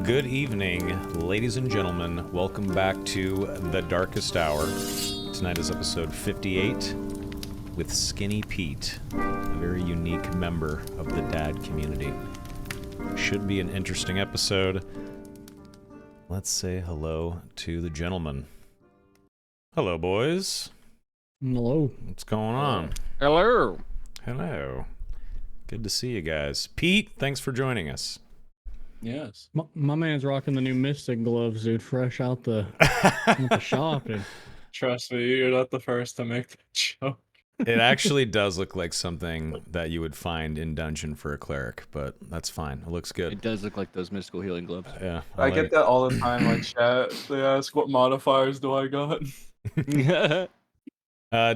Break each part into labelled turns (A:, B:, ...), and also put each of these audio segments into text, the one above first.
A: Good evening, ladies and gentlemen. Welcome back to The Darkest Hour. Tonight is episode 58 with Skinny Pete, a very unique member of the dad community. Should be an interesting episode. Let's say hello to the gentleman. Hello, boys.
B: Hello.
A: What's going on?
C: Hello.
A: Hello. Good to see you guys. Pete, thanks for joining us.
D: Yes.
B: My man's rocking the new Mystic gloves, dude, fresh out the shop. And
D: Trust me, you're not the first to make that joke.
A: It actually does look like something that you would find in dungeon for a cleric, but that's fine. It looks good.
C: It does look like those mystical healing gloves.
A: Yeah.
D: I get that all the time on chat. They ask, what modifiers do I got?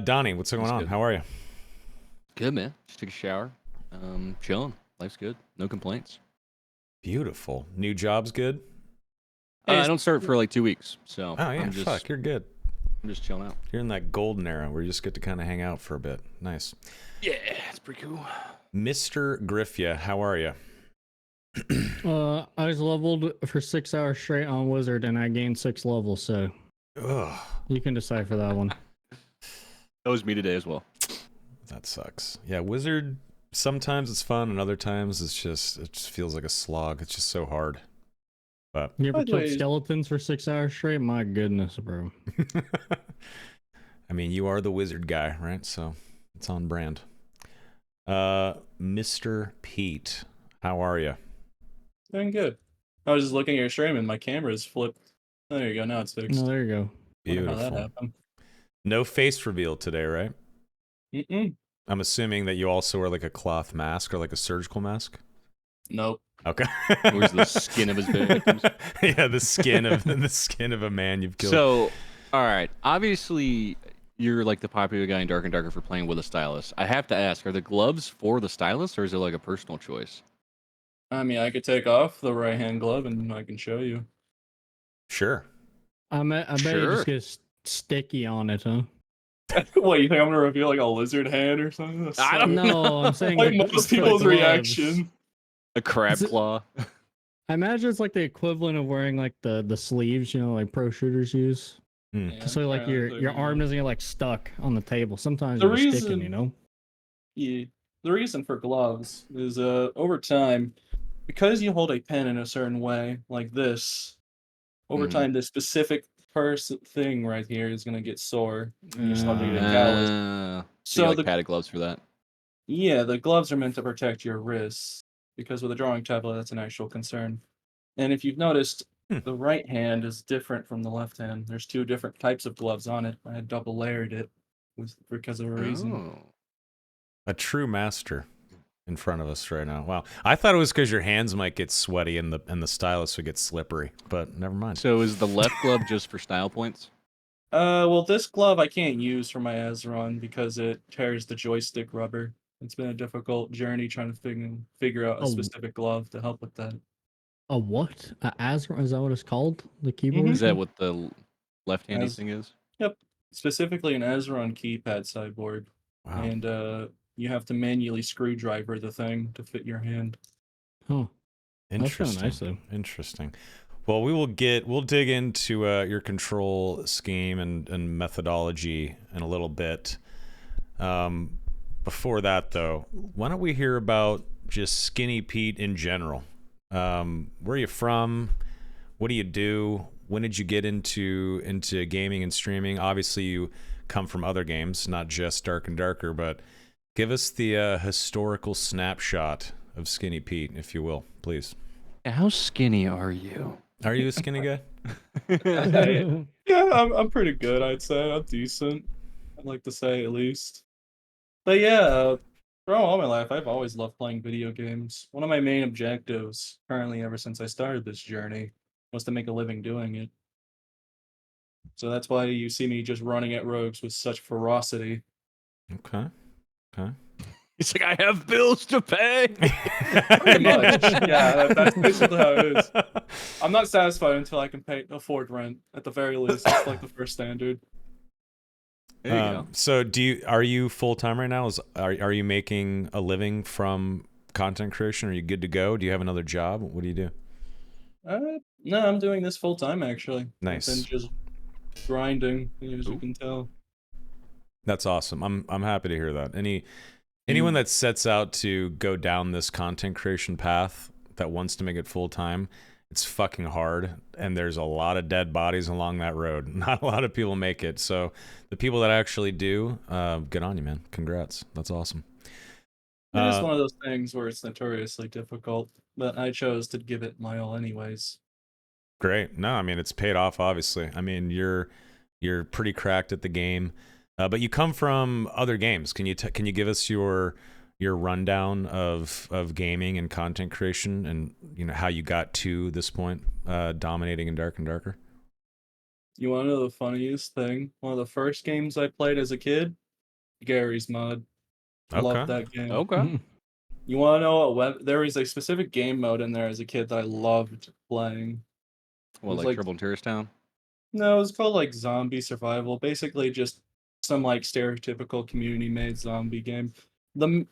A: Donnie, what's going
C: That's
A: on?
C: good.
A: How are you?
C: Good, man. Just took a shower. Chilling. Life's good. No complaints.
A: Beautiful. New job's good?
C: I don't start for like 2 weeks, so
A: Oh, yeah,
C: I'm just,
A: fuck, you're good.
C: I'm just chilling out.
A: You're in that golden era where you just get to kind of hang out for a bit. Nice.
C: Yeah, it's pretty cool.
A: Mr. Griffia, how are you?
B: I was leveled for 6 hours straight on Wizard, and I gained 6 levels, so
A: Ugh,
B: you can decide for that one.
C: That was me today as well.
A: that sucks. Yeah, Wizard, sometimes it's fun, and other times it just feels like a slog. It's just so hard. But
B: You ever
D: By the
B: killed
D: way-
B: skeletons for 6 hours straight? My goodness, bro.
A: I mean, you are the wizard guy, right? So it's on brand. Mr. Pete, how are you?
D: Doing good. I was just looking at your stream and my camera's flipped. Oh, there you go. Now it's fixed.
B: No, there you go.
D: Wonder how that
A: Beautiful.
D: happened.
A: No face reveal today, right?
D: Mm-mm.
A: I'm assuming that you also wear like a cloth mask or like a surgical mask.
D: Nope.
A: Okay.
C: Where's the skin of his victims?
A: Yeah, the skin of a man you've killed.
C: So, all right. Obviously, you're like the popular guy in Dark and Darker for playing with a stylus. I have to ask, are the gloves for the stylus, or is it like a personal choice?
D: I mean, I could take off the right-hand glove and I can show you.
A: Sure.
B: I bet you
C: Sure.
B: just get sticky on it, huh?
D: What, you think I'm gonna reveal like a lizard hand or something? That's
C: I
D: so-
C: don't
B: No, I'm saying
D: Like
B: like,
D: most
B: for the
D: people's
B: gloves.
D: reaction.
C: A crab
B: Is it-
C: claw?
B: I imagine it's like the equivalent of wearing like the sleeves, you know, like pro shooters use.
D: Yeah,
B: So like your
D: apparently,
B: arm doesn't get like stuck on the table. Sometimes
D: The
B: you're sticking, you
D: reason-
B: know.
D: Yeah, the reason for gloves is over time, because you hold a pen in a certain way, like this, over
C: Mhm.
D: time, this specific thing right here is gonna get sore. And you're starting to get callous.
C: So
D: So
C: you like
D: the
C: padded gloves for that?
D: yeah, the gloves are meant to protect your wrists because with a drawing tablet, that's an actual concern. And if you've noticed,
A: Hmm.
D: the right hand is different from the left hand. There's 2 different types of gloves on it. I had double layered it because of a reason.
C: Oh.
A: A true master in front of us right now. Wow. I thought it was because your hands might get sweaty and the stylus would get slippery, but never mind.
C: So is the left glove just for style points?
D: Well, this glove I can't use for my Azeron because it tears the joystick rubber. It's been a difficult journey trying to figure out a
B: Oh.
D: specific glove to help with that.
B: A what? A Azra? Is that what it's called? The keyboard?
C: Is that what the left-handy
D: As-
C: thing is?
D: Specifically an Azeron keypad sideboard,
A: Wow.
D: and you have to manually screwdriver the thing to fit your hand.
B: Oh, that's kinda
A: Interesting.
B: nice, though.
A: Interesting. Well, we'll dig into your control scheme and methodology in a little bit. Before that, though, why don't we hear about just Skinny Pete in general? Where are you from? What do you do? When did you get into gaming and streaming? Obviously, you come from other games, not just Dark and Darker, but give us the historical snapshot of Skinny Pete, if you will, please.
C: How skinny are you?
A: Are you a skinny guy?
D: Yeah, I'm pretty good, I'd say. I'm decent. I'd like to say at least. But yeah, throughout all my life, I've always loved playing video games. One of my main objectives, currently ever since I started this journey, was to make a living doing it. So that's why you see me just running at rogues with such ferocity.
A: Okay. Okay.
C: He's like, I have bills to pay.
D: Pretty much. Yeah, that's basically how it is. I'm not satisfied until I can afford rent, at the very least. That's like the first standard.
C: There you go.
A: So are you full time right now? Are you making a living from content creation? Are you good to go? Do you have another job? What do you do?
D: No, I'm doing this full time actually. I've been
A: Nice.
D: just grinding, as you
C: Ooh.
D: can tell.
A: That's awesome. I'm happy to hear that.
D: Mm.
A: Anyone that sets out to go down this content creation path that wants to make it full time, it's fucking hard, and there's a lot of dead bodies along that road. Not a lot of people make it. So the people that actually do, good on you, man. Congrats. That's awesome.
D: It is
A: Uh,
D: one of those things where it's notoriously difficult, but I chose to give it my all anyways.
A: Great. No, I mean it's paid off. Obviously, I mean you're pretty cracked at the game, but you come from other games. Can you give us your rundown of gaming and content creation, and how you got to this point, dominating in Dark and Darker?
D: You want to know the funniest thing? One of the first games I played as a kid, Gary's Mod.
A: Okay.
D: Loved that game.
C: Okay.
D: You want to know there was a specific game mode in there as a kid that I loved playing.
C: Well,
D: was
C: like
D: like-
C: Trouble in Terrorist Town.
D: No, it was called like Zombie Survival. Basically, just some like stereotypical community-made zombie game. You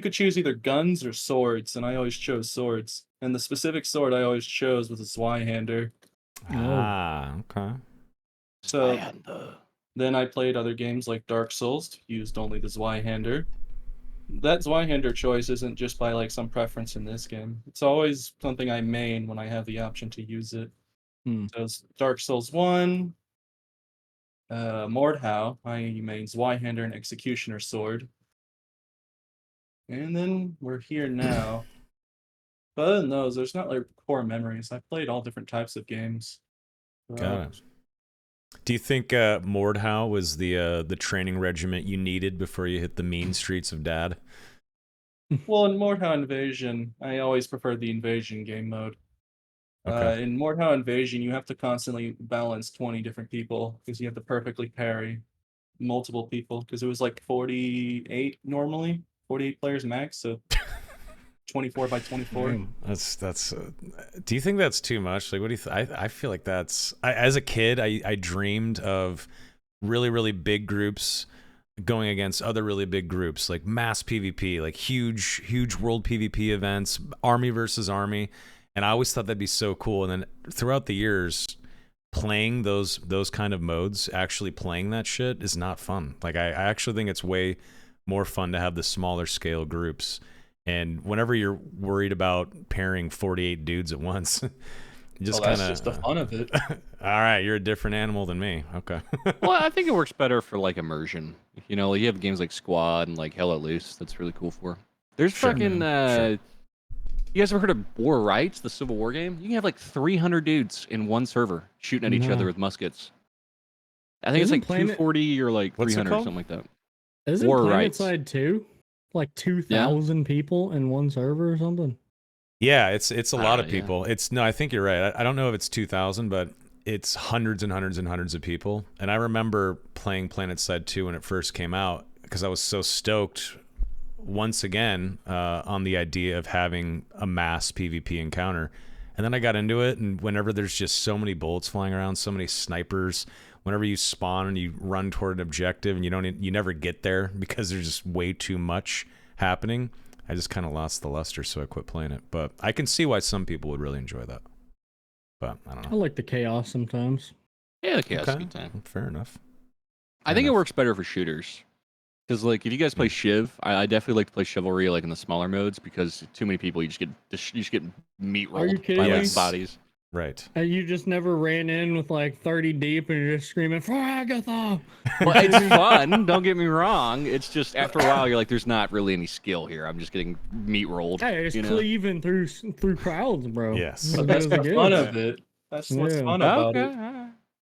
D: could choose either guns or swords, and I always chose swords. And the specific sword I always chose was a Zweihander.
A: Ah, okay.
D: So then I played other games like Dark Souls, used only the Zweihander. That Zweihander choice isn't just by like some preference in this game. It's always something I main when I have the option to use it. So it's Dark Souls 1, Mordhau, I main Zweihander and Executioner Sword. And then we're here now. But other than those, there's not like core memories. I played all different types of games.
A: Got it. Do you think Mordhau was the training regiment you needed before you hit the mean streets of Dad?
D: Well, in Mordhau Invasion, I always preferred the Invasion game mode.
A: Okay.
D: In Mordhau Invasion, you have to constantly balance 20 different people because you have to perfectly parry multiple people because it was like 48 normally, 48 players max, so 24 by 24.
A: That's. Do you think that's too much? Like, what do you? I feel like as a kid, I dreamed of really really big groups going against other really big groups, like mass PvP, like huge world PvP events, army versus army, and I always thought that'd be so cool. And then throughout the years, playing those kind of modes, actually playing that shit is not fun. Like I actually think it's way more fun to have the smaller scale groups. And whenever you're worried about pairing 48 dudes at once, you just
D: Well,
A: kind
D: that's just the fun of it.
A: all right, you're a different animal than me. Okay.
C: Well, I think it works better for like immersion. Like, you have games like Squad and like Hell Let Loose. That's really cool for. There's
A: Sure,
C: fucking.
A: sure.
C: You guys ever heard of War Rights, the Civil War game? You can have like 300 dudes in one server shooting at each other
B: No.
C: with muskets. I think
B: Isn't
C: it's like 240 or like
A: What's it
C: 300 or
A: called?
C: something like that.
B: Isn't
C: War
B: Planet
C: Rights.
B: Side 2 like 2,000 people in one server or something?
A: Yeah, it's a lot of
C: yeah.
A: people. No, I think you're right. I don't know if it's 2,000, but it's hundreds and hundreds and hundreds of people. And I remember playing PlanetSide 2 when it first came out because I was so stoked once again on the idea of having a mass PvP encounter. And then I got into it, and whenever there's just so many bullets flying around, so many snipers, whenever you spawn and you run toward an objective and you never get there because there's just way too much happening, I just kind of lost the luster, so I quit playing it. But I can see why some people would really enjoy that. But I don't
B: I
A: know.
B: like the chaos sometimes.
C: Yeah, the chaos is a
A: Okay.
C: good time.
A: Fair enough.
C: I think it
A: enough.
C: works better for shooters. Because like if you guys play Shiv, I definitely like to play Chivalry like in the smaller modes because too many people you just get meat
B: Are you
C: rolled
B: kidding
C: by
B: me?
C: like bodies.
A: Right.
B: And you just never ran in with like 30 deep and you're just screaming for Agatha.
C: Well, it's fun. Don't get me wrong. It's just after a while you're like, there's not really any skill here. I'm just getting meat rolled.
B: Hey, just
C: you know?
B: cleaving through crowds, bro.
A: Yes.
D: But
B: That's
D: that's
B: good
D: the
B: as it
D: fun
B: gets.
D: of it. That's what's
B: Yeah.
D: fun about
C: Okay.
D: it.
C: alright.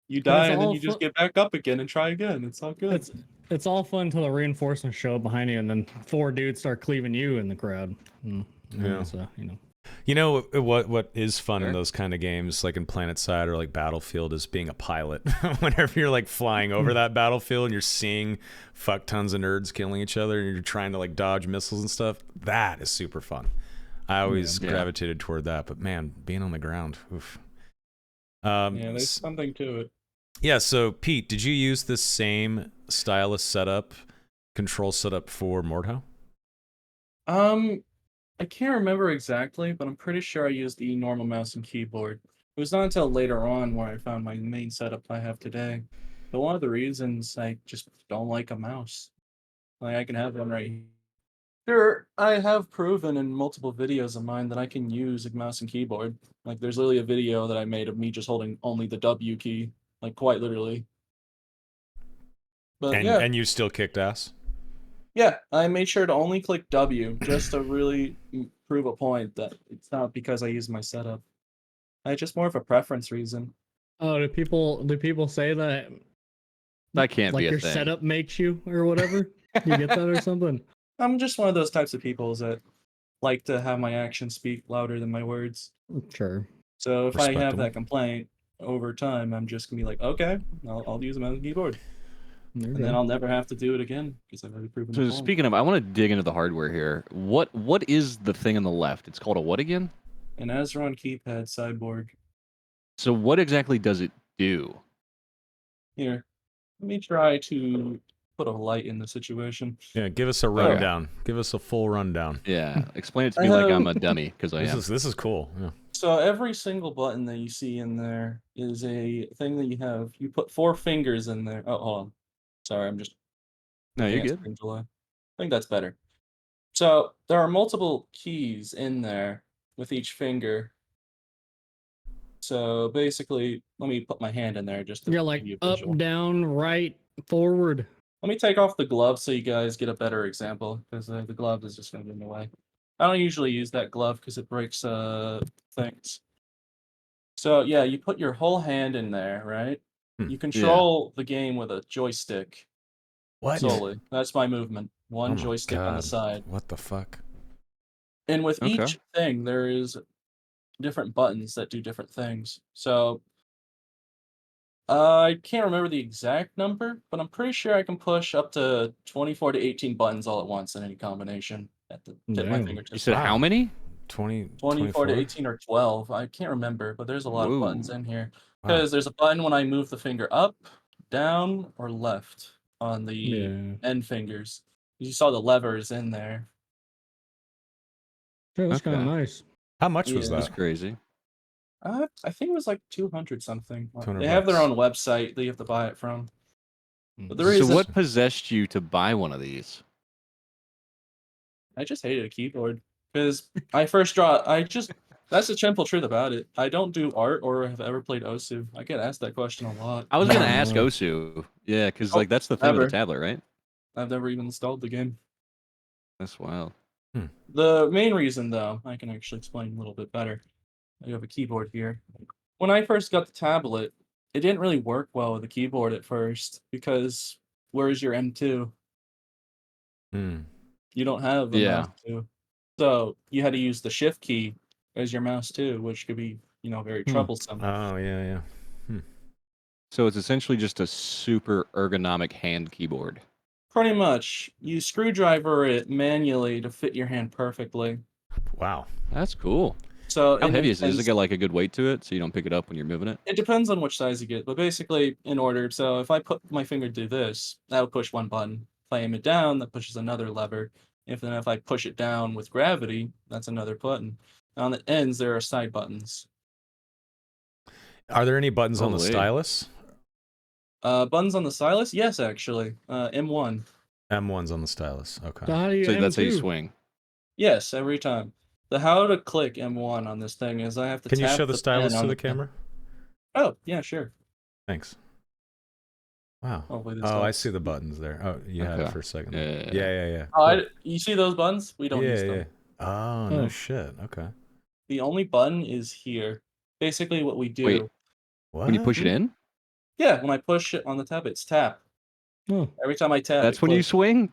D: You die and then
B: all
D: you just
B: fu-
D: get back up again and try again. It's all good.
B: It's all fun until the reinforcements show up behind you, and then 4 dudes start cleaving you in the crowd.
A: Yeah.
B: So,
A: You know what is fun in
C: Sure.
A: those kind of games, like in PlanetSide or like Battlefield, is being a pilot. Whenever you're like flying over that battlefield and you're seeing fuck tons of nerds killing each other and you're trying to like dodge missiles and stuff, that is super fun. I always
C: Yeah.
A: gravitated toward that, but man, being on the ground, oof.
D: Yeah, there's something to it.
A: Yeah, so Pete, did you use this same stylus setup, control setup for Mordhau?
D: I can't remember exactly, but I'm pretty sure I used the normal mouse and keyboard. It was not until later on where I found my main setup I have today. But one of the reasons I just don't like a mouse. Like I can have one right here. Sure, I have proven in multiple videos of mine that I can use a mouse and keyboard. Like there's literally a video that I made of me just holding only the W key, like quite literally. But yeah,
A: And you still kicked ass.
D: yeah, I made sure to only click W just to really prove a point that it's not because I use my setup. It's just more of a preference reason.
B: Oh, do people say that
C: That can't
B: like
C: be a
B: your
C: thing.
B: setup makes you or whatever? You get that or something?
D: I'm just one of those types of people that like to have my actions speak louder than my words.
B: Sure.
D: So if I have
A: Respectable.
D: that complaint over time, I'm just gonna be like, okay, I'll use a mouse and keyboard,
B: There you
D: and then
B: go.
D: I'll never have to do it again because I've already proven
C: So
D: the point.
C: speaking of, I want to dig into the hardware here. What is the thing on the left? It's called a what again?
D: An Ezron keypad cyborg.
C: So what exactly does it do?
D: Here, let me try to put a light in the situation.
A: Yeah, give us a rundown. Give us a full rundown.
C: Yeah, explain it to
D: I
C: me like I'm
D: have-
C: a dummy because I am.
A: This is cool. Yeah.
D: So every single button that you see in there is a thing that you have. You put 4 fingers in there. Oh, hold on. Sorry, I'm just.
C: No, you're
D: looking at
C: good.
D: screen delay. I think that's better. So there are multiple keys in there with each finger. So basically, let me put my hand in there just to
B: Yeah,
D: give
B: like
D: you a
B: up,
D: visual.
B: down, right, forward.
D: Let me take off the glove so you guys get a better example, because the glove is just going to be in the way. I don't usually use that glove because it breaks things. So yeah, you put your whole hand in there, right?
A: Hmm.
D: You control the game with a joystick
A: What?
D: solely. That's my movement. One
A: Oh my
D: joystick on the
A: God.
D: side.
A: What the fuck?
D: And with
C: Okay.
D: each thing, there is different buttons that do different things. So I can't remember the exact number, but I'm pretty sure I can push up to 24 to 18 buttons all at once in any combination at the tip of my
B: Damn.
D: fingertips.
C: You said
A: Wow.
C: how many?
D: 24 to 18 or 12. I can't remember, but there's a lot of buttons
C: Whoa.
D: in here.
A: Wow.
D: Because there's a button when I move the finger up, down, or left on the
B: Yeah.
D: end fingers. You saw the levers in there.
B: Yeah, that's kind
C: Okay.
B: of nice.
A: How much was
D: Yeah.
C: That's
A: that?
C: crazy.
D: I think it was like 200 something.
A: 200
D: They have their
A: bucks.
D: own website that you have to buy it from. But the
C: So
D: reason
C: what possessed you to buy one of these?
D: I just hated a keyboard because that's the simple truth about it. I don't do art or have ever played OSU. I get asked that question a lot.
C: I was gonna
B: Oh,
C: ask
B: no.
C: Osu. Yeah, because
D: Oh,
C: like that's the thing with
D: never.
C: the tablet, right?
D: I've never even installed the game.
C: That's wild.
D: The main reason, though, I can actually explain a little bit better. I have a keyboard here. When I first got the tablet, it didn't really work well with the keyboard at first because where's your M2?
A: Hmm.
D: You don't have a
C: Yeah.
D: mouse 2. So you had to use the shift key as your mouse too, which could be, very troublesome.
A: Oh yeah.
C: So it's essentially just a super ergonomic hand keyboard.
D: Pretty much. You screwdriver it manually to fit your hand perfectly.
A: Wow.
C: That's cool.
D: So
C: How
D: in
C: heavy is it? Does it
D: instance-
C: get like a good weight to it so you don't pick it up when you're moving it?
D: It depends on which size you get, but basically in order. So if I put my finger to this, that would push one button. If I aim it down, that pushes another lever. If I push it down with gravity, that's another button. On the ends, there are side buttons.
A: Are there any buttons on the
C: Holy.
A: stylus?
D: Buttons on the stylus? Yes, actually. M1.
A: M1's on the stylus. Okay.
B: So how do you
C: So that's how you
B: M2?
C: swing.
D: Yes, every time. The how to click M1 on this thing is I have to
A: Can you
D: tap
A: show the
D: pen
A: stylus
D: on
A: to the
D: pen.
A: camera?
D: Oh, yeah, sure.
A: Thanks. Wow.
D: Hopefully this
A: Oh, I
D: helps.
A: see the buttons there. Oh, you had it
C: Okay.
A: for a second.
C: Yeah.
A: Yeah.
D: Oh, you see those buttons? We don't use
A: Yeah.
D: them.
A: Oh, no
B: Oh.
A: shit. Okay.
D: The only button is here. Basically, what we do.
C: Wait.
A: What?
C: When you push it in,
D: Yeah, when I push it on the tab, it's tap.
B: Oh,
D: Every time I tap,
C: that's
D: it
C: when you
D: clicks.
C: swing.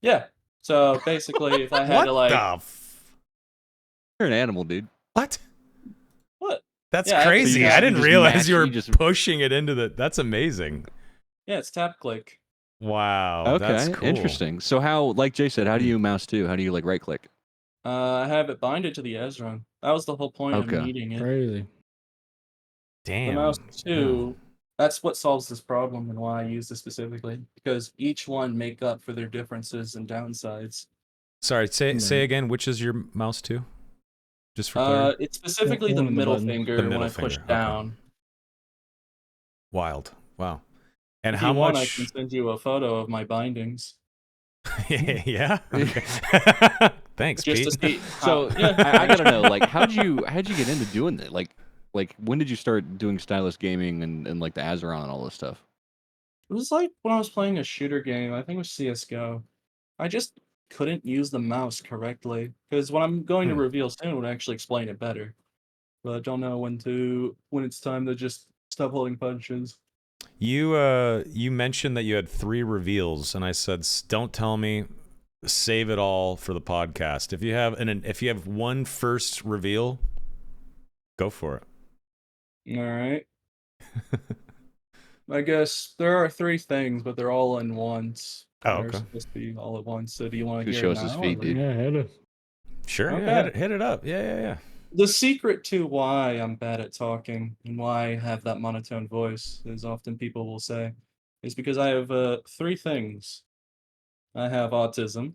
D: Yeah. So basically, if I had
A: What
D: to like,
A: the
C: You're an animal, dude.
A: What?
D: what?
A: That's
D: Yeah, I have to
A: crazy.
D: use-
A: I
D: you
A: didn't
C: just
A: realize you were
C: match- you just-
A: pushing it into the. That's amazing.
D: Yeah, it's tap click.
A: Wow. That's
C: Okay,
A: cool.
C: interesting. So how, like Jay said, how do you mouse too? How do you like right click?
D: I have it binded to the Ezron. That was the whole point
C: Okay.
D: of needing it.
B: crazy.
D: The
A: Damn.
D: mouse
A: Wow.
D: 2, that's what solves this problem and why I use this specifically. Because each one make up for their differences and downsides.
A: Sorry, say again. Which is your mouse too? Just for clarity.
D: It's specifically the
B: One of the
D: middle
B: buttons.
D: finger
A: The
D: when
A: middle
D: I push
A: finger, okay.
D: down.
A: Wild. Wow. And
D: If
A: how
D: you want, I
A: much?
D: can send you a photo of my bindings
A: Yeah. Okay. Thanks,
D: just to
A: Pete.
D: see.
C: So
D: How, yeah,
C: I gotta know, like, how'd you get into doing that? Like when did you start doing stylus gaming and like the Azeron and all this stuff?
D: it was like when I was playing a shooter game. I think it was CS:GO. I just couldn't use the mouse correctly because what I'm going to
A: Hmm.
D: reveal soon would actually explain it better. But I don't know when it's time to just stop holding punches.
A: You mentioned that you had 3 reveals, and I said, "Don't tell me. Save it all for the podcast. If you have one first reveal, go for it."
D: All right. I guess there are 3 things, but they're all in once.
A: Oh,
D: They're
A: okay.
D: supposed to be all at once. So do you want to
C: Who
D: hear it
C: shows his
D: now?
C: feet,
D: or-
C: dude?
B: Yeah, hit it.
A: Sure. Yeah,
D: Okay.
A: hit it up. Yeah.
D: The secret to why I'm bad at talking and why I have that monotone voice, as often people will say, is because I have 3 things. I have autism,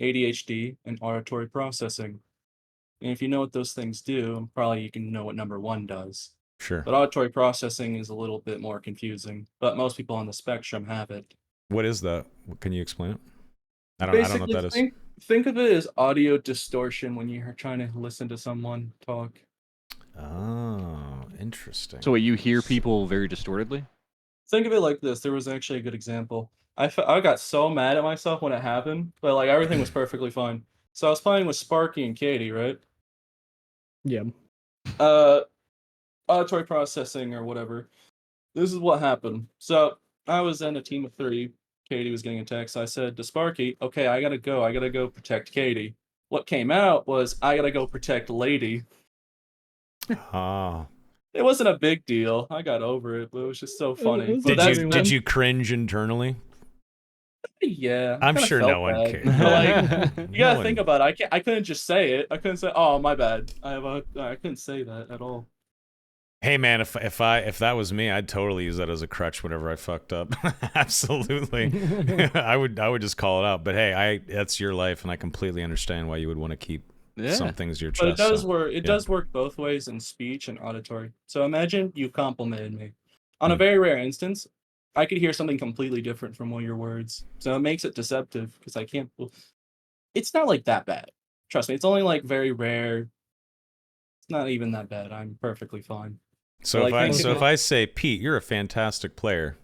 D: ADHD, and auditory processing. And if you know what those things do, probably you can know what number 1 does.
A: Sure.
D: But auditory processing is a little bit more confusing. But most people on the spectrum have it.
A: What is that? Can you explain it? I don't know what
D: Basically,
A: that is.
D: think of it as audio distortion when you're trying to listen to someone talk.
A: Oh, interesting.
C: So wait, you hear people very distortedly?
D: Think of it like this. There was actually a good example. I got so mad at myself when it happened, but like everything was perfectly fine. So I was playing with Sparky and Katie, right?
B: Yeah.
D: Auditory processing or whatever. This is what happened. So I was in a team of 3. Katie was getting a text. I said to Sparky, "Okay, I gotta go. I gotta go protect Katie." What came out was I gotta go protect Lady.
A: Ah.
D: It wasn't a big deal. I got over it, but it was just so funny.
B: was
D: But
A: Did
D: that's
A: you
B: everyone.
A: did you cringe internally?
D: Yeah, I
A: I'm
D: kinda
A: sure
D: felt
A: no one
D: bad.
A: cares.
D: But, like,
A: No
D: you gotta
A: one-
D: think about it. I couldn't just say it. I couldn't say, "Oh, my bad." I couldn't say that at all.
A: Hey man, if that was me, I'd totally use that as a crutch whenever I fucked up. Absolutely. I would just call it out. But hey, that's your life, and I completely understand why you would want to keep
C: Yeah.
A: some things to your
D: But it
A: chest.
D: does
A: so,
D: work. It
A: yeah.
D: does work both ways in speech and auditory. So imagine you complimented me. On a
A: Hmm.
D: very rare instance, I could hear something completely different from one of your words. So it makes it deceptive because I can't. Well, it's not like that bad. Trust me. It's only like very rare. It's not even that bad. I'm perfectly fine.
A: So
D: Well,
A: if
D: I
A: I
D: think
A: so
D: if
A: if I say, Pete, you're a fantastic player,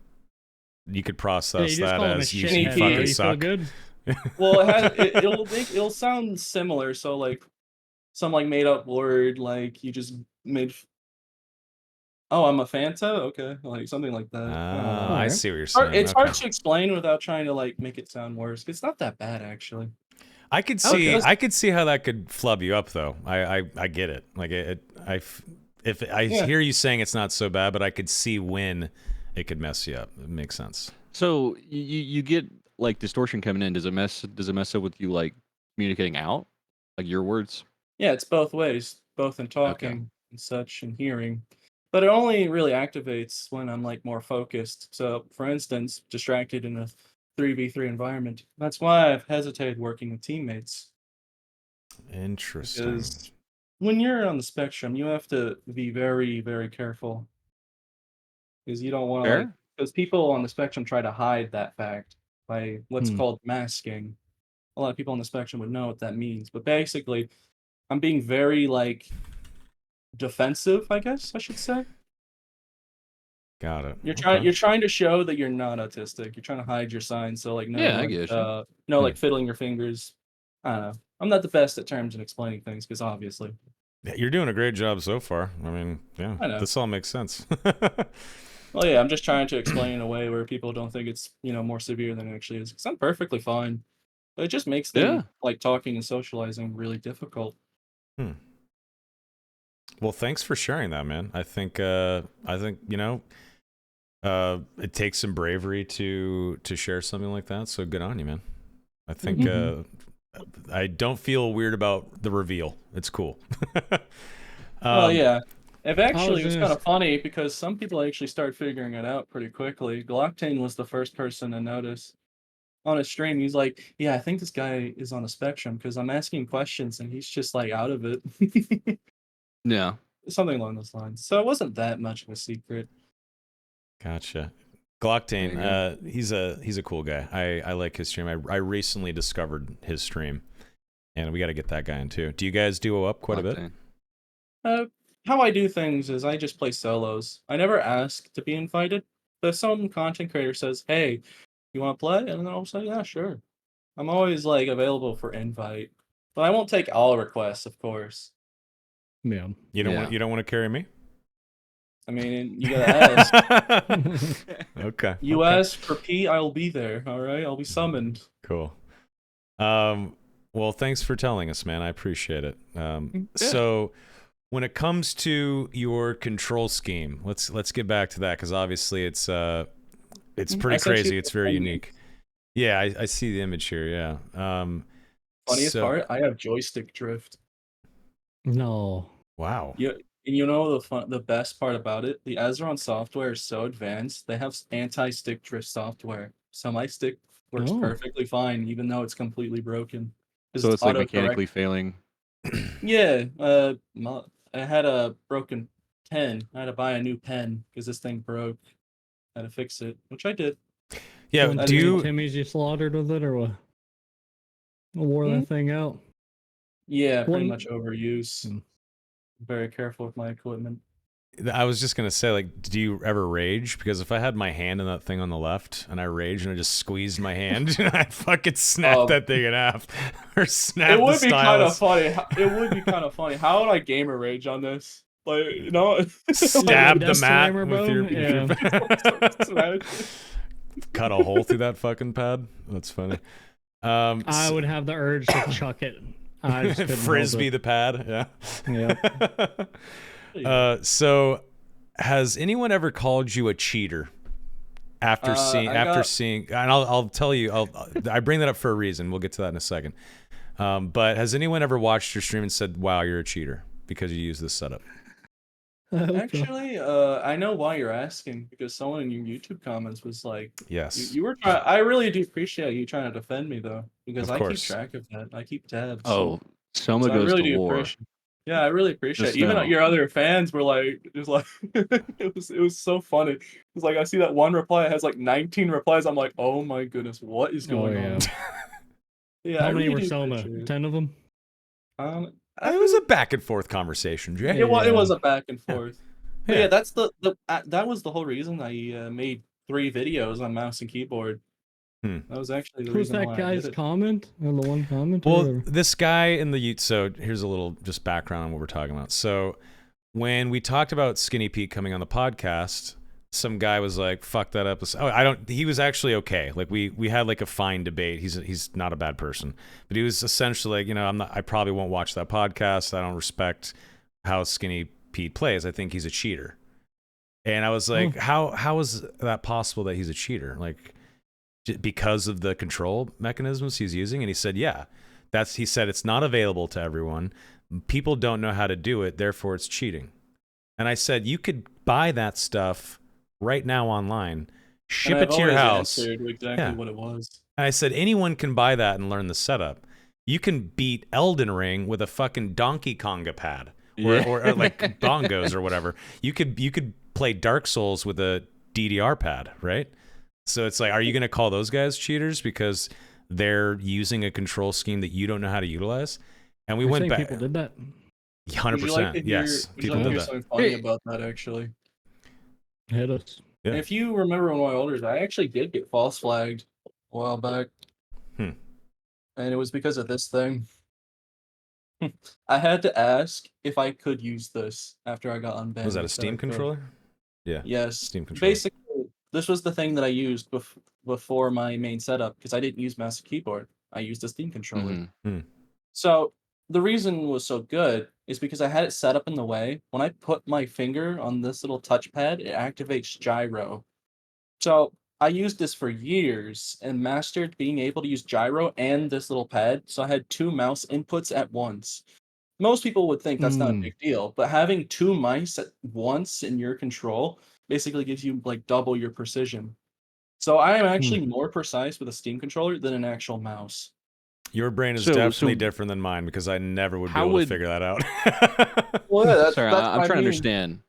A: you could
B: Yeah,
A: process
B: you just
A: that
B: call him a
A: as you
D: shithead,
B: shithead,
D: bro.
B: bro.
A: fucking
B: You feel
A: suck.
B: good?
D: Well, it'll sound similar. So like some like made up word like you just made. Oh, I'm a Fanta. Okay, like something like that. I don't know.
A: I
B: Alright.
A: see what you're saying.
D: It's
A: Okay.
D: hard to explain without trying to like make it sound worse. It's not that bad actually.
A: I could
D: Okay.
A: see how that could flub you up though. I get it. Like if I
D: Yeah.
A: hear you saying it's not so bad, but I could see when it could mess you up. It makes sense.
C: So you get like distortion coming in. Does it mess up with you like communicating out? Like your words?
D: Yeah, it's both ways, both in talking and such and hearing. But it only really activates when I'm like more focused. So, for instance, distracted in a 3v3 environment. That's why I've hesitated working with teammates.
A: Interesting.
D: Because when you're on the spectrum, you have to be very, very careful. Because you don't want to like,
C: Fair?
D: because people on the spectrum try to hide that fact by what's
B: Hmm.
D: called masking. A lot of people on the spectrum would know what that means. But basically, I'm being very like defensive, I guess I should say.
A: Got it.
D: You're trying to show that you're not autistic. You're trying to hide your signs. So like no,
C: Yeah, I
D: like,
C: get you.
D: no, like fiddling your fingers. I don't know. I'm not the best at terms and explaining things because obviously.
A: Yeah, you're doing a great job so far. I mean, yeah,
D: I know.
A: this all makes sense.
D: Well, yeah, I'm just trying to explain in a way where people don't think it's more severe than it actually is. Because I'm perfectly fine. But it just makes things
C: Yeah.
D: like talking and socializing really difficult.
A: Well, thanks for sharing that, man. I think it takes some bravery to share something like that. So good on you, man. I think
B: Mhm.
A: I don't feel weird about the reveal. It's cool.
D: Well, yeah. It actually was
B: gonna
D: kind of funny because some people actually started figuring it out pretty quickly. Glocktain was the first person to notice. on a stream. He's like, "Yeah, I think this guy is on a spectrum because I'm asking questions and he's just like out of it."
C: Yeah.
D: Something along those lines. So it wasn't that much of a secret.
A: Gotcha.
C: There
A: Glocktain,
C: you go.
A: he's a cool guy. I like his stream. I recently discovered his stream, and we got to get that guy in too. Do you guys duo up quite a bit?
C: Octane.
D: How I do things is I just play solos. I never ask to be invited. But if some content creator says, "Hey, you want to play?" and then I'll say, "Yeah, sure." I'm always like available for invite, but I won't take all requests, of course.
B: Yeah.
A: You don't
C: Yeah.
A: want to carry me?
D: I mean, you gotta ask.
A: Okay.
D: You
A: okay.
D: ask for P, I'll be there. All right, I'll be summoned.
A: Cool. Well, thanks for telling us, man. I appreciate it.
C: Yeah.
A: So, when it comes to your control scheme, let's get back to that because obviously it's
D: I
A: pretty
D: sent
A: crazy.
D: you
A: It's
D: the
A: very
D: image.
A: unique. Yeah, I see the image here. Yeah.
D: Funniest
A: So
D: part, I have joystick drift.
B: No.
A: wow.
D: You and you know the best part about it? The Azeron software is so advanced. They have anti-stick drift software, so my stick works
B: Oh.
D: perfectly fine, even though it's completely broken. 'Cause
C: So it's like
D: autocorrect.
C: mechanically failing.
D: Yeah, I had a broken pen. I had to buy a new pen because this thing broke. I had to fix it, which I did.
A: Yeah.
B: One
D: I
A: Do
B: too many
A: you?
B: Timmys you slaughtered with it, or what? Wore
D: Hmm?
B: that thing out.
D: Yeah, pretty
B: One.
D: much overuse.
B: Hmm.
D: Very careful with my equipment.
A: I was just gonna say, like, do you ever rage? Because if I had my hand in that thing on the left and I raged and I just squeezed my hand, I'd fucking snap
D: Um,
A: that thing in half, or snap
D: It
A: the
D: would be kind of
A: stylus,
D: funny. It would be kind of funny. How would I gamer rage on this? Like, you know,
A: stab the mat
B: Gamer,
A: with
B: bro?
A: your,
B: Yeah.
D: Smash.
A: cut a hole through that fucking pad. That's funny.
B: I would have the urge to chuck it. I just couldn't help
A: frisbee
B: it.
A: the pad. Yeah.
B: Yeah.
A: So has anyone ever called you a cheater after
D: I
A: seeing? And I'll tell you. I bring that up for a reason. We'll get to that in a second. But has anyone ever watched your stream and said, "Wow, you're a cheater because you use this setup"?
B: I hope so.
D: Actually, I know why you're asking because someone in your YouTube comments was like,
A: Yes.
D: you were trying. I really do appreciate you trying to defend me though, because
A: Of
D: I keep
A: course.
D: track of that. I keep tabs.
C: Oh, Soma
D: So I
C: goes
D: really
C: to
D: do
C: war.
D: appreciate. Yeah, I really appreciate.
C: Just
D: Even
C: know.
D: your other fans were like, it was like, it was so funny. It's like I see that one reply, it has like 19 replies. I'm like, oh my goodness, what is
B: Oh
D: going
B: yeah.
D: on? Yeah,
B: How
D: I
B: many
D: really
B: were
D: do
B: Soma?
D: appreciate it.
B: 10 of them?
A: It was a back and forth conversation, Jay.
D: It was
B: Yeah.
D: a back and forth. But yeah, that's that was the whole reason I made 3 videos on mouse and keyboard. That was actually the
B: Who's
D: reason
B: that
D: why I
B: guy's
D: did it.
B: comment? Or the one comment?
A: Well, this guy in the so here's a little just background on what we're talking about. So when we talked about Skinny Pete coming on the podcast, some guy was like, "Fuck that episode." Oh, I don't. He was actually okay. Like we had like a fine debate. He's not a bad person, but he was essentially like, I'm not. I probably won't watch that podcast. I don't respect how Skinny Pete plays. I think he's a cheater. And I was like, how is that possible that he's a cheater? Like, because of the control mechanisms he's using? And he said, yeah, he said it's not available to everyone. People don't know how to do it, therefore it's cheating. And I said, you could buy that stuff right now online, ship it to your house.
D: Answered exactly what it was.
A: And I said, anyone can buy that and learn the setup. You can beat Elden Ring with a fucking Donkey Konga pad, or like bongos or whatever. You could play Dark Souls with a DDR pad, right? So it's like, are you going to call those guys cheaters because they're using a control scheme that you don't know how to utilize? And we went back.
B: People did that.
A: 100%. Yes, people did that.
D: Something funny about that actually.
B: Hit us.
A: Yeah.
D: If you remember one of my orders, I actually did get false flagged a while back. And it was because of this thing. I had to ask if I could use this after I got unbanned.
A: Was that a Steam controller? Yeah.
D: Yes.
A: Steam controller.
D: Basically, this was the thing that I used before my main setup because I didn't use mouse and keyboard. I used a Steam controller. So the reason was so good is because I had it set up in the way. When I put my finger on this little touchpad, it activates gyro. So I used this for years and mastered being able to use gyro and this little pad. So I had 2 mouse inputs at once. Most people would think that's not a big deal, but having 2 mice at once in your control basically gives you like double your precision. So I am actually more precise with a Steam controller than an actual mouse.
A: Your brain is
C: So-
A: definitely
C: so-
A: different than mine because I never would be
C: How
A: able
C: would-
A: to figure that out.
D: Well, yeah,
C: Sorry,
D: that's
C: I'm
D: what I
C: trying to
D: mean.
C: understand.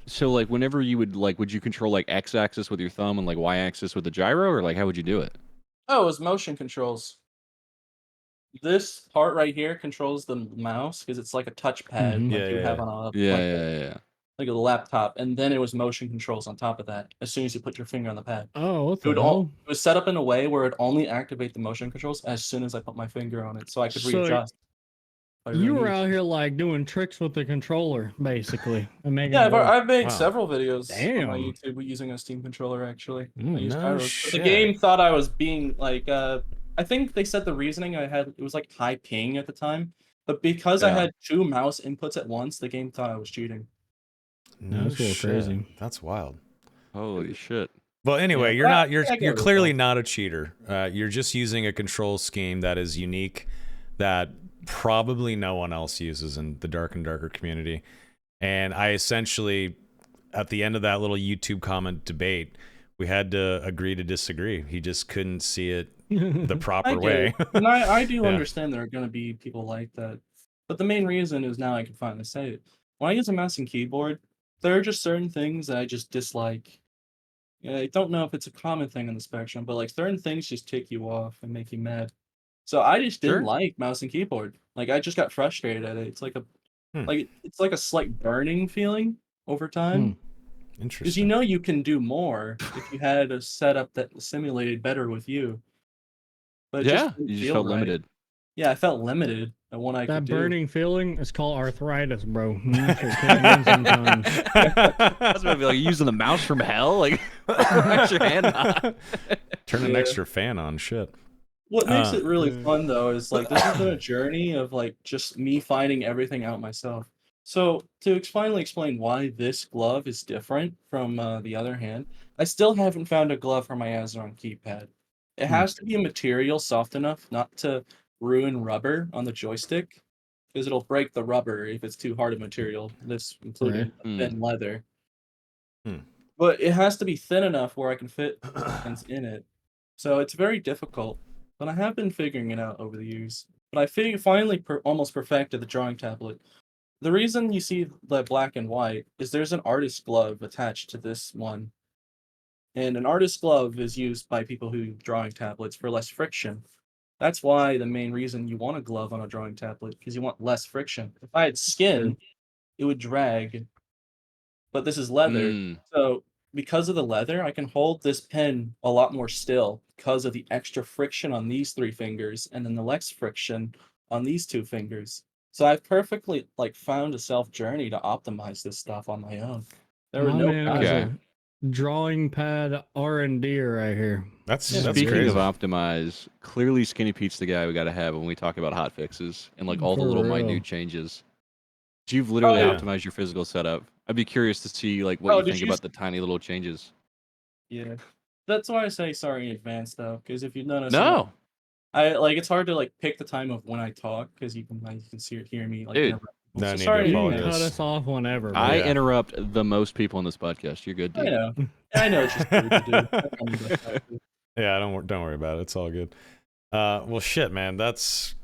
C: So, like, whenever you would you control like X-axis with your thumb and like Y-axis with the gyro, or like how would you do it?
D: Oh, it's motion controls. This part right here controls the mouse because it's like a touchpad
B: Mhm.
D: like
A: Yeah,
D: you
A: yeah,
D: have
A: yeah.
D: on a
C: Yeah,
D: like,
C: yeah.
D: like a laptop, and then it was motion controls on top of that. As soon as you put your finger on the pad,
B: Oh, what
D: it
B: the
D: would
B: hell?
D: it was set up in a way where it only activate the motion controls as soon as I put my finger on it, so I could
B: So,
D: readjust. if I really
B: You were
D: needed
B: out
D: to.
B: here like doing tricks with the controller, basically, and making
D: Yeah,
B: it work.
D: I've made
A: Wow.
D: several videos on my
B: Damn.
D: YouTube using a Steam controller. Actually,
B: Mm,
D: I used
A: no
D: gyros. But the
A: shit.
D: game thought I was being like, I think they said the reasoning I had it was like high ping at the time, but because I
C: Yeah.
D: had two mouse inputs at once, the game thought I was cheating.
A: No
B: That's a little
A: shit.
B: crazy.
A: That's wild.
C: Holy shit.
A: Well, anyway,
D: Yeah,
A: you're
D: but
A: not. You're
D: I get
A: you're
D: it,
A: clearly
D: though.
A: not a cheater. You're just using a control scheme that is unique, that probably no one else uses in the Dark and Darker community. And I essentially, at the end of that little YouTube comment debate, we had to agree to disagree. He just couldn't see it the
D: I
A: proper
D: get
A: way.
D: it. And I do
A: Yeah.
D: understand there are going to be people like that. But the main reason is now I can finally say it. When I use a mouse and keyboard, there are just certain things that I just dislike. Yeah, I don't know if it's a common thing on the spectrum, but like certain things just tick you off and make you mad. So I just didn't
C: Sure.
D: like mouse and keyboard. Like I just got frustrated at it. It's like
A: Hmm.
D: it's like a slight burning feeling over time. Because
A: Interesting.
D: you know you can do more if you had a setup that simulated better with you. But it
C: Yeah,
D: didn't
C: you just
D: feel
C: felt
D: right.
C: limited.
D: Yeah, I felt limited at what I
B: That
D: could do.
B: burning feeling is called arthritis, bro. That shit kicking in sometimes.
C: I was about to be like, you using the mouse from hell? Like, where's your hand on?
A: Turn an
D: Yeah.
A: extra fan on. Shit.
D: What makes it really
A: yeah.
D: fun though is like this has been a journey of like just me finding everything out myself. So to finally explain why this glove is different from the other hand, I still haven't found a glove for my Azeron keypad. It
B: Hmm.
D: has to be a material soft enough not to ruin rubber on the joystick, because it'll break the rubber if it's too hard a material. This including
C: Right.
D: thin leather.
A: Hmm.
D: But it has to be thin enough where I can fit things in it. So it's very difficult, but I have been figuring it out over the years. But I finally almost perfected the drawing tablet. The reason you see the black and white is there's an artist glove attached to this one. And an artist glove is used by people who use drawing tablets for less friction. That's why the main reason you want a glove on a drawing tablet, because you want less friction. If I had skin, it would drag. But this is leather.
C: Mm.
D: So because of the leather, I can hold this pen a lot more still because of the extra friction on these three fingers and then the less friction on these two fingers. So I've perfectly like found a self journey to optimize this stuff on my own. There were
B: My
D: no
B: man is
C: Okay.
B: a drawing pad R&D right here.
A: That's
D: Yeah.
A: that's
C: Speaking
A: crazy.
C: of optimize, clearly Skinny Pete's the guy we got to have when we talk about hot fixes and like all the
B: For
C: little
B: real.
C: minute changes. You've literally
D: yeah.
C: optimized your physical setup. I'd be curious to see like what you
D: did
C: think
D: you
C: about the tiny little changes.
D: Yeah. That's why I say sorry in advance though, because if you notice
C: No,
D: I like it's hard to like pick the time of when I talk because you can hear me like
C: Dude.
D: interrupt people.
A: No
D: So
A: need to
D: sorry in
B: You can
A: apologize.
B: cut
D: advance.
B: us off whenever. bro.
C: I
A: Yeah.
C: interrupt the most people on this podcast. You're good,
D: I
C: dude.
D: know. I know it's just rude to do. I try my best not to.
A: Yeah, don't worry about it. It's all good. Well, shit, man. That's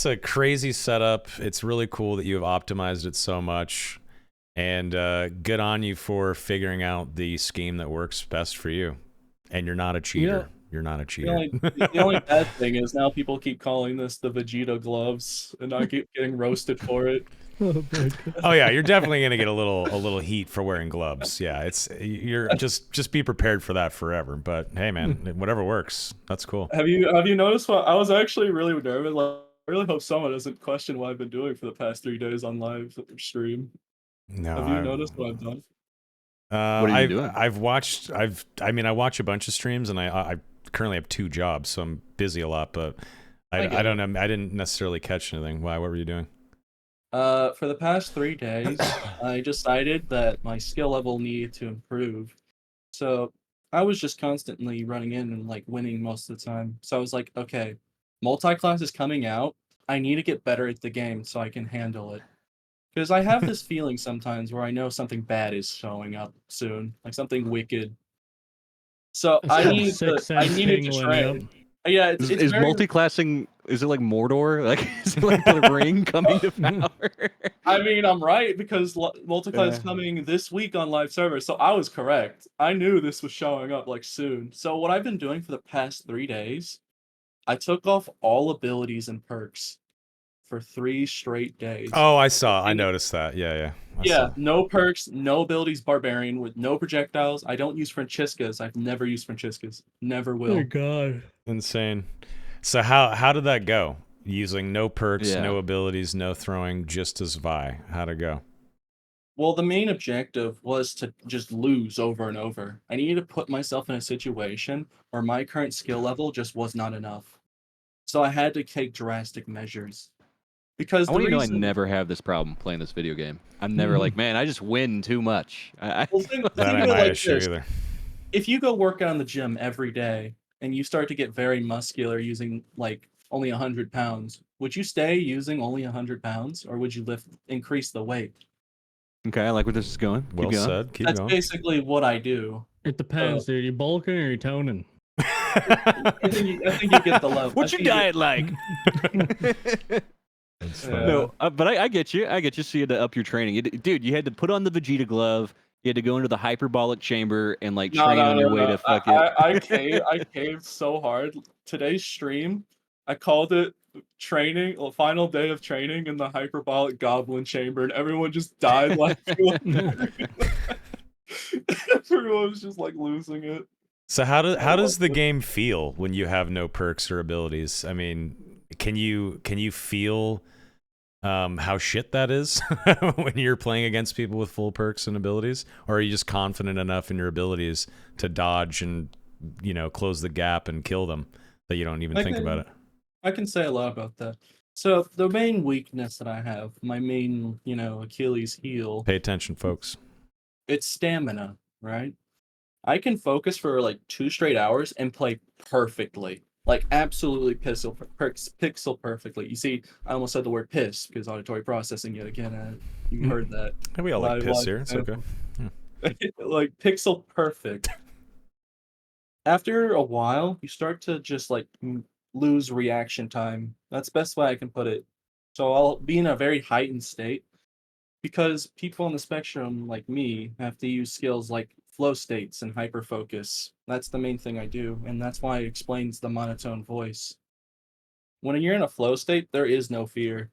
A: a crazy setup. It's really cool that you have optimized it so much, and good on you for figuring out the scheme that works best for you. And you're not a cheater. You're not a cheater.
D: The only bad thing is now people keep calling this the Vegeta gloves, and I keep getting roasted for it.
B: Oh, my God.
A: Oh yeah, you're definitely gonna get a little heat for wearing gloves. Yeah, you're just be prepared for that forever. But hey, man, whatever works. That's cool.
D: Have you noticed what I was actually really nervous? Like, I really hope someone doesn't question what I've been doing for the past 3 days on live stream.
A: No,
D: Have you noticed what I've done?
C: What are you doing?
A: I watch a bunch of streams, and I currently have 2 jobs, so I'm busy a lot. But
D: I get
A: I don't know. I didn't necessarily catch anything. Why? What were you doing?
D: For the past 3 days, I decided that my skill level needed to improve. So I was just constantly running in and like winning most of the time. So I was like, okay, multi-class is coming out. I need to get better at the game so I can handle it. Because I have this feeling sometimes where I know something bad is showing up soon, like something wicked. So I need to.
B: Six
D: I
B: cents
D: needed to
B: tingling,
D: train. Yeah, it's
C: Is
D: very.
C: multi-classing? Is it like Mordor? Like is it like the ring coming to power?
D: I mean, I'm right because multiclass is
C: Yeah.
D: coming this week on live server, so I was correct. I knew this was showing up like soon. So what I've been doing for the past 3 days, I took off all abilities and perks for 3 straight days.
A: Oh, I saw. I
D: And
A: noticed that. Yeah. I
D: yeah,
A: saw.
D: no perks, no abilities, barbarian with no projectiles. I don't use Franciscas. I've never used Franciscas. Never will.
B: Oh God.
A: Insane. So how did that go? Using no perks,
C: Yeah.
A: no abilities, no throwing, just as Vi. How'd it go?
D: Well, the main objective was to just lose over and over. I needed to put myself in a situation where my current skill level just was not enough. So I had to take drastic measures. Because
C: I
D: the
C: want you to know I
D: reason,
C: never have this problem playing this video game. I'm never like, man, I just win too much.
D: well, think
A: That
D: of
A: ain't
D: it
A: my
D: like
A: issue
D: this.
A: either.
D: If you go work out in the gym every day and you start to get very muscular using like only 100 pounds, would you stay using only 100 pounds or would you increase the weight?
C: Okay, I like where this is going.
A: Well
C: Keep going.
A: said. Keep
D: That's
A: going.
D: basically what I do.
B: It depends, dude. You bulking or you toning?
D: I think you get the level.
C: What's your diet like?
A: That's
D: Yeah.
A: funny.
C: No, but I get you. I get you. So you had to up your training, dude. You had to put on the Vegeta glove. You had to go into the hyperbolic chamber and like train on your way to fuck it.
D: I caved so hard. Today's stream, I called it training, final day of training in the hyperbolic goblin chamber, and everyone just died laughing. Everyone was just like losing it.
A: So how does the game feel when you have no perks or abilities? I mean, can you feel how shit that is when you're playing against people with full perks and abilities, or are you just confident enough in your abilities to dodge and close the gap and kill them that you don't even think about it?
D: I can say a lot about that. So the main weakness that I have, my main Achilles heel,
A: Pay attention, folks.
D: it's stamina, right? I can focus for like 2 straight hours and play perfectly. Like absolutely pixel perfectly. You see, I almost said the word piss because auditory processing yet again. You heard that.
A: We all like
D: Live
A: piss
D: live
A: here. It's okay.
D: like pixel perfect. After a while, you start to just like lose reaction time. That's the best way I can put it. So I'll be in a very heightened state because people on the spectrum like me have to use skills like flow states and hyper focus. That's the main thing I do, and that's why it explains the monotone voice. When you're in a flow state, there is no fear,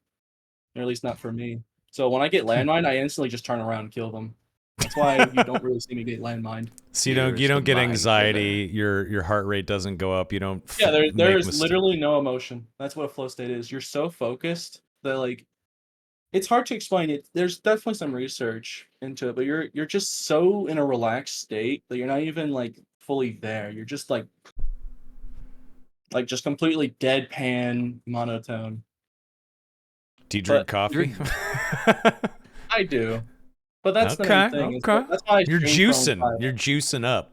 D: or at least not for me. So when I get landmine, I instantly just turn around and kill them. That's why you don't really see me get landmined.
A: So you
C: Here's
A: don't
C: the
A: get
C: mind
A: anxiety. Your heart rate doesn't go up. You don't.
D: Yeah, there
A: make
D: is literally no emotion. That's what a flow state is. You're so focused that like it's hard to explain it. There's definitely some research into it, but you're just so in a relaxed state that you're not even like fully there. You're just like just completely deadpan monotone.
A: Do you drink
D: but
A: coffee?
D: I do. But that's the
A: Okay,
D: main thing. is
A: okay.
D: That's why I
A: You're
D: stream from
A: juicing.
D: private.
A: You're juicing up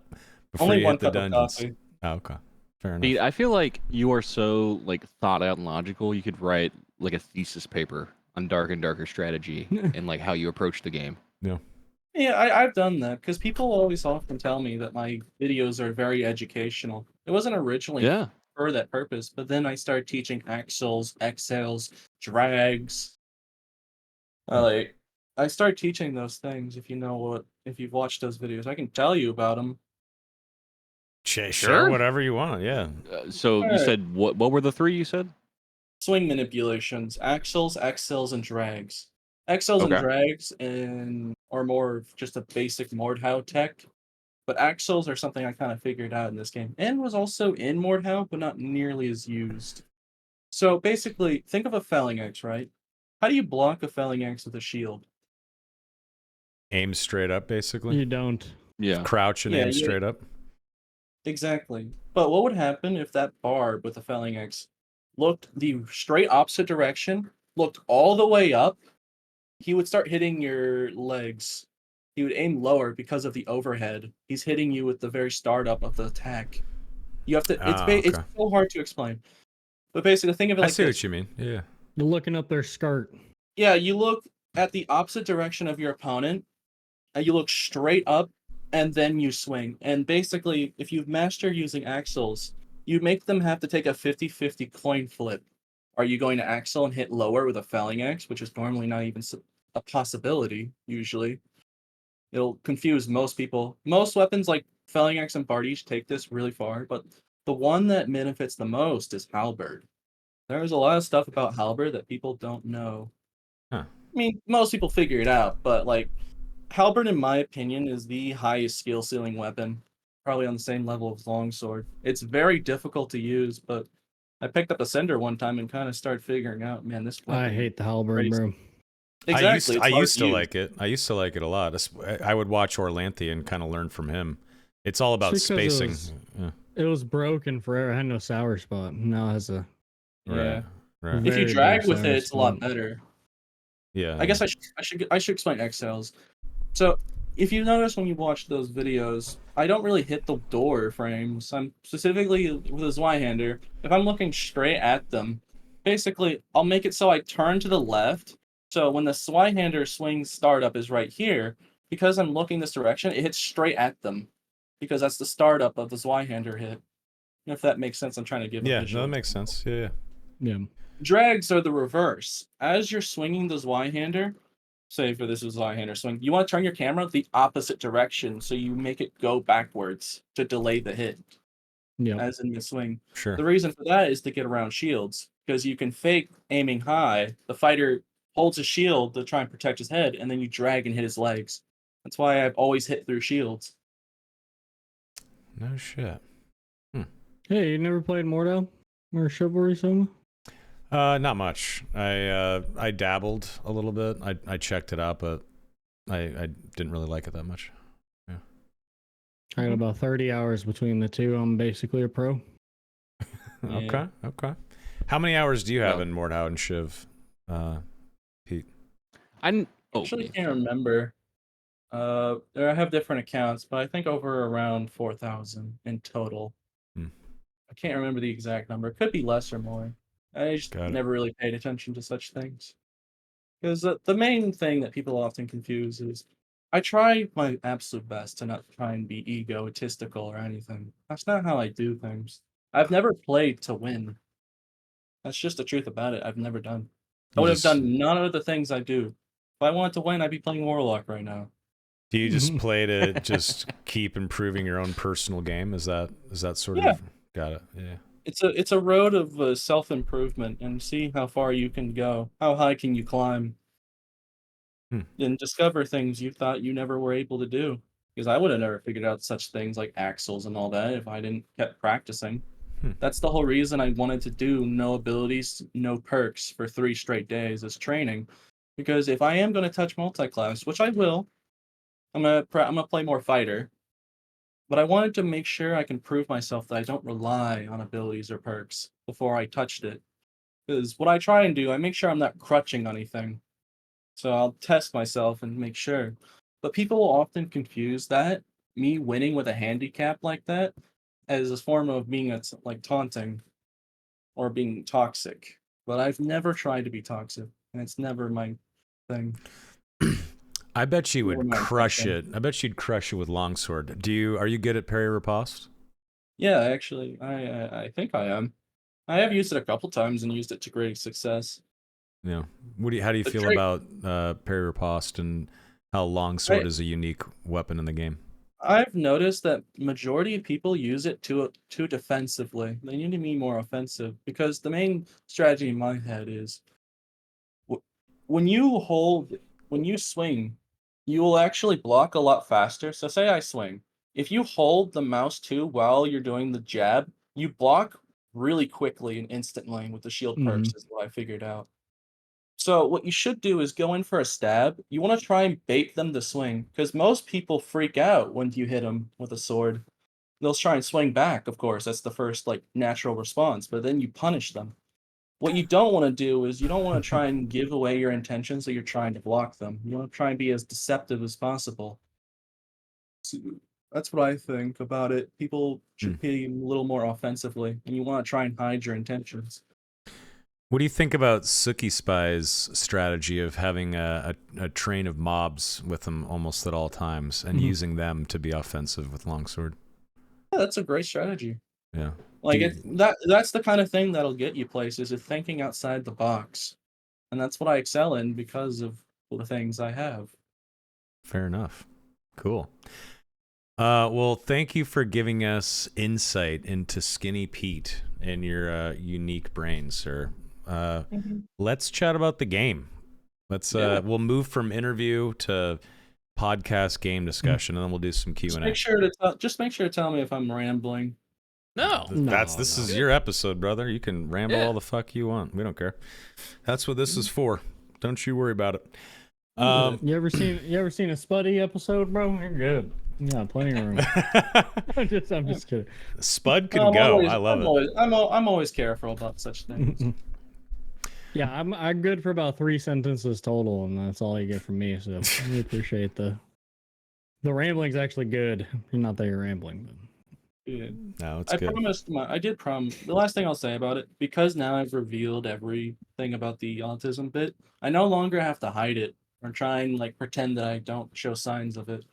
A: before
D: Only
A: you
D: one
A: hit the
D: cup of
A: dungeons.
D: coffee.
A: Oh, okay. Fair enough.
C: Dude, I feel like you are so like thought out and logical. You could write like a thesis paper on Dark and Darker strategy and like how you approach the game.
D: Yeah, I've done that because people always often tell me that my videos are very educational. It wasn't originally
C: Yeah.
D: for that purpose, but then I started teaching axles, exhales, drags. Like I started teaching those things. If you've watched those videos, I can tell you about them.
A: Share
C: Sure.
A: whatever you want. Yeah.
C: So you
D: Alright.
C: said what were the three you said?
D: Swing manipulations, axles, exhales, and drags. Exhales and
C: Okay.
D: drags are more of just a basic Mordhau tech. But axles are something I kind of figured out in this game and was also in Mordhau, but not nearly as used. So basically, think of a Phalanx, right? How do you block a Phalanx with a shield?
A: Aim straight up, basically.
B: You don't.
C: Yeah.
A: Crouch and
D: Yeah,
A: aim
D: you-
A: straight up.
D: Exactly. But what would happen if that barb with the Phalanx looked the straight opposite direction, looked all the way up? He would start hitting your legs. He would aim lower because of the overhead. He's hitting you with the very startup of the attack. You have to. It's
A: okay.
D: so hard to explain. But basically, think of it
A: I
D: like
A: see
D: this.
A: what you mean. Yeah.
B: You're looking up their skirt.
D: Yeah, you look at the opposite direction of your opponent, and you look straight up and then you swing. And basically, if you've mastered using axles, you make them have to take a 50-50 coin flip. Are you going to axle and hit lower with a felling axe, which is normally not even a possibility, usually? It'll confuse most people. Most weapons like felling axe and bardiche take this really far, but the one that benefits the most is halberd. There's a lot of stuff about halberd that people don't know.
A: Huh.
D: I mean, most people figure it out, but like halberd, in my opinion, is the highest skill ceiling weapon, probably on the same level as longsword. It's very difficult to use, but I picked up a cinder one time and kind of started figuring out, man, this weapon.
B: I hate the halberd,
D: crazy.
B: bro.
D: Exactly.
A: I
D: it's hard
A: used to
D: use.
A: like it. I used to like it a lot. I would watch Orlanthe and kind of learn from him. It's all about
B: It's because
A: spacing.
B: It was broken forever. It had no sour spot. Now it has a
D: Yeah.
A: Right.
D: If you
B: very
D: drag
B: big
D: with
B: sour
D: it, it's a lot
B: spot.
D: better.
A: Yeah.
D: I guess I should explain exhales. So if you notice when you watch those videos, I don't really hit the door frames. I'm specifically with a Zweihander. If I'm looking straight at them, basically I'll make it so I turn to the left. So when the Zweihander swing startup is right here, because I'm looking this direction, it hits straight at them. Because that's the startup of the Zweihander hit. If that makes sense, I'm trying to give a
A: Yeah, no,
D: visual.
A: that makes sense. Yeah.
B: Yeah.
D: Drags are the reverse. As you're swinging the Zweihander, say for this is Zweihander swing, you want to turn your camera the opposite direction so you make it go backwards to delay the hit,
B: Yeah.
D: as in the swing.
A: Sure.
D: The reason for that is to get around shields, because you can fake aiming high. The fighter holds a shield to try and protect his head, and then you drag and hit his legs. That's why I've always hit through shields.
A: No shit.
B: Hey, you never played Mortal or Chivalry Soma?
A: Not much. I dabbled a little bit. I checked it out, but I didn't really like it that much.
B: I got about 30 hours between the two. I'm basically a pro.
A: Okay. How many hours do you have
C: Well-
A: in Mordhau and Shiv, Pete?
D: I actually can't remember. I have different accounts, but I think over around 4,000 in total.
A: Hmm.
D: I can't remember the exact number. It could be less or more. I just
A: Got it.
D: never really paid attention to such things. Because the main thing that people often confuse is I try my absolute best to not try and be egotistical or anything. That's not how I do things. I've never played to win. That's just the truth about it. I've never done. I
A: You
D: would have
A: just-
D: done none of the things I do. If I wanted to win, I'd be playing Warlock right now.
A: Do you just play to just keep improving your own personal game? Is that sort
D: Yeah.
A: of got it? Yeah.
D: It's a road of self improvement and see how far you can go. How high can you climb? And discover things you thought you never were able to do. Because I would have never figured out such things like axles and all that if I didn't kept practicing. That's the whole reason I wanted to do no abilities, no perks for 3 straight days as training. Because if I am going to touch multi-class, which I will, I'm gonna play more fighter. But I wanted to make sure I can prove myself that I don't rely on abilities or perks before I touched it. Because what I try and do, I make sure I'm not crutching anything. So I'll test myself and make sure. But people will often confuse that, me winning with a handicap like that, as a form of being like taunting or being toxic. But I've never tried to be toxic, and it's never my thing.
A: I bet you
D: Never
A: would
D: mind,
A: crush
D: thank
A: it. I bet you'd crush it with longsword. Are you good at parry riposte?
D: Yeah, actually, I think I am. I have used it a couple times and used it to great success.
A: Yeah. How do you
D: The
A: feel
D: trick-
A: about parry riposte and how longsword is a unique weapon in the game?
D: I've noticed that majority of people use it too defensively. They need to be more offensive because the main strategy in my head is when you swing, you will actually block a lot faster. So say I swing. If you hold the mouse too while you're doing the jab, you block really quickly and instantly with the shield perks is what I figured out. So what you should do is go in for a stab. You want to try and bait them to swing because most people freak out when you hit them with a sword. They'll try and swing back, of course. That's the first like natural response, but then you punish them. What you don't want to do is you don't want to try and give away your intentions that you're trying to block them. You want to try and be as deceptive as possible. So that's what I think about it. People should be a little more offensively, and you want to try and hide your intentions.
A: What do you think about Suki Spy's strategy of having a train of mobs with him almost at all times and using them to be offensive with longsword?
D: Yeah, that's a great strategy.
A: Yeah.
D: Like
A: Do you-
D: that's the kind of thing that'll get you places, is thinking outside the box. And that's what I excel in because of the things I have.
A: Fair enough. Cool. Well, thank you for giving us insight into Skinny Pete and your unique brain, sir. Let's chat about the game. Let's
D: Yeah.
A: we'll move from interview to podcast game discussion, and then we'll do some Q
D: Just
A: and
D: make
A: A.
D: sure to just make sure to tell me if I'm rambling.
C: No.
A: This is your episode, brother. You can ramble all the fuck you want. We don't care. That's what this is for. Don't you worry about it.
B: You ever seen a Spuddy episode, bro? You're good. Yeah, plenty of room. I'm just kidding.
A: Spud can
D: I'm
A: go.
D: always-
A: I love
D: I'm
A: it.
D: Always, I'm always careful about such things.
B: Yeah, I'm good for about 3 sentences total, and that's all you get from me. So we appreciate the rambling's actually good. Not that you're rambling, but
D: Yeah.
A: No, it's
D: I
A: good.
D: promised I did the last thing I'll say about it, because now I've revealed everything about the autism bit, I no longer have to hide it or try and like pretend that I don't show signs of it.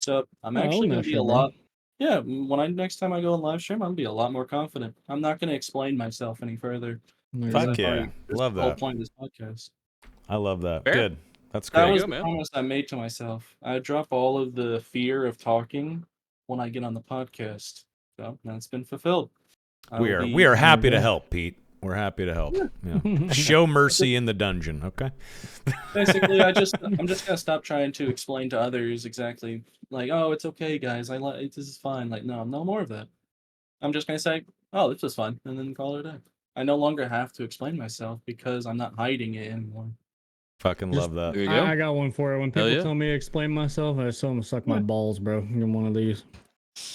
D: So I'm
B: Oh,
D: actually
B: own
D: gonna
B: that
D: be
B: shit,
D: a
B: bro.
D: lot yeah, next time I go on live stream, I'm gonna be a lot more confident. I'm not gonna explain myself any further.
B: There you
A: Fuck
B: go.
D: That's
A: yeah.
D: already- that's
A: Love
D: the whole
A: that.
D: point of this podcast.
A: I love that.
C: Fair.
A: Good. That's
D: That
A: great.
D: was
C: go,
D: the
C: man.
D: promise I made to myself. I drop all of the fear of talking when I get on the podcast. So that's been fulfilled. I
A: we
D: will
A: are
D: be-
A: we are happy to
B: good.
A: help, Pete. We're happy to help. Yeah. Show mercy in the dungeon, okay?
D: Basically, I'm just gonna stop trying to explain to others exactly like, oh, it's okay, guys. I like this is fine. Like, no more of that. I'm just gonna say, oh, this was fun, and then call it a day. I no longer have to explain myself because I'm not hiding it anymore.
A: Fucking love that.
C: There you go.
B: I got one for it. When
C: Hell
B: people
C: yeah.
B: tell me to explain myself, I just tell them to suck my balls, bro. You're one of these.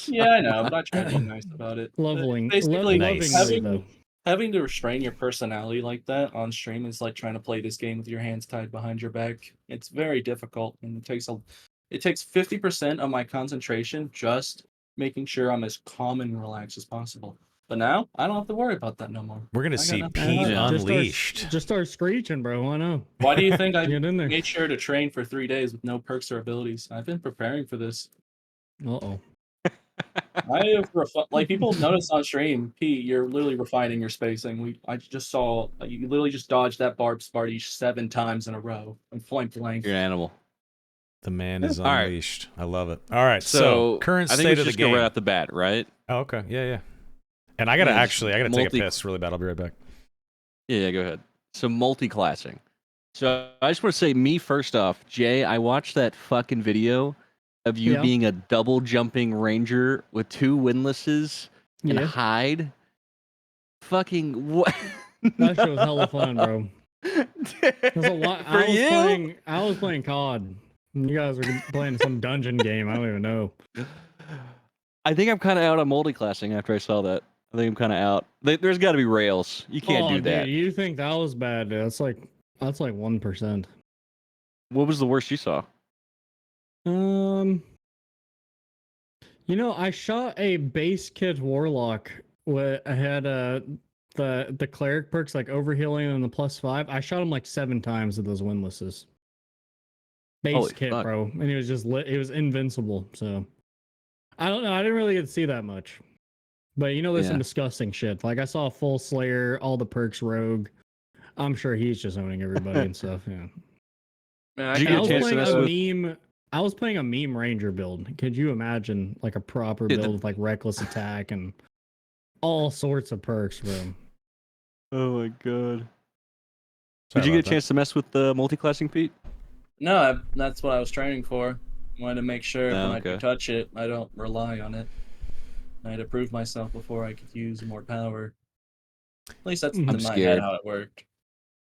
D: Yeah, I know, but I try to be nice about it. Basically,
A: Nice.
B: lovingly, though.
D: having to restrain your personality like that on stream is like trying to play this game with your hands tied behind your back. It's very difficult, and it takes 50% of my concentration just making sure I'm as calm and relaxed as possible. But now I don't have to worry about that no more.
A: We're gonna
D: I got
A: see
D: nothing
A: Pete
D: to hide.
A: unleashed.
B: Just start screeching, bro. Why not?
D: Why do you think I
B: Get in there.
D: made sure to train for 3 days with no perks or abilities? I've been preparing for this.
B: Uh-oh.
D: I have like people notice on stream, Pete, you're literally refining your spacing. I just saw you literally just dodged that barb Sparty 7 times in a row and point blank.
C: You're an animal.
A: The man is
C: All right.
A: unleashed. I love it. All right, so
C: So
A: current
C: I think
A: state
C: we
A: of
C: should
A: the
C: just go
A: game.
C: right off the bat, right?
A: Oh, okay. Yeah. And I gotta
C: Yeah,
A: take a
C: multi-
A: piss really bad. I'll be right back.
C: Yeah, go ahead. So multi-classing. So I just want to say, me first off, Jay, I watched that fucking video of you
B: Yeah.
C: being a double jumping ranger with 2 windlasses and
B: Yeah.
C: hide. Fucking what?
B: That shit was hella fun, bro. There's a lot.
C: For you?
B: I was playing COD. You guys were playing some dungeon game. I don't even know.
C: I think I'm kind of out on multi-classing after I saw that. I think I'm kind of out. There's got to be rails. You can't do that.
B: Dude, you think that was bad? Dude. That's like 1%.
C: What was the worst you saw?
B: I shot a base kit warlock. I had the cleric perks like overhealing and the +5. I shot him like 7 times with those windlasses. Base
C: Holy
B: kit,
C: fuck.
B: bro, and he was just lit. It was invincible. So I don't know. I didn't really get to see that much, but there's some
C: Yeah.
B: disgusting shit. Like I saw a full Slayer, all the perks rogue. I'm sure he's just owning everybody and stuff. Yeah.
D: Man,
C: Did you
B: And
C: get
B: I
C: a
B: was
C: chance to
B: playing
C: mess
B: a
C: with-
B: meme. I was playing a meme ranger build. Could you imagine like a proper
C: Dude,
B: build with like reckless attack and all sorts of perks, bro?
C: Oh my god.
A: Sorry
C: Did you
A: about
C: get a chance to mess with the multi-classing, Pete?
D: No, that's what I was training for. Wanted to make sure
C: Oh,
D: when I
C: okay.
D: do touch it, I don't rely on it. I had to prove myself before I could use more power. At least that's in
B: I'm
D: my head
C: scared.
D: how it worked.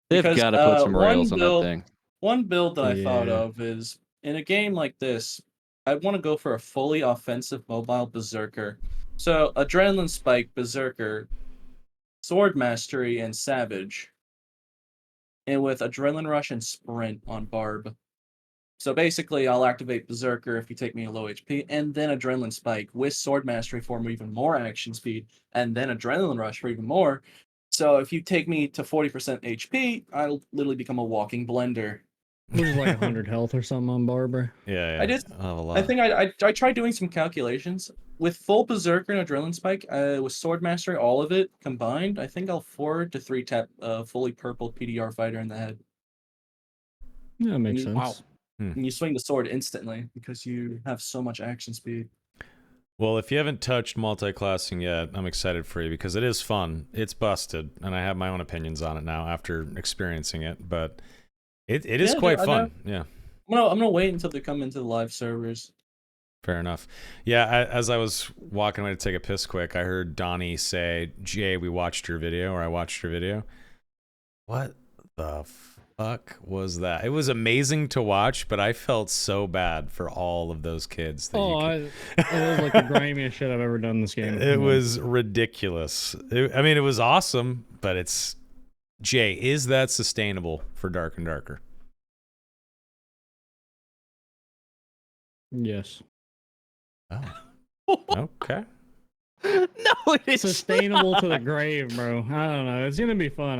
C: They've
D: Because,
C: got to put some
D: one
C: rails on that
D: build-
C: thing.
D: One build that I thought
B: Yeah.
D: of is in a game like this, I want to go for a fully offensive mobile berserker. So adrenaline spike, berserker, sword mastery, and savage. And with adrenaline rush and sprint on barb. So basically, I'll activate berserker if you take me a low HP, and then adrenaline spike with sword mastery for even more action speed, and then adrenaline rush for even more. So if you take me to 40% HP, I'll literally become a walking blender.
B: Which is like 100 health or something on Barber.
A: Yeah, yeah.
D: I did-
A: I'll have a lot.
D: I think I tried doing some calculations. With full Berserker and Adrenaline Spike, with Sword Mastery, all of it combined, I think I'll 4 to 3 tap fully purple PDR fighter in the head.
B: Yeah, that makes
D: Mm,
B: sense.
C: wow.
D: And you swing the sword instantly because you have so much action speed.
A: Well, if you haven't touched multi-classing yet, I'm excited for you because it is fun. It's busted, and I have my own opinions on it now after experiencing it, but it is
D: Yeah,
A: quite
D: I know.
A: fun. Yeah,
D: I'm gonna wait until they come into the live servers.
A: fair enough. Yeah, as I was walking away to take a piss quick, I heard Donnie say, "Jay, we watched your video," or "I watched your video." What the fuck was that? It was amazing to watch, but I felt so bad for all of those kids. That
B: It was like the grimiest shit I've ever done in this game.
A: It was ridiculous. I mean, it was awesome, but it's Jay. Is that sustainable for Dark and Darker?
B: Yes.
A: Oh, okay.
C: No, it is
B: Sustainable
C: not.
B: to the grave, bro. I don't know. It's gonna be fun.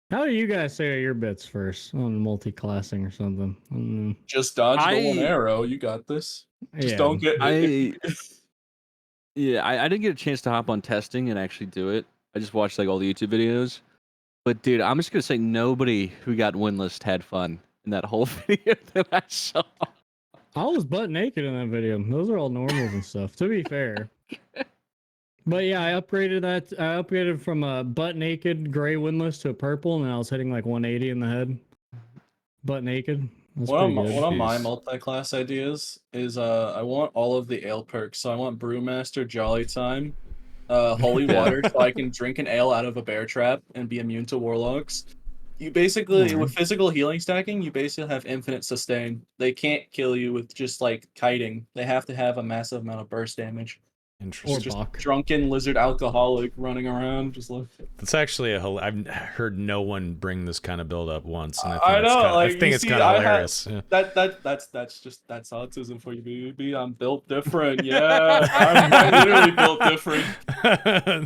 B: How do you guys say your bits first on multi-classing or something?
D: Just dodge the one
C: I-
D: arrow. You got this. Just
B: Yeah.
D: don't get.
C: Yeah, I didn't get a chance to hop on testing and actually do it. I just watched like all the YouTube videos. But dude, I'm just gonna say nobody who got winless had fun in that whole video that I saw.
B: I was butt naked in that video. Those are all normals and stuff, to be fair. But yeah, I upgraded that. I upgraded from a butt naked gray windless to a purple, and I was hitting like 180 in the head. Butt naked. That's
D: One
B: pretty good.
D: of my
A: Jeez.
D: multi-class ideas is I want all of the ale perks. So I want Brewmaster, Jolly Time, Holy
C: Yeah.
D: Water, so I can drink an ale out of a bear trap and be immune to warlocks. You basically,
B: Alright.
D: with physical healing stacking, you basically have infinite sustain. They can't kill you with just like kiting. They have to have a massive amount of burst damage.
B: Or
A: Interesting.
D: Just
B: Bach.
D: drunken lizard alcoholic running around, just like.
A: That's actually I've heard no one bring this kind of build up once, and I think
D: I
A: it's
D: know,
A: kinda,
D: like,
A: I
D: you
A: think it's
D: see,
A: kind of
D: I had-
A: hilarious. Yeah.
D: That's autism for you, baby. I'm built different. Yeah, I'm literally built different.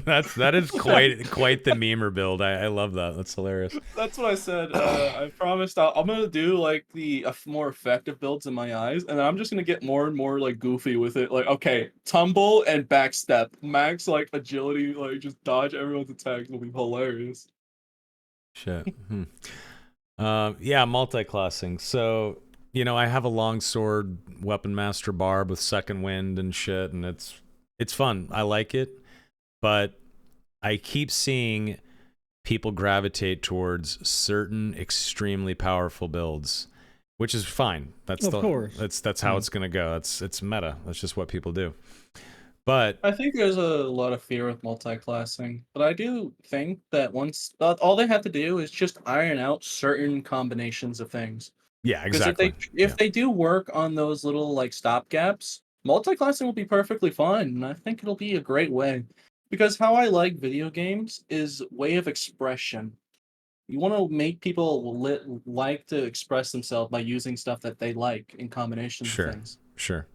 A: that is quite the memer build. I love that. That's hilarious.
D: That's what I said. I promised I'm gonna do like the more effective builds in my eyes, and then I'm just gonna get more and more like goofy with it. Like, okay, tumble and backstep, max like agility, like just dodge everyone's attacks will be hilarious.
A: Shit. Yeah, multi-classing. So, I have a longsword weapon master barb with second wind and shit, and it's fun. I like it, but I keep seeing people gravitate towards certain extremely powerful builds, which is fine. That's
B: Of course.
A: That's how it's gonna go. It's meta. That's just what people do. But
D: I think there's a lot of fear with multi-classing, but I do think that once all they have to do is just iron out certain combinations of things.
A: yeah,
D: Because
A: exactly.
D: if they do work on those little like stop gaps, multi-classing will be perfectly fine, and I think it'll be a great way. Because how I like video games is way of expression. You want to make people like to express themselves by using stuff that they like in combinations
A: Sure.
D: of things.
A: Sure.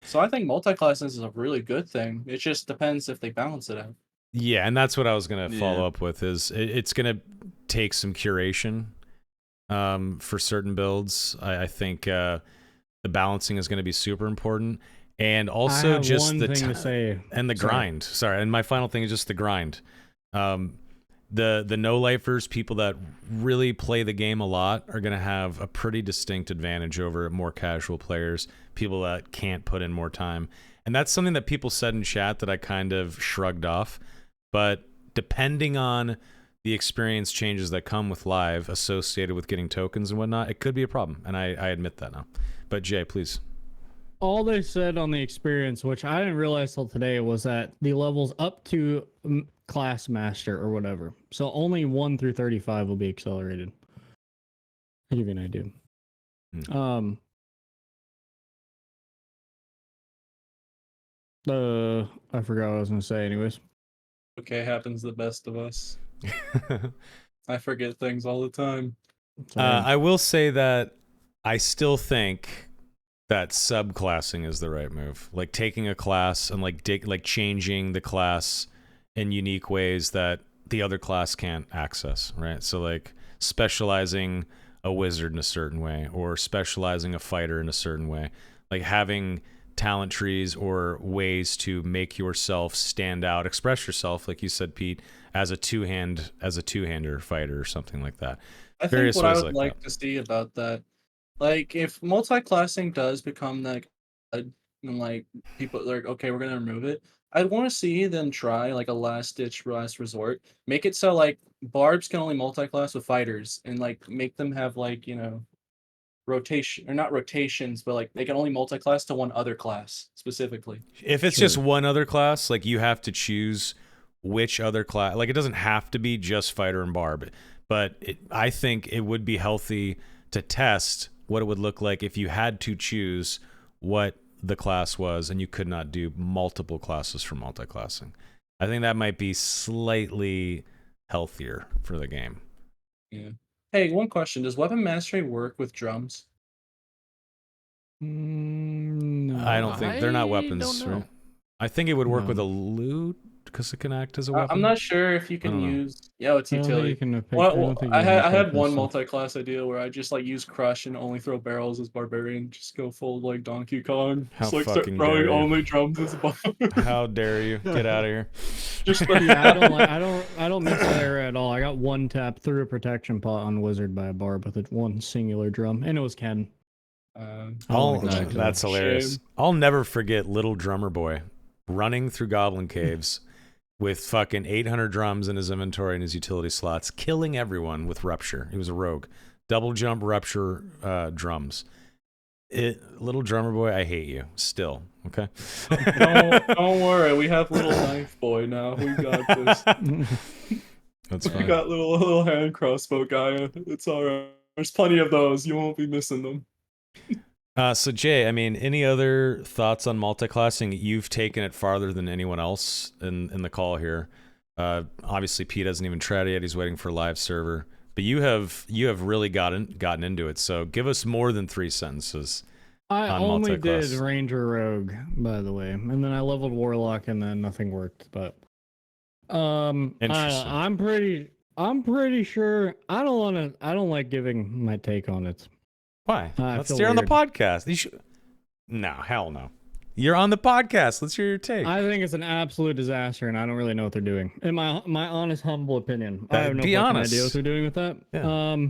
D: So I think multi-classing is a really good thing. It just depends if they balance it out.
A: Yeah, and that's what I was gonna follow
C: Yeah.
A: up with. Is it's gonna take some curation for certain builds. I think the balancing is gonna be super important, and
B: I
A: also
B: have
A: just
B: one
A: the
B: thing to
A: time
B: say.
A: and the
B: Sorry.
A: grind. Sorry, and my final thing is just the grind. The no-lifers, people that really play the game a lot, are going to have a pretty distinct advantage over more casual players, people that can't put in more time. And that's something that people said in chat that I kind of shrugged off. But depending on the experience changes that come with live associated with getting tokens and whatnot, it could be a problem. And I admit that now. But Jay, please.
B: All they said on the experience, which I didn't realize till today, was that the levels up to class master or whatever. So only 1 through 35 will be accelerated. I'll give you an idea. I forgot what I was gonna say. Anyways,
D: Okay, happens to the best of us. I forget things all the time.
B: Sorry.
A: I will say that I still think that subclassing is the right move. Like taking a class and like changing the class in unique ways that the other class can't access, right? So like specializing a wizard in a certain way or specializing a fighter in a certain way, like having talent trees or ways to make yourself stand out, express yourself, like you said, Pete, as a two-hander fighter or something like that.
D: I think
A: Various
D: what I
A: ways
D: would
A: like
D: like to see about that, like if multi-classing does become like, and like people like, okay, we're gonna remove it. I want to see them try like a last ditch, last resort. Make it so like barbs can only multi-class with fighters, and like make them have like rotation or not rotations, but like they can only multi-class to one other class specifically.
A: if it's just
B: Sure.
A: one other class, like you have to choose which other class. Like it doesn't have to be just fighter and barb, but I think it would be healthy to test what it would look like if you had to choose what the class was and you could not do multiple classes for multi-classing. I think that might be slightly healthier for the game.
D: Yeah. Hey, one question: does weapon mastery work with drums?
B: No.
A: I don't think they're not
C: I
A: weapons.
C: don't know.
A: Right? I think it would work with a
B: No.
A: lute because it can act as a
D: I'm
A: weapon.
D: not sure if you
A: I
D: can
A: don't know.
D: use. Yeah, it's
B: I don't think you
D: utility.
B: can pick, I
D: Well,
B: don't think you can
D: I had
B: pick
D: one
B: this.
D: multi-class idea where I just like use crush and only throw barrels as barbarian, just go full like Donkey Kong,
A: How
D: just like start
A: fucking
D: throwing
A: dare you.
D: only drums as bar.
A: How dare you get out of here?
D: Just
B: Yeah, I don't mix that area at all. I got one tap through a protection pot on wizard by a barb with one singular drum, and it was Ken. I don't
A: Oh,
B: like that,
A: that's hilarious.
D: Shame.
A: I'll never forget little drummer boy running through goblin caves with fucking 800 drums in his inventory and his utility slots, killing everyone with rupture. He was a rogue. Double jump rupture drums. Little drummer boy, I hate you still. Okay.
D: don't worry, we have little knife boy now. We got this.
A: That's
D: We
A: fine.
D: got little hand crossbow guy. It's alright. There's plenty of those. You won't be missing them.
A: So Jay, I mean, any other thoughts on multi-classing? You've taken it farther than anyone else in the call here. Obviously, Pete hasn't even tried it yet. He's waiting for a live server. But you have really gotten into it. So give us more than 3 sentences.
B: I
A: on
B: only did
A: multi-class.
B: Ranger Rogue, by the way, and then I leveled Warlock, and then nothing worked. But
A: Interesting.
B: I'm pretty sure I don't like giving my take on it.
A: Why?
B: I
A: Let's
B: feel
A: hear on the
B: weird.
A: podcast. You should. No, hell no. You're on the podcast. Let's hear your take.
B: I think it's an absolute disaster, and I don't really know what they're doing. In my honest, humble opinion, I have no
A: Be
B: fucking
A: honest.
B: idea what they're doing with that.
A: Yeah.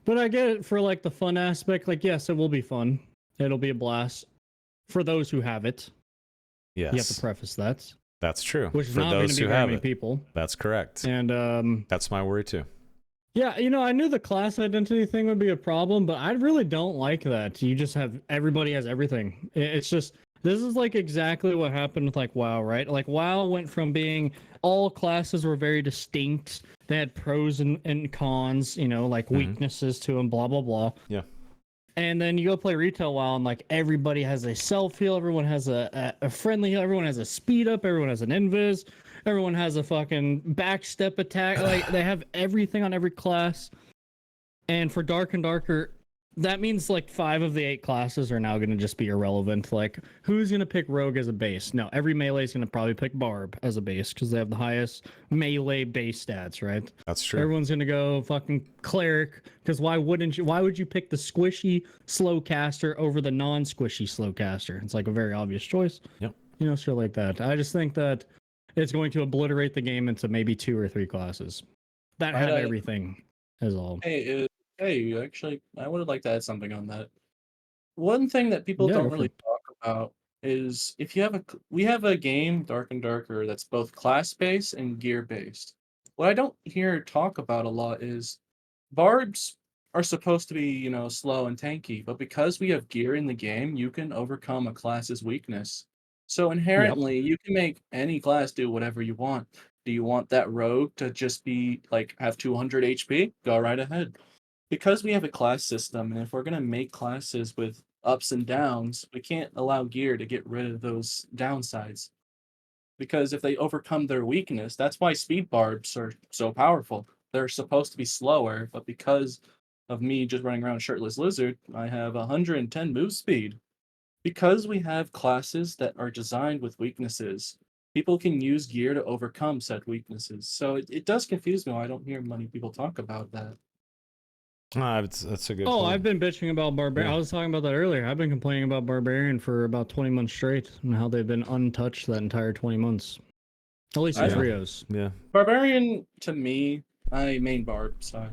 B: But I get it for like the fun aspect. Like, yes, it will be fun. It'll be a blast for those who have it.
A: Yes,
B: You have to preface that,
A: that's true.
B: which is
A: For
B: not going to
A: those
B: be
A: who
B: very
A: have
B: many
A: it,
B: people.
A: that's correct.
B: And
A: That's my worry too.
B: yeah, I knew the class identity thing would be a problem, but I really don't like that. You just have everybody has everything. It's just this is like exactly what happened with like WoW, right? Like WoW went from being all classes were very distinct. They had pros and cons, like
A: Mhm.
B: weaknesses to them, blah blah blah.
A: Yeah.
B: And then you go play retail WoW, and like everybody has a self heal, everyone has a friendly heal, everyone has a speed up, everyone has an invis, everyone has a fucking backstep attack. Like they have everything on every class. And for Dark and Darker, that means like 5 of the 8 classes are now going to just be irrelevant. Like who's going to pick Rogue as a base? No, every melee is going to probably pick Barb as a base because they have the highest melee base stats, right?
A: That's true.
B: Everyone's gonna go fucking cleric because why wouldn't you? Why would you pick the squishy slow caster over the non-squishy slow caster? It's like a very obvious choice.
A: Yep.
B: Shit like that. I just think that it's going to obliterate the game into maybe 2 or 3 classes that have
D: Right.
B: everything. Is all.
D: Hey, actually, I would like to add something on that. One thing that people
B: Yeah,
D: don't
B: go for
D: really
B: it.
D: talk about is if you have we have a game, Dark and Darker, that's both class based and gear based. What I don't hear talk about a lot is barbs are supposed to be, slow and tanky, but because we have gear in the game, you can overcome a class's weakness. So inherently, you can make any class do whatever you want. Do you want that rogue to just be like have 200 HP? Go right ahead. Because we have a class system, and if we're going to make classes with ups and downs, we can't allow gear to get rid of those downsides. Because if they overcome their weakness, that's why speed barbs are so powerful. They're supposed to be slower, but because of me just running around shirtless lizard, I have 110 move speed. Because we have classes that are designed with weaknesses, people can use gear to overcome said weaknesses. So it does confuse me why I don't hear many people talk about that.
A: That's a good
B: Oh,
A: point.
B: I've been bitching about Barbarian.
A: Yeah.
B: I was talking about that earlier. I've been complaining about Barbarian for about 20 months straight and how they've been untouched that entire 20 months. At least in
D: Yeah.
B: trios.
A: Yeah.
D: Barbarian, to me, I main Barb, so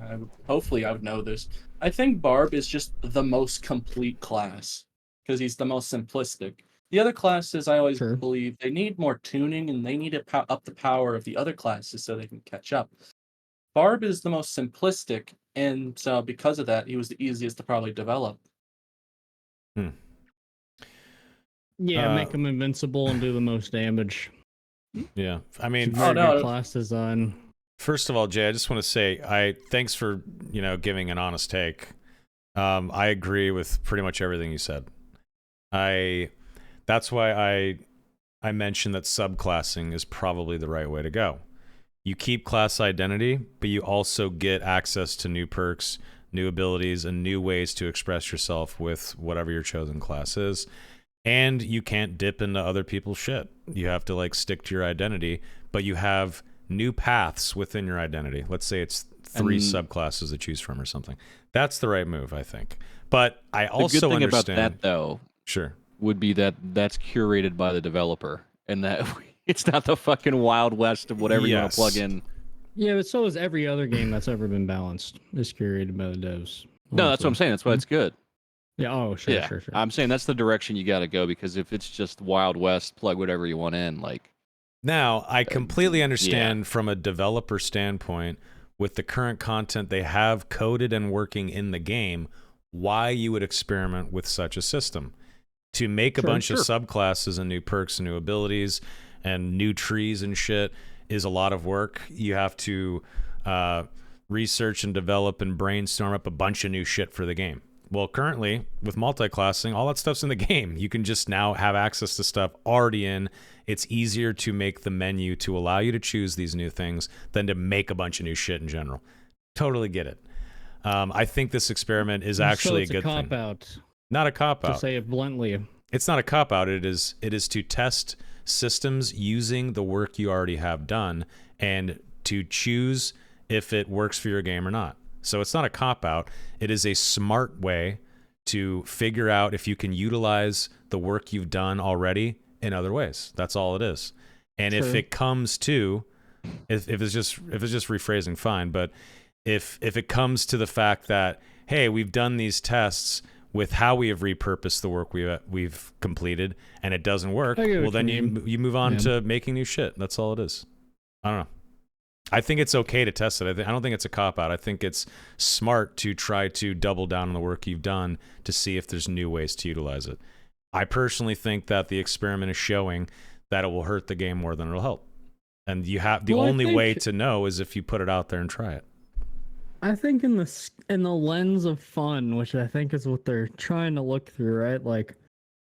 D: hopefully I would know this. I think Barb is just the most complete class because he's the most simplistic. The other classes, I always
B: Sure.
D: believe, they need more tuning and they need to up the power of the other classes so they can catch up. Barb is the most simplistic, and so because of that, he was the easiest to probably develop.
B: Yeah, make him invincible and do the most damage.
A: Yeah. I
B: It's
A: mean,
B: very
D: Oh, no.
B: good class design.
A: first of all, Jay, I just want to say thanks for, giving an honest take. I agree with pretty much everything you said. That's why I mentioned that subclassing is probably the right way to go. You keep class identity, but you also get access to new perks, new abilities, and new ways to express yourself with whatever your chosen class is. And you can't dip into other people's shit. You have to stick to your identity, but you have new paths within your identity. Let's say it's 3 subclasses to choose from or something. That's the right move, I think. But I also
C: the good thing
A: understand.
C: about that, though,
A: Sure.
C: would be that that's curated by the developer, and that it's not the fucking Wild West of whatever you want to plug
A: Yes.
C: in.
B: Yeah, but so is every other game that's ever been balanced. Is curated by the devs.
C: No, that's what I'm saying. That's why it's good.
B: Yeah, oh, sure,
C: Yeah,
B: sure.
C: I'm saying that's the direction you got to go, because if it's just Wild West, plug whatever you want in,
A: Now, I completely understand from a developer standpoint, with the current content they have coded and working in the game, why you would experiment with such a system. To make a bunch of subclasses and new perks and new abilities and new trees and shit is a lot of work. You have to research and develop and brainstorm up a bunch of new shit for the game. Well, currently, with multi-classing, all that stuff's in the game. You can just now have access to stuff already in. It's easier to make the menu to allow you to choose these new things than to make a bunch of new shit in general. Totally get it. I think this experiment is actually
B: so it's
A: a good thing.
B: cop-out,
A: Not a cop-out.
B: to say it bluntly.
A: It's not a cop-out. It is to test systems using the work you already have done and to choose if it works for your game or not. So it's not a cop-out. It is a smart way to figure out if you can utilize the work you've done already in other ways. That's all it is. And if it comes to, if it's just rephrasing, fine. But if it comes to the fact that, hey, we've done these tests with how we have repurposed the work we've completed and it doesn't work, well, then you move on to making new shit. That's all it is. I don't know. I think it's okay to test it. I don't think it's a cop-out. I think it's smart to try to double down on the work you've done to see if there's new ways to utilize it. I personally think that the experiment is showing that it will hurt the game more than it'll help. And you have the only way to know is if you put it out there and try it.
B: I think in the lens of fun, which I think is what they're trying to look through, right?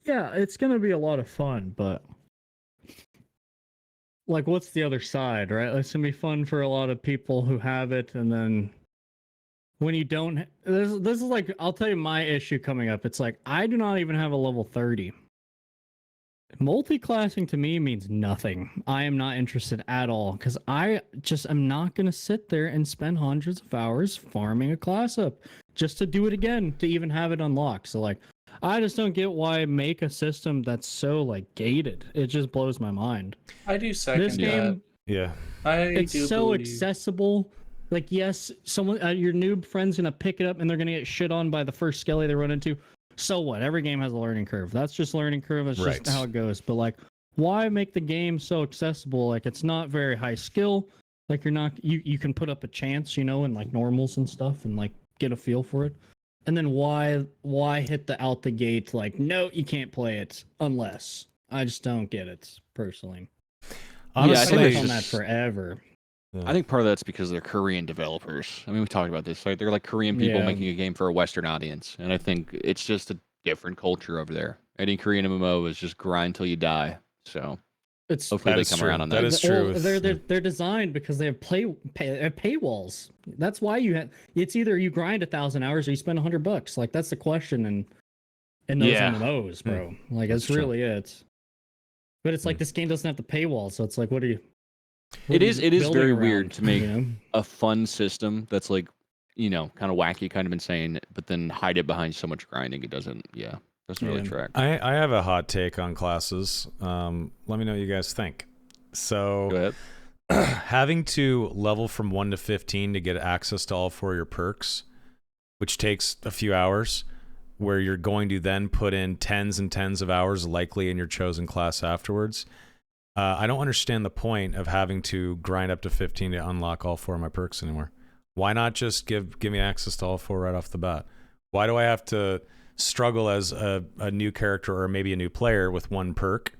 B: Yeah, it's gonna be a lot of fun, but what's the other side, right? It's gonna be fun for a lot of people who have it, and then when you don't, this is I'll tell you my issue coming up. It's I do not even have a level 30. Multi-classing to me means nothing. I am not interested at all because I just am not going to sit there and spend hundreds of hours farming a class up just to do it again to even have it unlocked. So I just don't get why make a system that's so gated. It just blows my mind.
D: I do second
B: This game,
A: Yeah.
B: it's so accessible. Yes, someone your noob friend's gonna pick it up and they're gonna get shit on by the first skelly they run into. So what? Every game has a learning curve. That's just learning curve. It's just how it goes. But why make the game so accessible? It's not very high skill. You're not you can put up a chance, in normals and stuff and get a feel for it. And then why hit the out the gate no, you can't play it unless. I just don't get it personally.
A: Honestly,
C: I
B: I've on that forever.
C: I think part of that's because they're Korean developers. I mean, we talked about this. They're Korean people making a game for a Western audience, and I think it's just a different culture over there. Any Korean MMO is just grind till you die. So hopefully they come around on that.
A: That is true.
B: They're designed because they have paywalls. That's why it's either you grind 1,000 hours or you spend $100. That's the question in those MMOs, bro. That's really it. But it's like this game doesn't have the paywall, so it's like, what are you? what
C: It
B: are
C: is
B: you
C: it is
B: building
C: very
B: around,
C: weird to make
B: you know?
C: a fun system that's like, kind of wacky, kind of insane, but then hide it behind so much grinding. It doesn't really
B: Yeah.
C: track.
A: I have a hot take on classes. Let me know what you guys think. So
C: Go ahead.
A: having to level from 1 to 15 to get access to all 4 of your perks, which takes a few hours, where you're going to then put in tens and tens of hours likely in your chosen class afterwards. I don't understand the point of having to grind up to 15 to unlock all 4 of my perks anymore. Why not just give me access to all 4 right off the bat? Why do I have to struggle as a new character or maybe a new player with 1 perk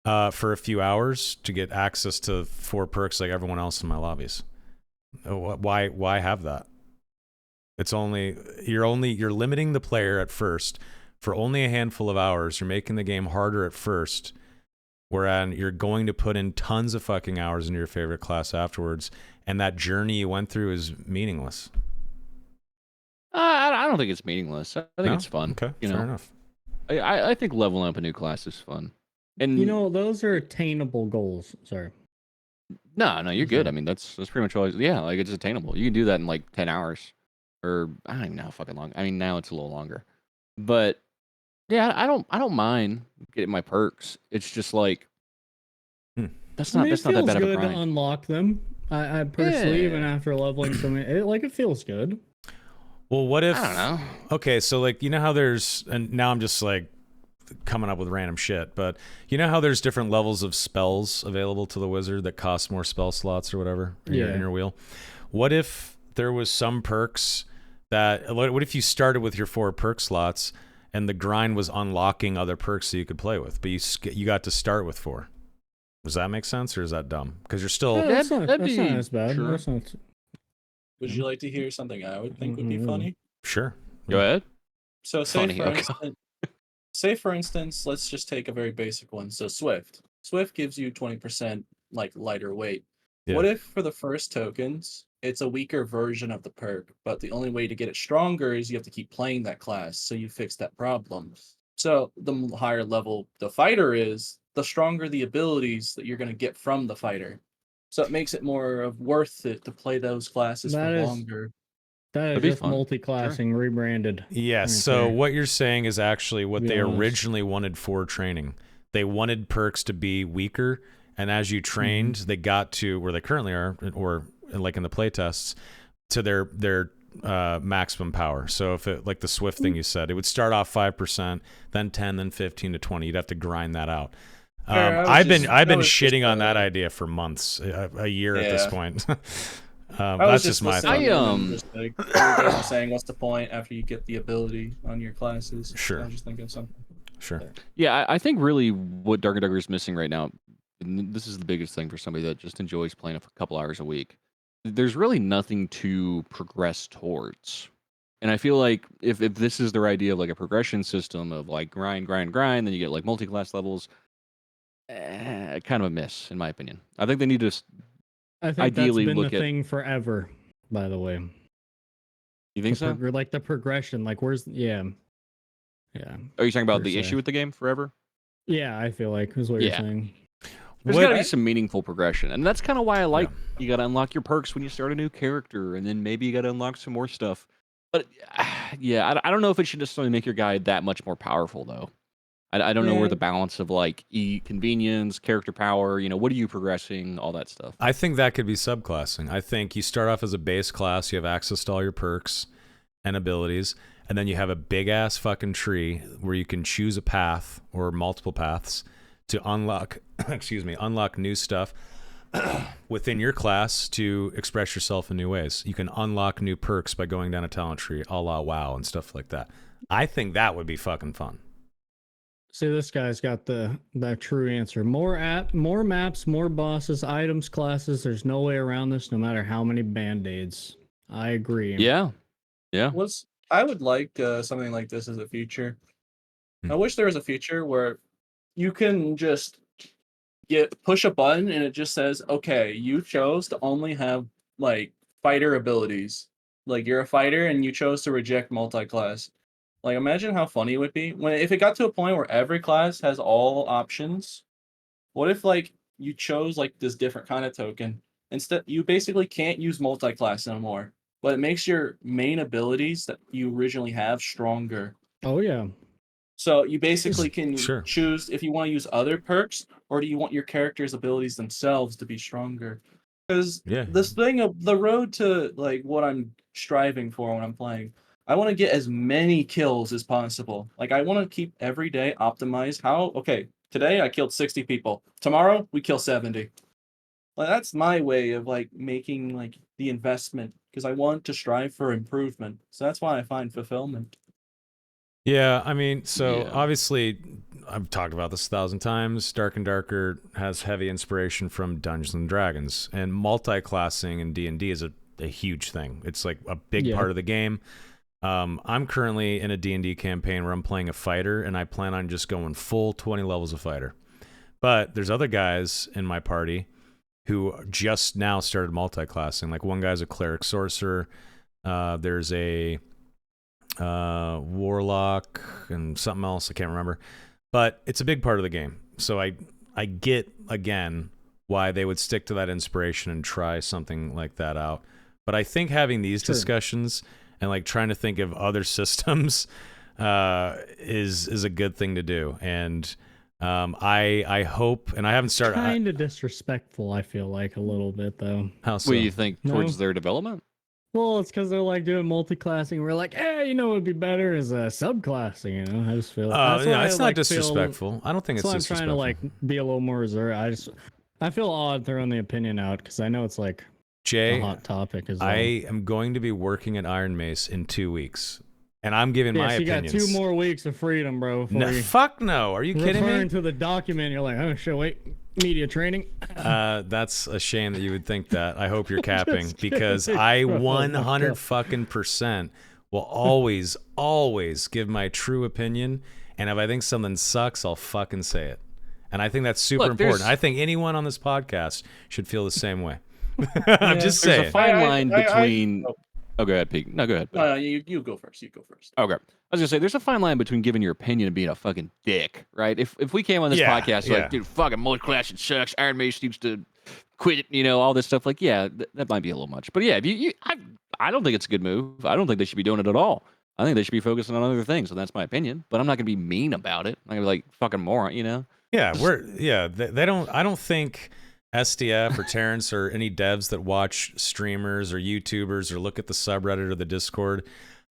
A: for a few hours to get access to 4 perks like everyone else in my lobbies? Why have that? You're limiting the player at first for only a handful of hours. You're making the game harder at first, whereas you're going to put in tons of fucking hours into your favorite class afterwards, and that journey you went through is meaningless.
C: I don't think it's meaningless. I think
A: No?
C: it's fun.
A: Okay, fair enough.
C: I think leveling up a new class is fun. And
B: You know, those are attainable goals. Sorry.
C: no, you're good.
B: So-
C: I mean, that's pretty much always like it's attainable. You can do that in like 10 hours, or I don't even know how fucking long. I mean, now it's a little longer, but yeah, I don't mind getting my perks. It's just like that's
B: I
C: not
B: mean,
C: that's
B: it
C: not that
B: feels
C: bad of a
B: good to
C: grind.
B: unlock them. I personally, even
C: Yeah.
B: after leveling so many, it feels good.
A: Well, what if?
C: I don't know.
A: Okay, so like how there's, and now I'm just like coming up with random shit, but how there's different levels of spells available to the wizard that cost more spell slots or whatever in your wheel. What if there was some perks that? What if you started with your 4 perk slots and the grind was unlocking other perks that you could play with, but you got to start with 4? Does that make sense, or is that dumb? Because you're still
B: Yeah, that's not
C: that'd be
B: as bad.
C: sure.
B: That's not,
D: Would you like to hear something I would think would be funny?
A: sure.
C: Go ahead.
D: So
C: Funny, okay.
D: say for instance, let's just take a very basic one. So Swift. Swift gives you 20% like lighter weight.
A: Yeah.
D: What if for the first tokens, it's a weaker version of the perk, but the only way to get it stronger is you have to keep playing that class, so you fix that problem. So the higher level the fighter is, the stronger the abilities that you're going to get from the fighter. So it makes it more of worth it to play those classes
B: That
D: for
B: is-
D: longer.
B: that is
C: That'd be
B: just
C: fun.
B: multi-classing rebranded.
A: Yes.
B: right
A: So
B: there.
A: what you're saying is actually what
B: Be
A: they
B: honest.
A: originally wanted for training. They wanted perks to be weaker, and as you trained, they got to where they currently are, or like in the playtests, to their maximum power. So if it, like the Swift thing you said, it would start off 5%, then 10, then 15 to 20. You'd have to grind that out.
D: Fair,
A: I've been
D: that was
A: shitting
D: just,
A: on that idea for months, a year at this
D: Yeah.
A: point.
D: I
A: That's
D: was
A: just my
D: listening
A: thought.
D: and just like you guys were saying, what's the point after you get the ability on your classes?
A: Sure.
D: I was just thinking something.
A: Sure.
C: Yeah, I think really what Dark and Duggar is missing right now, and this is the biggest thing for somebody that just enjoys playing it for a couple hours a week. There's really nothing to progress towards. And I feel like if this is their idea of like a progression system of like grind, then you get like multi-class levels, kind of a miss, in my opinion. I think they need to
B: I think
C: Ideally,
B: that's been
C: look
B: the
C: at-
B: thing forever. By the way,
C: You think so?
B: Like the progression. Like where's yeah.
C: Are you talking about
B: per
C: the
B: se.
C: issue with the game forever?
B: Yeah, I feel like is what
C: Yeah.
B: you're saying.
C: There's
A: What-
C: got to be some meaningful progression, and that's kind of why I like
A: Yeah.
C: you got to unlock your perks when you start a new character, and then maybe you got to unlock some more stuff. But yeah, I don't know if it should necessarily make your guy that much more powerful, though. I don't know where
D: Yeah.
C: the balance of like convenience, character power, what are you progressing, all that stuff.
A: I think that could be subclassing. I think you start off as a base class, you have access to all your perks and abilities, and then you have a big ass fucking tree where you can choose a path or multiple paths to unlock unlock new stuff within your class to express yourself in new ways. You can unlock new perks by going down a talent tree, a la WoW and stuff like that. I think that would be fucking fun.
B: See, this guy's got that true answer. More maps, more bosses, items, classes. There's no way around this, no matter how many band-aids. I agree.
C: Yeah.
D: I would like something like this as a feature. I wish there was a feature where you can just push a button and it just says, okay, you chose to only have like fighter abilities. Like you're a fighter and you chose to reject multi-class. Like imagine how funny it would be if it got to a point where every class has all options What if like you chose like this different kind of token? Instead, you basically can't use multi-class anymore, but it makes your main abilities that you originally have stronger.
B: Oh yeah.
D: So you basically can
A: Sure.
D: choose if you want to use other perks or do you want your character's abilities themselves to be stronger. Because
A: Yeah.
D: this thing of the road to like what I'm striving for when I'm playing, I want to get as many kills as possible. Like I want to keep every day optimize how okay, today I killed 60 people. Tomorrow we kill 70. Like that's my way of like making like the investment because I want to strive for improvement. So that's why I find fulfillment.
A: Yeah, I mean, so
C: Yeah.
A: obviously, I've talked about this 1,000 times. Dark and Darker has heavy inspiration from Dungeons and Dragons, and multi-classing in D&D is a huge thing. It's like a big
B: Yeah.
A: part of the game. I'm currently in a D&D campaign where I'm playing a fighter, and I plan on just going full 20 levels of fighter. But there's other guys in my party who just now started multi-classing. Like one guy's a cleric sorcerer. There's a warlock and something else I can't remember, but it's a big part of the game. So I get again why they would stick to that inspiration and try something like that out. But I think having these
B: Sure.
A: discussions and like trying to think of other systems is a good thing to do. And I hope, and I haven't started.
B: Kind of disrespectful, I feel like a little bit though.
A: How so?
C: What do you think
B: No.
C: towards their development?
B: Well, it's because they're like doing multi-classing. We're like, you know, what would be better is subclassing. You know, I just feel. That's
A: Yeah,
B: why
A: it's
B: I,
A: not
B: like,
A: disrespectful. I don't think
B: That's
A: it's
B: why I'm trying to
A: disrespectful.
B: like be a little more reserved. I feel odd throwing the opinion out because I know it's like a
A: Jay,
B: hot topic as well.
A: I am going to be working at Iron Mace in 2 weeks, and I'm giving my
B: so you
A: opinions.
B: got 2 more weeks of freedom, bro. Before
A: No,
B: you
A: fuck no. Are you kidding
B: referring
A: me?
B: to the document, you're like, oh shit, wait, media training.
A: That's a shame that you would think that. I hope you're capping
B: Just
A: because
B: kidding,
A: I
B: bro.
A: 100 fucking percent will always give my true opinion, and if I think something sucks, I'll fucking say it. And I think that's super
C: Look,
A: important.
C: there's-
A: I think anyone on this podcast should feel the same way. I'm just
C: There's
A: saying.
C: a fine line
D: I-
C: between. Oh, go ahead, Pete. No, go ahead. buddy.
D: No, you go first. You go first.
C: Okay. I was gonna say there's a fine line between giving your opinion and being a fucking dick, right? If we came on this
A: Yeah,
C: podcast
A: yeah.
C: like, dude, fucking multi-class sucks, Iron Mace needs to quit it, you know, all this stuff, like, yeah, that might be a little much. But yeah, if I don't think it's a good move. I don't think they should be doing it at all. I think they should be focusing on other things, and that's my opinion. But I'm not gonna be mean about it. I'm gonna be like fucking moron, you know?
A: They don't. I don't think SDF or Terrence or any devs that watch streamers or YouTubers or look at the subreddit or the Discord,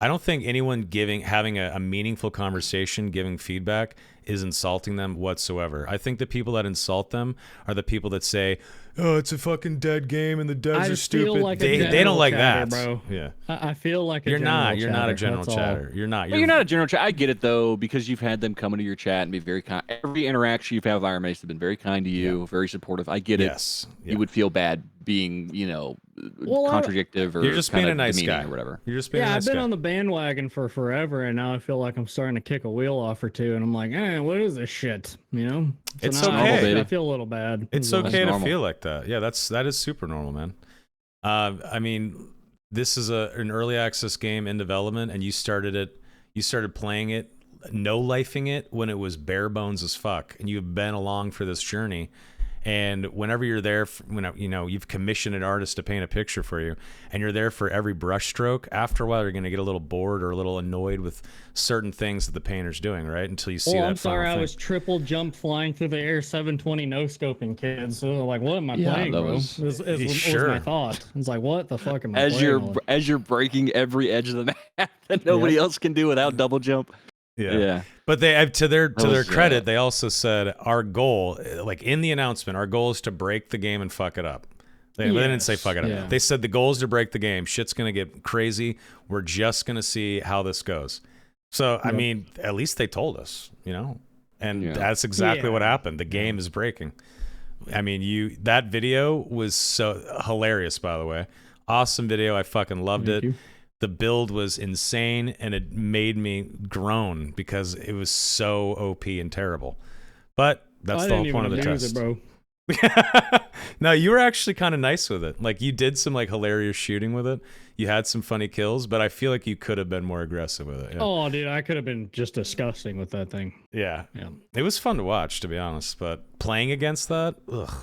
A: I don't think anyone having a meaningful conversation, giving feedback, is insulting them whatsoever. I think the people that insult them are the people that say, "Oh, it's a fucking dead game and the devs
B: I
A: are
B: just feel
A: stupid."
B: like a
A: They don't
B: general
A: like
B: chatter,
A: that,
B: bro.
A: Yeah,
B: I feel like a
A: you're not. You're not a
B: chatter,
A: general
B: that's all.
A: chatter. You're not.
C: Well, you're not a general chat. I get it though, because you've had them come into your chat and be very kind. Every interaction you've had with Iron Mace have been very kind to you, very supportive. I get it.
A: Yes. Yeah.
C: You would feel bad being, you know,
B: Well,
C: contradictive or
A: You're just being
C: kinda
A: a nice
C: demeaning
A: guy
C: or whatever.
A: You're just being a
B: Yeah,
A: nice
B: I've been
A: guy.
B: on the bandwagon for forever, and now I feel like I'm starting to kick a wheel off or two, and I'm like, what is this shit? You know? So
A: It's
B: now
A: okay.
B: I feel a little bad.
A: It's
B: is all.
A: okay to
C: normal.
A: feel like that. Yeah, that is super normal, man. I mean, this is an early access game in development, and you started playing it, no-lifing it when it was bare bones as fuck, and you've been along for this journey. And whenever you're there, you've commissioned an artist to paint a picture for you, and you're there for every brush stroke. After a while, you're going to get a little bored or a little annoyed with certain things that the painter's doing, right? Until you see that.
B: I'm sorry,
A: final
B: I
A: thing.
B: was triple jump flying through the air 720 no scoping, kids. So like, what am I
C: Yeah,
B: playing,
C: that
B: bro?
C: was-
B: Was
A: Sure.
B: my thought. It's like, what the fuck am I
C: As
B: playing?
C: you're breaking every edge of the map that nobody else can do without double jump. Yeah.
A: But they, to their
C: was,
A: credit, they also said our goal, like in the announcement, our goal is to break the game and fuck it up. They didn't say
B: Yes,
A: fuck it up.
B: yeah.
A: They said the goal is to break the game. Shit's gonna get crazy. We're just gonna see how this goes. So I
B: Yep.
A: mean, at least they told us, and
C: Yeah.
A: that's exactly what
B: Yeah.
A: happened. The game is breaking. I mean, that video was so hilarious. By the way, awesome video. I fucking loved
B: Thank
A: it.
B: you.
A: The build was insane, and it made me groan because it was so OP and terrible. But that's
B: I
A: the whole
B: didn't
A: point of
B: even
A: the
B: use
A: test.
B: it, bro.
A: No, you were actually kind of nice with it. Like you did some like hilarious shooting with it. You had some funny kills, but I feel like you could have been more aggressive with it. Yeah.
B: Oh, dude, I could have been just disgusting with that thing.
A: Yeah.
B: Yeah.
A: It was fun to watch, to be honest, but playing against that, ugh,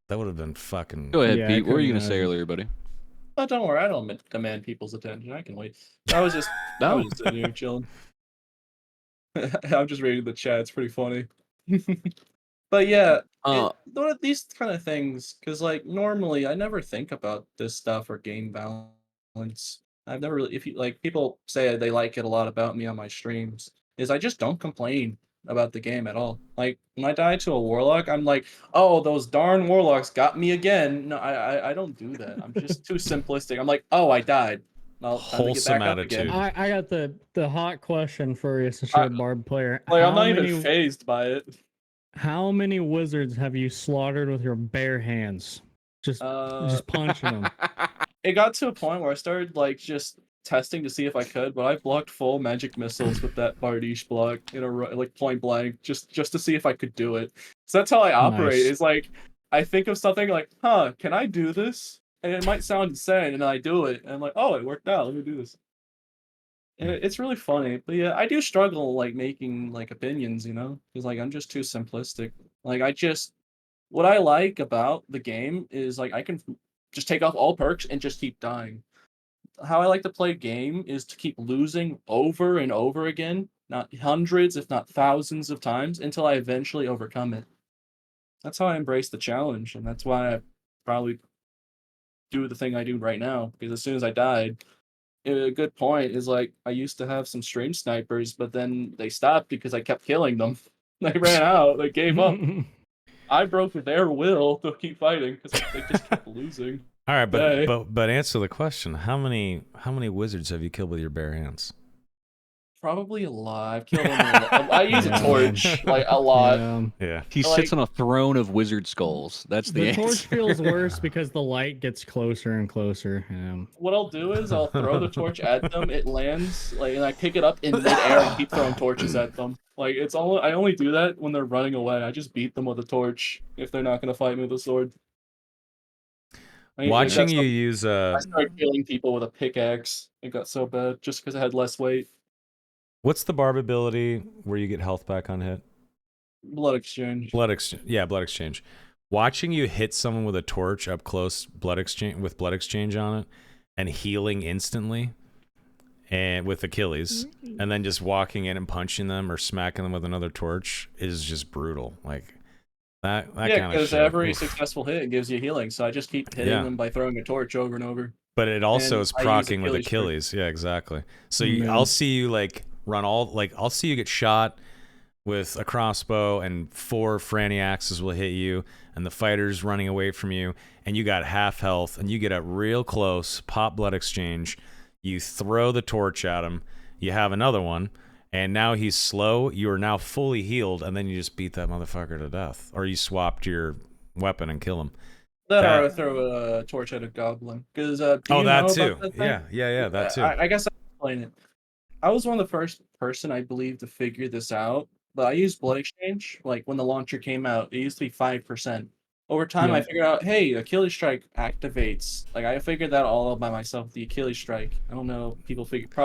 A: that would have been fucking.
C: Go ahead,
B: Yeah, I
C: Pete. What were you
B: couldn't
C: gonna say
B: imagine.
C: earlier, buddy?
D: But don't worry, I don't demand people's attention. I can wait. I was just
C: No.
D: sitting here chilling. I'm just reading the chat. It's pretty funny. But yeah, one of these kind of things, because like normally I never think about this stuff or game balance. I've never really, if you like, people say they like it a lot about me on my streams, is I just don't complain about the game at all. Like when I die to a warlock, I'm like, oh, those darn warlocks got me again. No, I don't do that. I'm just too simplistic. I'm like, oh, I died. Well, time to get
A: Wholesome
D: back up again.
A: attitude.
B: I got the hot question for you since you're a Barb player.
D: Like I'm
B: How
D: not even
B: many
D: phased by it.
B: how many wizards have you slaughtered with your bare hands? Just punching them.
D: It got to a point where I started like just testing to see if I could, but I blocked full magic missiles with that Bardiche block in a like point blank just to see if I could do it. So that's how I operate.
B: Nice.
D: It's like I think of something like, huh, can I do this? And it might sound insane, and then I do it, and I'm like, oh, it worked out. Let me do this. And it's really funny, but yeah, I do struggle like making like opinions, because like I'm just too simplistic. Like what I like about the game is like I can just take off all perks and just keep dying. How I like to play a game is to keep losing over and over again, not hundreds, if not thousands of times, until I eventually overcome it. That's how I embrace the challenge, and that's why I probably do the thing I do right now. Because as soon as I died, a good point is like I used to have some stream snipers, but then they stopped because I kept killing them. They ran out. They gave up. I broke their will to keep fighting because they just kept losing.
A: All right,
D: Yay.
A: but answer the question. How many wizards have you killed with your bare hands?
D: Probably a lot. I've killed them. I use a
B: Yeah.
D: torch like a lot.
A: Yeah.
C: He
D: Like-
C: sits on a throne of wizard skulls. That's the
B: The
C: answer.
B: torch feels worse because the light gets closer and closer.
D: What I'll do is I'll throw the torch at them. It lands and I pick it up in midair and keep throwing torches at them. Like I only do that when they're running away. I just beat them with a torch if they're not gonna fight me with a sword.
A: Watching you use
D: I started killing people with a pickaxe. It got so bad just because I had less weight.
A: what's the Barb ability where you get health back on hit?
D: Blood exchange.
A: Blood exchange. Watching you hit someone with a torch up close, blood exchange on it, and healing instantly, and with Achilles, and then just walking in and punching them or smacking them with another torch is just brutal. Like that
D: Yeah,
A: kind of
D: because
A: shit.
D: every
A: Oof.
D: successful hit gives you healing, so I just keep hitting them by throwing a torch over and over.
A: But it also
D: and
A: is
D: I use
A: proccing with
D: Achilles
A: Achilles. Yeah, exactly. So
B: Yeah.
A: I'll see you like I'll see you get shot with a crossbow and 4 Franny axes will hit you and the fighter's running away from you and you got half health and you get up real close, pop blood exchange, you throw the torch at him, you have another one, and now he's slow, you are now fully healed, and then you just beat that motherfucker to death. Or you swapped your weapon and kill him.
D: Then I would throw a torch at a goblin. Because that
A: too. Yeah, that too.
D: I guess I'll explain it. I was one of the first person, I believe, to figure this out. But I used Blood Exchange. Like when the launcher came out, it used to be 5%. Over time, I figured out, hey, Achilles Strike activates. Like I figured that all out by myself. The Achilles Strike. I don't know. People figured
A: it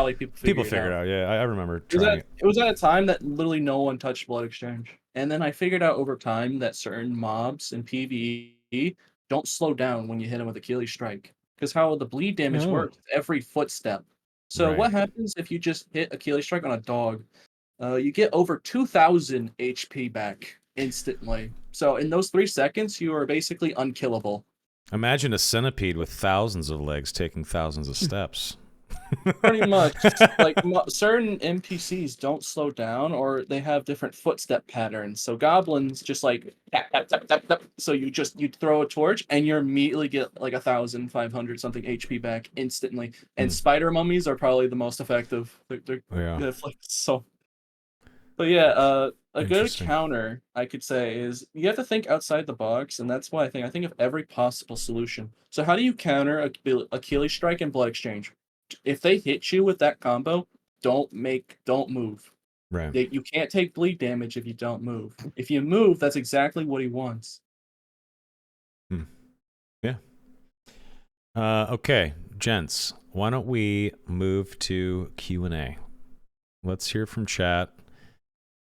A: out. Yeah, I remember
D: It was,
A: trying
D: at, it was at a time that literally no one touched Blood Exchange. And then I figured out over time that certain mobs in PvE don't slow down when you hit them with Achilles Strike. Because how the bleed damage works, every footstep. So what happens if you just hit Achilles Strike on a dog? You get over 2,000 HP back instantly. So in those 3 seconds, you are basically unkillable.
A: Imagine a centipede with thousands of legs taking thousands of steps.
D: Pretty much. Like certain NPCs don't slow down or they have different footstep patterns. So goblins just like tap, tap, tap, tap, tap. So you throw a torch and you immediately get like 1,500 something HP back instantly. And spider mummies are probably the most effective. They're like so. But yeah, a good counter I could say is you have to think outside the box, and that's why I think of every possible solution. So how do you counter Achilles Strike and Blood Exchange? If they hit you with that combo, don't move.
A: Right.
D: You can't take bleed damage if you don't move. If you move, that's exactly what he wants.
A: Okay, gents, why don't we move to Q&A? Let's hear from chat.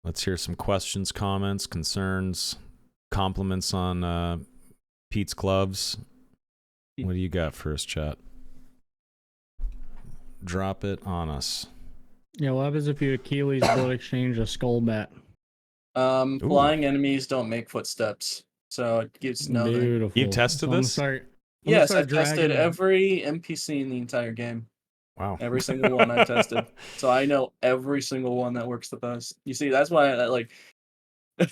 A: Let's hear some questions, comments, concerns, compliments on Pete's gloves. What do you got for us, chat? Drop it on us.
B: Yeah, what happens if you Achilles blood exchange a skull bat?
D: Flying enemies don't make footsteps, so it gives nothing.
B: Beautiful.
A: You tested
B: I'm gonna
A: this?
B: start- I'm gonna
D: Yes,
B: start
D: I've tested
B: dragging-
D: every NPC in the entire game.
A: Wow.
D: Every single one I've tested. So I know every single one that works the best. You see, that's why I like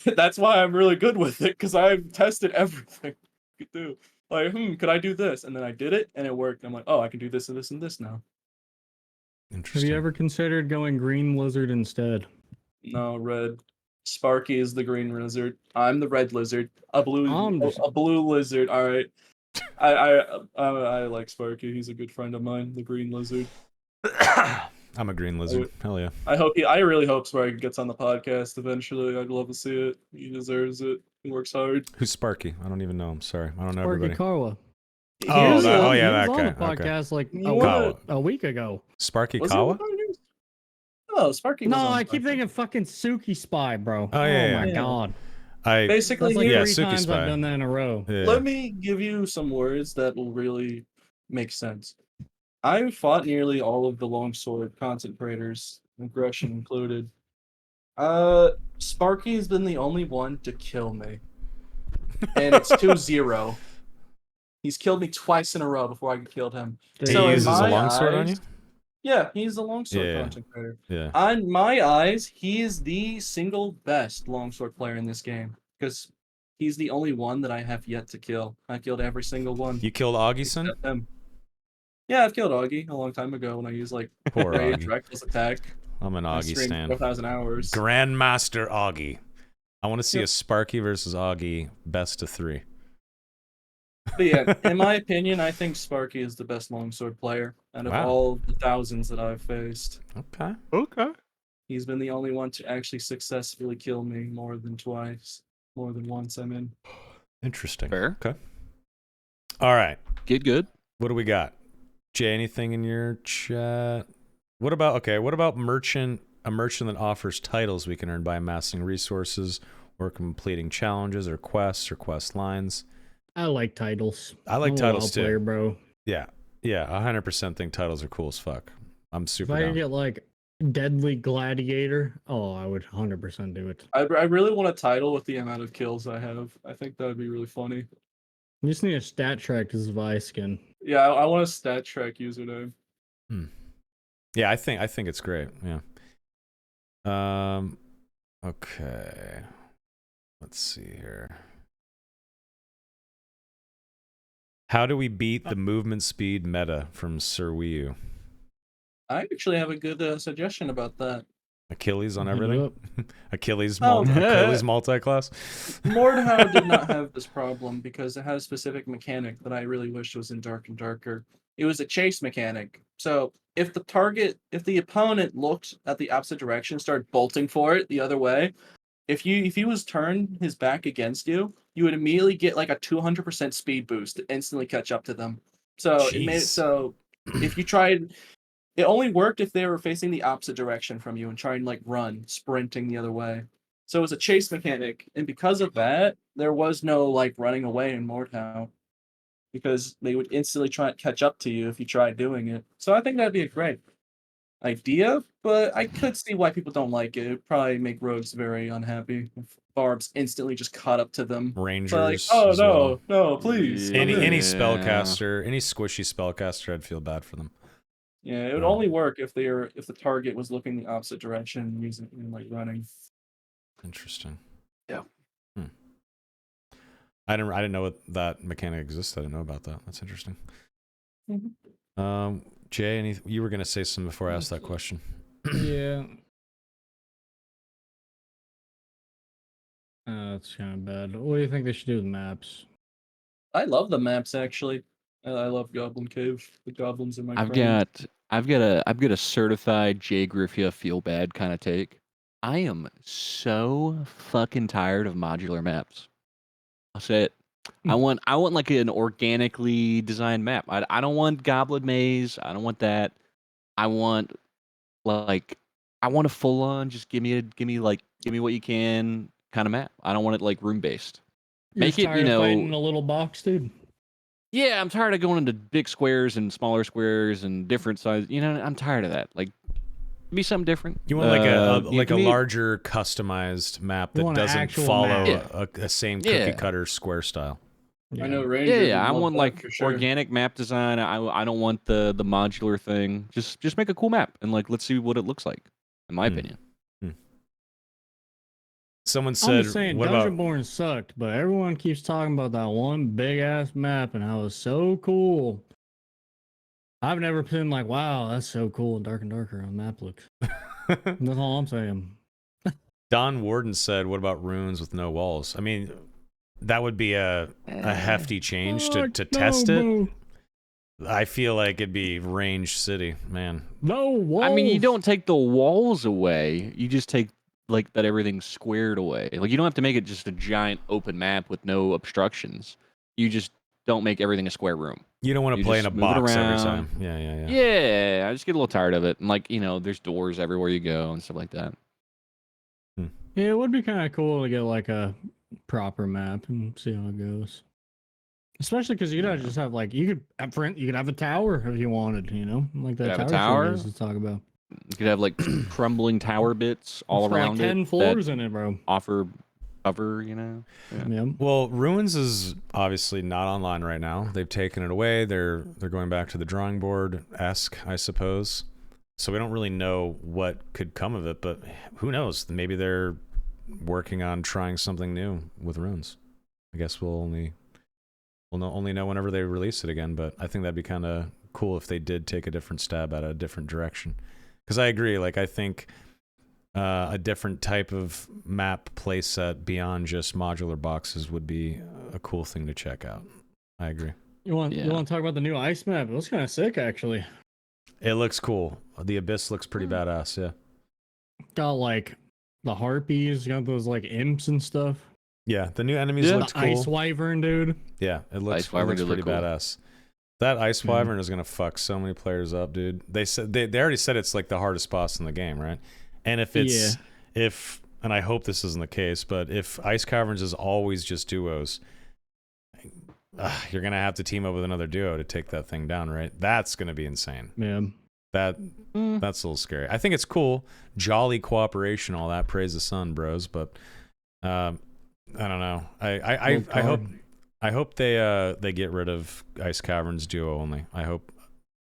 D: that's why I'm really good with it, because I've tested everything you could do. Like, could I do this? And then I did it and it worked. I'm like, oh, I can do this and this and this now.
B: Have
A: Interesting.
B: you ever considered going green lizard instead?
D: No, red. Sparky is the green lizard. I'm the red lizard. A blue lizard. All right. I like Sparky. He's a good friend of mine. The green lizard.
A: I'm a green lizard. Hell yeah.
D: I really hope Sparky gets on the podcast eventually. I'd love to see it. He deserves it. He works hard.
A: Who's Sparky? I don't even know him. Sorry. I don't know
B: Sparky
A: everybody.
B: Kawa.
A: Oh,
D: Here's
A: that-
D: a-
A: oh, yeah,
B: he
A: that
B: was
A: guy.
B: on the
A: Okay.
B: podcast like
D: You wanna-
B: a week ago.
A: Sparky
D: Was he
A: Kawa?
D: on the news? Oh, Sparky.
B: No,
D: was on
B: I
D: the
B: keep
D: podcast.
B: thinking fucking Suki Spy, bro.
A: Oh, yeah,
B: my
D: yeah.
B: god.
D: Basically,
B: That's like
A: Yeah,
B: 3
A: Suki
B: times
A: Spy.
B: I've done that in a row.
A: Yeah.
D: let me give you some words that will really make sense. I fought nearly all of the longsword content creators, aggression included. Sparky's been the only one to kill me. And it's 2-0. He's killed me twice in a row before I killed him.
A: He
D: So in
A: uses a
D: my
A: longsword on you?
D: eyes- Yeah, he's a longsword
A: Yeah.
D: content creator.
A: Yeah.
D: On my eyes, he is the single best longsword player in this game. Because he's the only one that I have yet to kill. I killed every single one.
A: You killed Augieson?
D: Except him. Yeah, I've killed Augie a long time ago when I used like
A: Poor
D: Rage,
A: Augie.
D: Reckless Attack.
A: I'm an
D: I
A: Augie
D: streamed
A: stan.
D: 4,000 hours.
A: Grandmaster Augie. I want to see
D: Yep.
A: a Sparky versus Augie best of 3.
D: But yeah, in my opinion, I think Sparky is the best longsword player out of
A: Wow.
D: all the thousands that I've faced.
A: Okay.
C: Okay.
D: He's been the only one to actually successfully kill me more than once. I mean,
A: Interesting.
C: Fair.
A: Okay. All right.
C: Get good.
A: What do we got? Jay, anything in your chat? What about merchant? A merchant that offers titles we can earn by amassing resources or completing challenges or quests or quest lines.
B: I like titles.
A: I like
B: I'm a
A: titles
B: WoW
A: too.
B: player, bro.
A: Yeah. 100% think titles are cool as fuck. I'm
B: If
A: super
B: I could
A: down.
B: get like Deadly Gladiator, oh, I would 100% do it.
D: I really want a title with the amount of kills I have. I think that would be really funny.
B: You just need a stat track to Vi skin.
D: Yeah, I want a stat track username.
A: Yeah, I think it's great. Yeah. Okay. Let's see here. How do we beat the movement speed meta from Sir Wii U?
D: I actually have a good suggestion about that.
A: Achilles on
B: Hit it
A: everything?
B: up.
A: Achilles
D: Oh.
A: multi-class?
D: Mordhau did not have this problem because it had a specific mechanic that I really wished was in Dark and Darker. It was a chase mechanic. So if the opponent looked at the opposite direction, started bolting for it the other way, if he was turned his back against you, you would immediately get like a 200% speed boost to instantly catch up to them. So it made it
A: Jeez.
D: so if you tried, it only worked if they were facing the opposite direction from you and trying like run, sprinting the other way. So it was a chase mechanic, and because of that, there was no like running away in Mordhau, because they would instantly try and catch up to you if you tried doing it. So I think that'd be a great idea, but I could see why people don't like it. It'd probably make rogues very unhappy if barbs instantly just caught up to them.
A: Rangers.
D: So like, oh
A: as well.
D: no, please. come
A: Any
D: in."
C: Yeah.
A: spellcaster, any squishy spellcaster, I'd feel bad for them.
D: Yeah, it would
A: Yeah.
D: only work if the target was looking the opposite direction and using like running.
A: Interesting.
D: Yeah.
A: I didn't know what that mechanic exists. I didn't know about that. That's interesting.
D: Mhm.
A: Jay, you were gonna say something before I asked that question.
B: Yeah. That's kind of bad. What do you think they should do with maps?
D: I love the maps actually. I love Goblin Cave. The goblins are my
C: I've
D: friend.
C: got a certified Jay Griffia feel bad kind of take. I am so fucking tired of modular maps. I'll say it. I want like an organically designed map. I don't want Goblin Maze. I don't want that. I want like I want a full on just give me what you can kind of map. I don't want it like room based.
B: You're
C: Make
B: just
C: it,
B: tired
C: you
B: of fighting in
C: know,
B: a little box, dude.
C: yeah, I'm tired of going into big squares and smaller squares and different size. You know, I'm tired of that. Like be something different.
A: You want like
C: Yeah,
A: a
C: give me-
A: larger customized map
B: You
A: that
B: want an
A: doesn't
B: actual
A: follow
B: map.
A: a same
C: Yeah.
A: cookie cutter square style.
D: I know Ranger.
C: Yeah,
D: would
C: yeah. I
D: love
C: want
D: that
C: like
D: for sure.
C: organic map design. I don't want the modular thing. Just make a cool map and like let's see what it looks like. In my
A: Hmm.
C: opinion.
A: Someone
B: I'm
A: said,
B: just saying,
A: "What
B: Dungeon
A: about?"
B: Born sucked, but everyone keeps talking about that one big ass map and how it's so cool. I've never been like, wow, that's so cool and darker on map looks. That's all I'm saying.
A: Don Warden said, "What about runes with no walls?" I mean, that would be a hefty change to
B: Fuck
A: test
B: no,
A: it.
B: bro.
A: I feel like it'd be range city, man.
B: No walls.
C: I mean, you don't take the walls away. You just take like that everything's squared away. Like you don't have to make it just a giant open map with no obstructions. You just don't make everything a square room.
A: You don't want to
C: You
A: play in a
C: just move it
A: box every
C: around.
A: time. Yeah.
C: Yeah, I just get a little tired of it. And like, you know, there's doors everywhere you go and stuff like that.
B: Yeah, it would be kind of cool to get like a proper map and see how it goes. Especially because you could just have like you could have a tower if you wanted, you know, like that
C: Could have a
B: tower
C: tower?
B: series to talk about.
C: You could have like crumbling tower bits all
B: It's got,
C: around
B: like 10
C: it
B: floors
C: that
B: in it, bro.
C: offer cover, you know. Yeah.
B: Yeah.
A: Well, Ruins is obviously not online right now. They've taken it away. They're going back to the drawing board esque, I suppose. So we don't really know what could come of it, but who knows? Maybe they're working on trying something new with Ruins. I guess we'll only know whenever they release it again. But I think that'd be kind of cool if they did take a different stab at a different direction. Because I agree. Like I think a different type of map playset beyond just modular boxes would be a cool thing to check out. I agree.
B: You want
C: Yeah.
B: to talk about the new ice map? It looks kind of sick, actually.
A: It looks cool. The Abyss looks pretty badass, yeah.
B: Got like the harpies, got those like imps and stuff.
A: Yeah, the new enemies
C: Yeah.
A: looked
B: The
A: cool.
B: ice wyvern, dude.
A: Yeah, it looks,
C: Ice Wyvern did
A: pretty
C: look cool.
A: badass. That Ice
B: Mhm.
A: Wyvern is gonna fuck so many players up, dude. They said they already said it's like the hardest boss in the game, right? And if it's and I hope this isn't the case, but if Ice Caverns is always just duos, you're gonna have to team up with another duo to take that thing down, right? That's gonna be insane.
B: Yeah.
A: That's a little scary. I think it's cool, jolly cooperation, all that. Praise the sun, bros. But I don't know. I hope they get rid of Ice Caverns duo only. I hope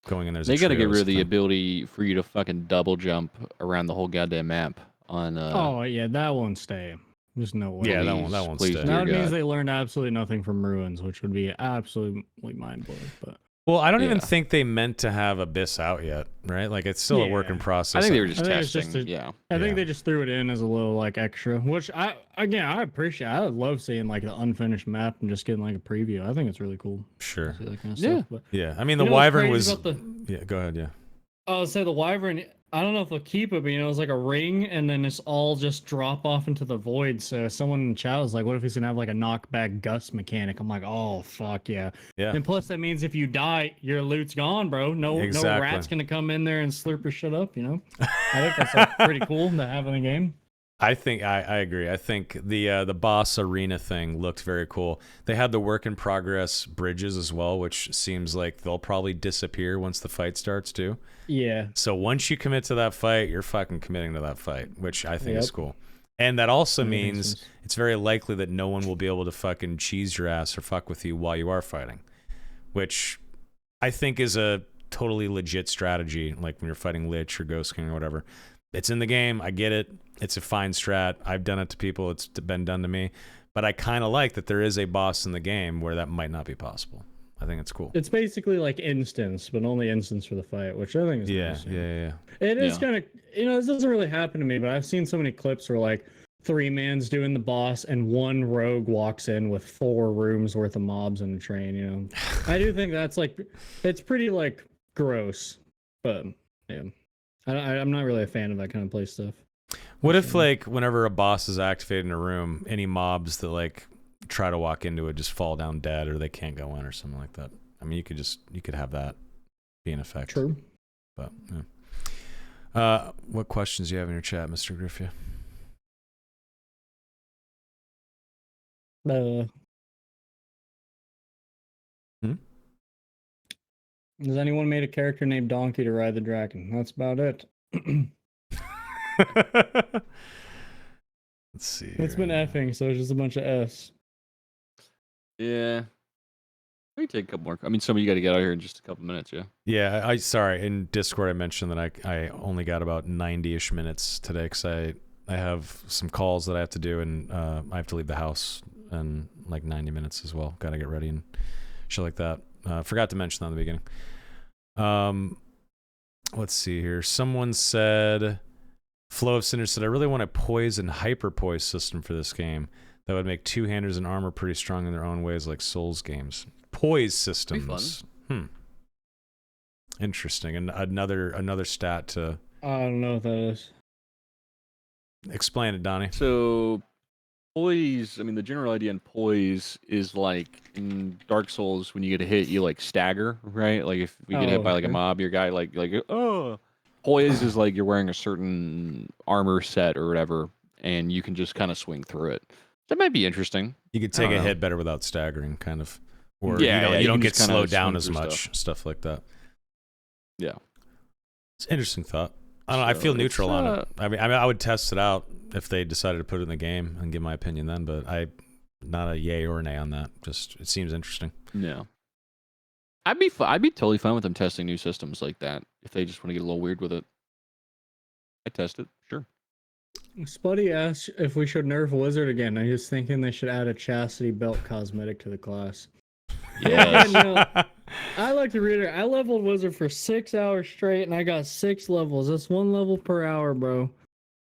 A: going in there's
C: They
A: got to
C: get rid of the ability for you to fucking double jump around the whole goddamn map on
B: Oh yeah, that won't stay. There's no way.
A: Yeah, that
C: Please,
A: won't
C: please
A: stay.
C: do.
B: That
C: Dear
B: means
C: God.
B: they learned absolutely nothing from Ruins, which would be absolutely mind blowing. But
A: Well, I don't even
C: Yeah.
A: think they meant to have Abyss out yet, right? Like it's still a work in
B: Yeah.
A: process.
C: I think they were just
B: I think it's
C: testing.
B: just
C: Yeah.
B: I think
A: Yeah.
B: they just threw it in as a little like extra, which I appreciate. I would love seeing like the unfinished map and just getting like a preview. I think it's really cool.
A: Sure.
B: See that kind of
C: Yeah.
B: stuff. But
A: Yeah. I mean, the
B: you know what's
A: Wyvern
B: crazy
A: was.
B: about the-
A: Yeah. Go ahead. Yeah.
B: I would say the wyvern. I don't know if they'll keep it, but you know, it's like a ring, and then it's all just drop off into the void. So someone in chat was like, "What if he's gonna have like a knockback gust mechanic?" I'm like, "Oh fuck yeah!"
A: Yeah.
B: And plus, that means if you die, your loot's gone, bro. No
A: Exactly.
B: rat's gonna come in there and slurp your shit up. You know, I think that's like, pretty cool to have in the game.
A: I think I agree. I think the boss arena thing looked very cool. They had the work in progress bridges as well, which seems like they'll probably disappear once the fight starts too.
B: Yeah,
A: So once you commit to that fight, you're fucking committing to that fight, which I think is
B: Yep.
A: cool. And that also
B: That makes
A: means
B: sense.
A: it's very likely that no one will be able to fucking cheese your ass or fuck with you while you are fighting, which I think is a totally legit strategy. Like when you're fighting Lich or Ghost King or whatever, it's in the game. I get it. It's a fine strat. I've done it to people. It's been done to me. But I kind of like that there is a boss in the game where that might not be possible. I think it's cool.
B: it's basically like instance, but only instance for the fight, which I think is
A: Yeah,
B: nice.
A: yeah.
B: It is
C: Yeah.
B: kind of, you know, this doesn't really happen to me, but I've seen so many clips where like 3-man's doing the boss and one rogue walks in with 4 rooms worth of mobs in a train, you know. I do think that's like, it's pretty like gross, but yeah. I'm not really a fan of that kind of play stuff.
A: What if like whenever a boss is activated in a room, any mobs that like try to walk into it, just fall down dead, or they can't go in, or something like that. I mean, you could have that be an effect.
B: True.
A: But yeah. What questions do you have in your chat, Mr. Griffey?
B: Has anyone made a character named Donkey to ride the dragon? That's about it.
A: Let's see.
B: It's been effing, so it's just a bunch of S.
C: Yeah. We take a couple more. I mean, some of you got to get out here in just a couple minutes, yeah.
A: Yeah, I sorry. In Discord, I mentioned that I only got about 90-ish minutes today because I have some calls that I have to do, and I have to leave the house in like 90 minutes as well. Got to get ready and shit like that. Forgot to mention that in the beginning. Let's see here. Someone said, Flow of Cinder said, I really want a poise and hyper poise system for this game that would make two-handers and armor pretty strong in their own ways, like Souls games. Poise systems. Interesting. And another stat to
B: I don't know what that is.
A: explain it, Donnie.
C: So, poise, I mean, the general idea in poise is like in Dark Souls, when you get a hit, you like stagger, right? Like if you get hit by like a
B: okay.
C: mob, your guy like, oh. Poise is like you're wearing a certain armor set or whatever, and you can just kind of swing through it. That might be interesting.
A: You could
C: I
A: take
C: don't
A: a
C: know.
A: hit better without staggering, kind of. Or
C: Yeah,
A: you
C: you
A: don't
C: can
A: get
C: just kinda
A: slowed down
C: swing
A: as
C: through
A: much, stuff like that.
C: Yeah.
A: It's an interesting thought. I don't know. I feel
C: So
A: neutral
C: it's,
A: on it. I mean, I would test it out if they decided to put it in the game and give my opinion then, but not a yay or nay on that. Just it seems interesting.
C: Yeah. I'd be totally fine with them testing new systems like that if they just want to get a little weird with it. I test it, sure.
B: Spuddy asked if we should nerf Wizard again. I was thinking they should add a chastity belt cosmetic to the class.
C: Yes.
B: You know, I like to read it. I leveled Wizard for 6 hours straight, and I got 6 levels. That's 1 level per hour, bro.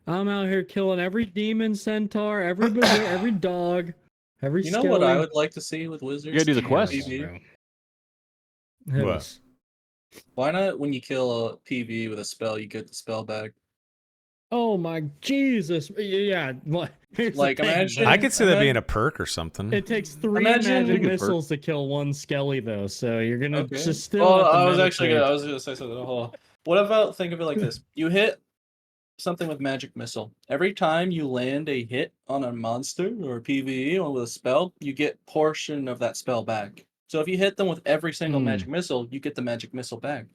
B: I'm out here killing every demon, centaur, every dog, every.
D: You know what I would like to see with wizards?
C: You gotta do the quest.
D: PvP?
A: What?
D: Why not when you kill a PV with a spell, you get the spell back?
B: Oh my Jesus! Yeah, what? Here's the
D: Like,
B: thing,
D: imagine-
B: though.
A: I could see that being a perk or something.
B: It takes 3
D: Imagine-
B: magic
C: Good perk.
B: missiles to kill 1 Skelly, though. So you're gonna
D: Okay.
B: just still.
D: Oh,
B: have to
D: I was
B: meditate.
D: gonna say something. Hold on. What about, think of it like this: you hit something with magic missile. Every time you land a hit on a monster or PvE or with a spell, you get portion of that spell back. So if you hit them with every single magic missile, you get the magic missile back.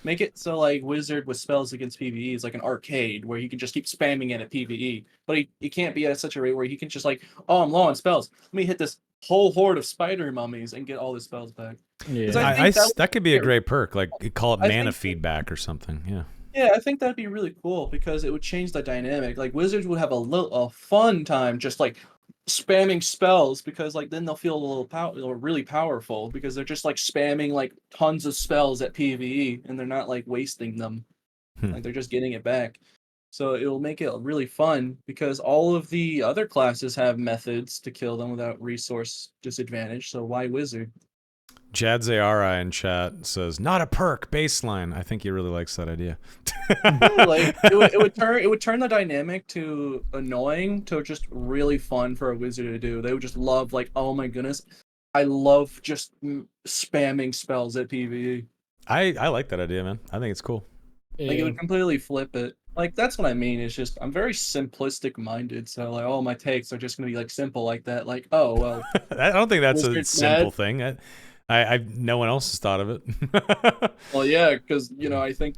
D: Make it so like Wizard with spells against PvE is like an arcade where you can just keep spamming it at PvE. But he can't be at such a rate where he can just like, oh, I'm low on spells. Let me hit this whole horde of spider mummies and get all the spells back.
B: Yeah.
D: 'Cause I think
A: that could be a
D: yeah.
A: great perk. Like you call it
D: I
A: mana
D: think-
A: feedback or something. Yeah.
D: Yeah, I think that'd be really cool because it would change the dynamic. Like Wizards would have a fun time just like spamming spells because like then they'll feel a little really powerful because they're just like spamming like tons of spells at PvE and they're not like wasting them. Like they're just getting it back. So it'll make it really fun because all of the other classes have methods to kill them without resource disadvantage. So why Wizard?
A: Jad Zayara in chat says, not a perk, baseline. I think he really likes that idea.
D: Like it would turn the dynamic to annoying to just really fun for a wizard to do. They would just love like, oh my goodness, I love just spamming spells at PvE.
A: I like that idea, man. I think it's cool.
D: Like it would completely flip it. Like that's what I mean. It's just I'm very simplistic minded. So like all my takes are just gonna be like simple like that. Like, oh well,
A: I don't think that's a
D: Wizard's
A: simple
D: mad.
A: thing. I no one else has thought of it.
D: well yeah, because you know I think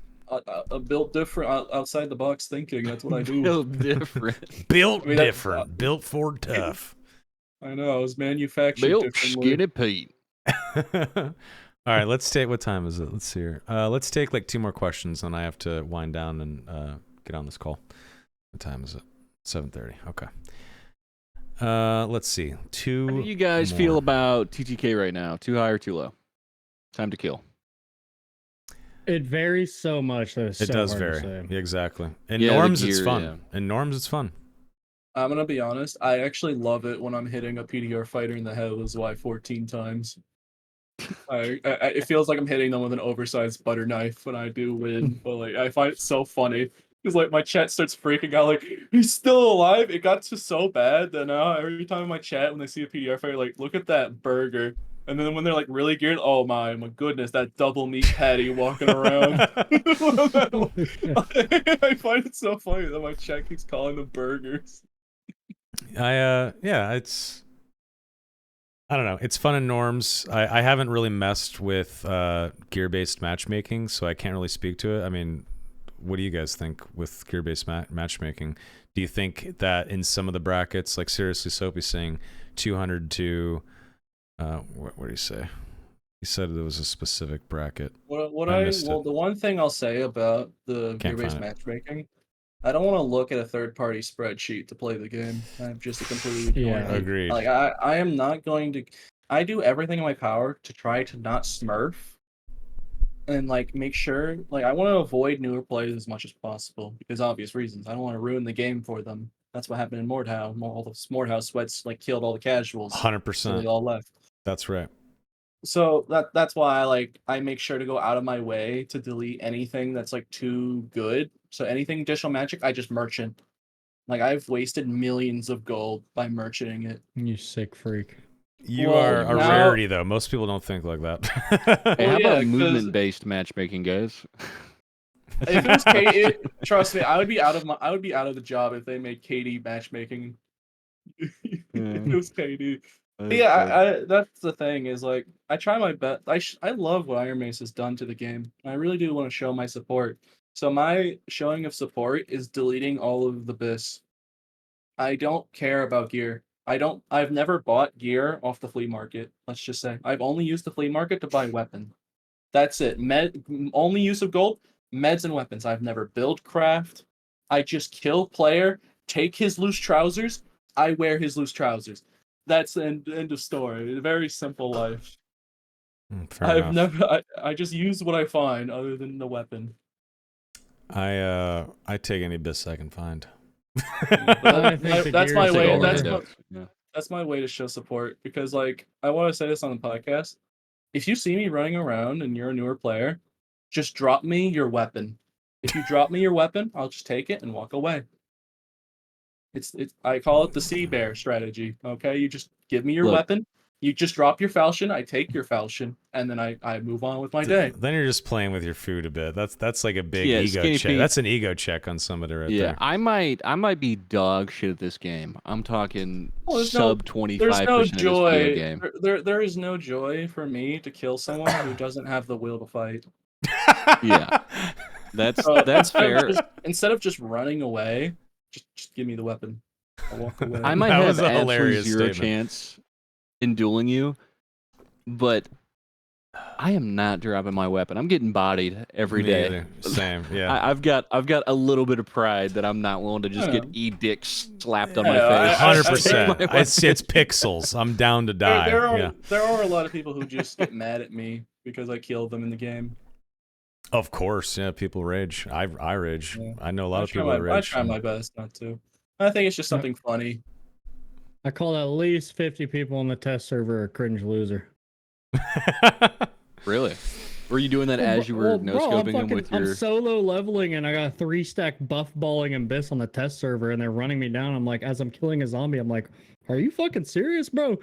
D: a built different outside the box thinking. That's what I do.
C: Built different.
A: Built
D: I mean, that's-
A: different. Built for tough.
D: I know I was manufactured
C: Built
D: differently.
C: skinny Pete.
A: All right, let's take. What time is it? Let's see here. Let's take like 2 more questions, and I have to wind down and get on this call. What time is it? 7:30. Okay. Let's see.
C: How do you guys
A: more.
C: feel about TTK right now? Too high or too low? Time to kill.
B: It varies so much that it's
A: It
B: so
A: does
B: hard to
A: vary.
B: say.
A: Yeah, exactly. In
C: Yeah, the
A: norms, it's
C: gear,
A: fun.
C: yeah.
A: In norms, it's fun.
D: I'm gonna be honest. I actually love it when I'm hitting a PDR fighter in the head with Y 14 times. It feels like I'm hitting them with an oversized butter knife when I do win. But like, I find it so funny. Because like my chat starts freaking out, like he's still alive. It got to so bad that now every time in my chat when they see a PDF, I like look at that burger, and then when they're like really geared, oh my goodness, that double meat patty walking around. I find it so funny that my chat keeps calling them burgers.
A: Yeah, it's, I don't know. It's fun in norms. I haven't really messed with gear-based matchmaking, so I can't really speak to it. I mean, what do you guys think with gear-based matchmaking? Do you think that in some of the brackets, like seriously, Soapy's saying 200 to what do you say? He said there was a specific bracket.
D: The one thing I'll say about the
A: Can't
D: gear-based
A: find it.
D: matchmaking, I don't want to look at a third-party spreadsheet to play the game. I'm just a completely
B: Yeah.
A: Agreed.
D: Like I am not going to. I do everything in my power to try to not smurf, and like make sure. Like I want to avoid newer players as much as possible because obvious reasons. I don't want to ruin the game for them. That's what happened in Mordhau. All the Mordhau sweats like killed all the casuals. So
A: 100%.
D: they all left.
A: That's right.
D: So that's why I make sure to go out of my way to delete anything that's like too good. So anything additional magic, I just merchant. Like I've wasted millions of gold by merchanting it.
B: You sick freak.
A: You
D: Well,
A: are a
D: now-
A: rarity, though. Most people don't think like that.
C: Hey,
D: Well,
C: how
D: yeah,
C: about
D: 'cause-
C: movement-based matchmaking, guys?
D: If it was KD, trust me, I would be out of the job if they made KD matchmaking. If it was KD. But yeah, that's the thing is like I try my best. I love what Iron Mace has done to the game. I really do want to show my support. So my showing of support is deleting all of the bis. I don't care about gear. I've never bought gear off the flea market. Let's just say I've only used the flea market to buy weapon. That's it. Only use of gold, meds and weapons. I've never build craft. I just kill player, take his loose trousers. I wear his loose trousers. That's the end of story. A very simple life.
A: Fair enough.
D: I just use what I find other than the weapon.
A: I take any bis I can find.
B: I think the
D: That's
B: gear
D: my
B: is
D: way.
B: all
D: That's
B: right.
D: that's my way to show support because like I want to say this on the podcast. If you see me running around and you're a newer player, just drop me your weapon. If you drop me your weapon, I'll just take it and walk away. It's I call it the sea bear strategy. Okay, you just give me your
C: Look.
D: weapon. You just drop your falchion. I take your falchion, and then I move on with my day.
A: Then you're just playing with your food a bit. That's like a big
C: Yeah,
A: ego
C: Skinny
A: check.
C: Pete.
A: That's an ego check on somebody right
C: Yeah,
A: there.
C: I might be dog shit at this game. I'm talking
D: Well, there's
C: sub
D: There's
C: 25%
D: no
C: of this video
D: joy.
C: game.
D: There is no joy for me to kill someone who doesn't have the will to fight.
C: Yeah. That's
D: So
C: that's fair.
D: Instead of just running away, just give me the weapon. I'll walk away.
C: I might
A: That
C: have
A: was a
C: absolutely
A: hilarious
C: zero
A: statement.
C: chance in dueling you, but I am not dropping my weapon. I'm getting bodied every
A: Me
C: day.
A: either. Same. Yeah.
C: I've got a little bit of pride that I'm not willing to just get
D: Yeah.
C: edicts slapped on
D: Yeah,
C: my face.
A: 100%.
C: Take my
A: It's pixels. I'm down to die. Yeah.
D: There are a lot of people who just get mad at me because I killed them in the game.
A: Of course. Yeah. People rage. I rage.
D: Yeah.
A: I know a lot of people
D: I
A: that rage.
D: try my best not to. I think it's just something funny.
B: I call at least 50 people on the test server a cringe loser.
C: Really? Were you doing that as you were no scoping them with
B: I'm
C: your?
B: solo leveling and I got a 3-stack buff balling and bis on the test server and they're running me down. I'm like, as I'm killing a zombie, I'm like, are you fucking serious, bro?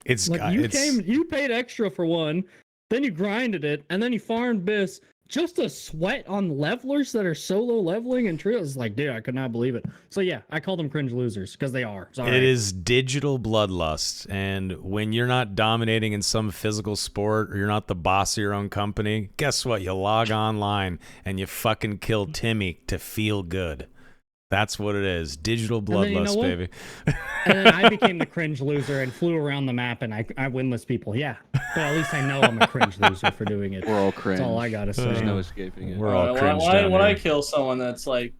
A: It's
B: Like you paid extra for one, then you grinded it, and then you farmed bis just to sweat on levelers that are solo leveling and trios. Like, dude, I could not believe it. So yeah, I call them cringe losers because they are. Sorry.
A: It is digital bloodlust, and when you're not dominating in some physical sport or you're not the boss of your own company, guess what? You log online and you fucking kill Timmy to feel good. That's what it is. Digital
B: then you know
A: bloodlust,
B: what?
A: baby.
B: And then I became the cringe loser and flew around the map and I winless people. Yeah, but at least I know I'm a cringe loser for doing it.
C: We're all cringe.
B: That's all I gotta say.
C: There's no escaping it.
A: We're all
D: when
A: cringe
D: I,
A: down
D: when I
A: here.
D: kill someone that's like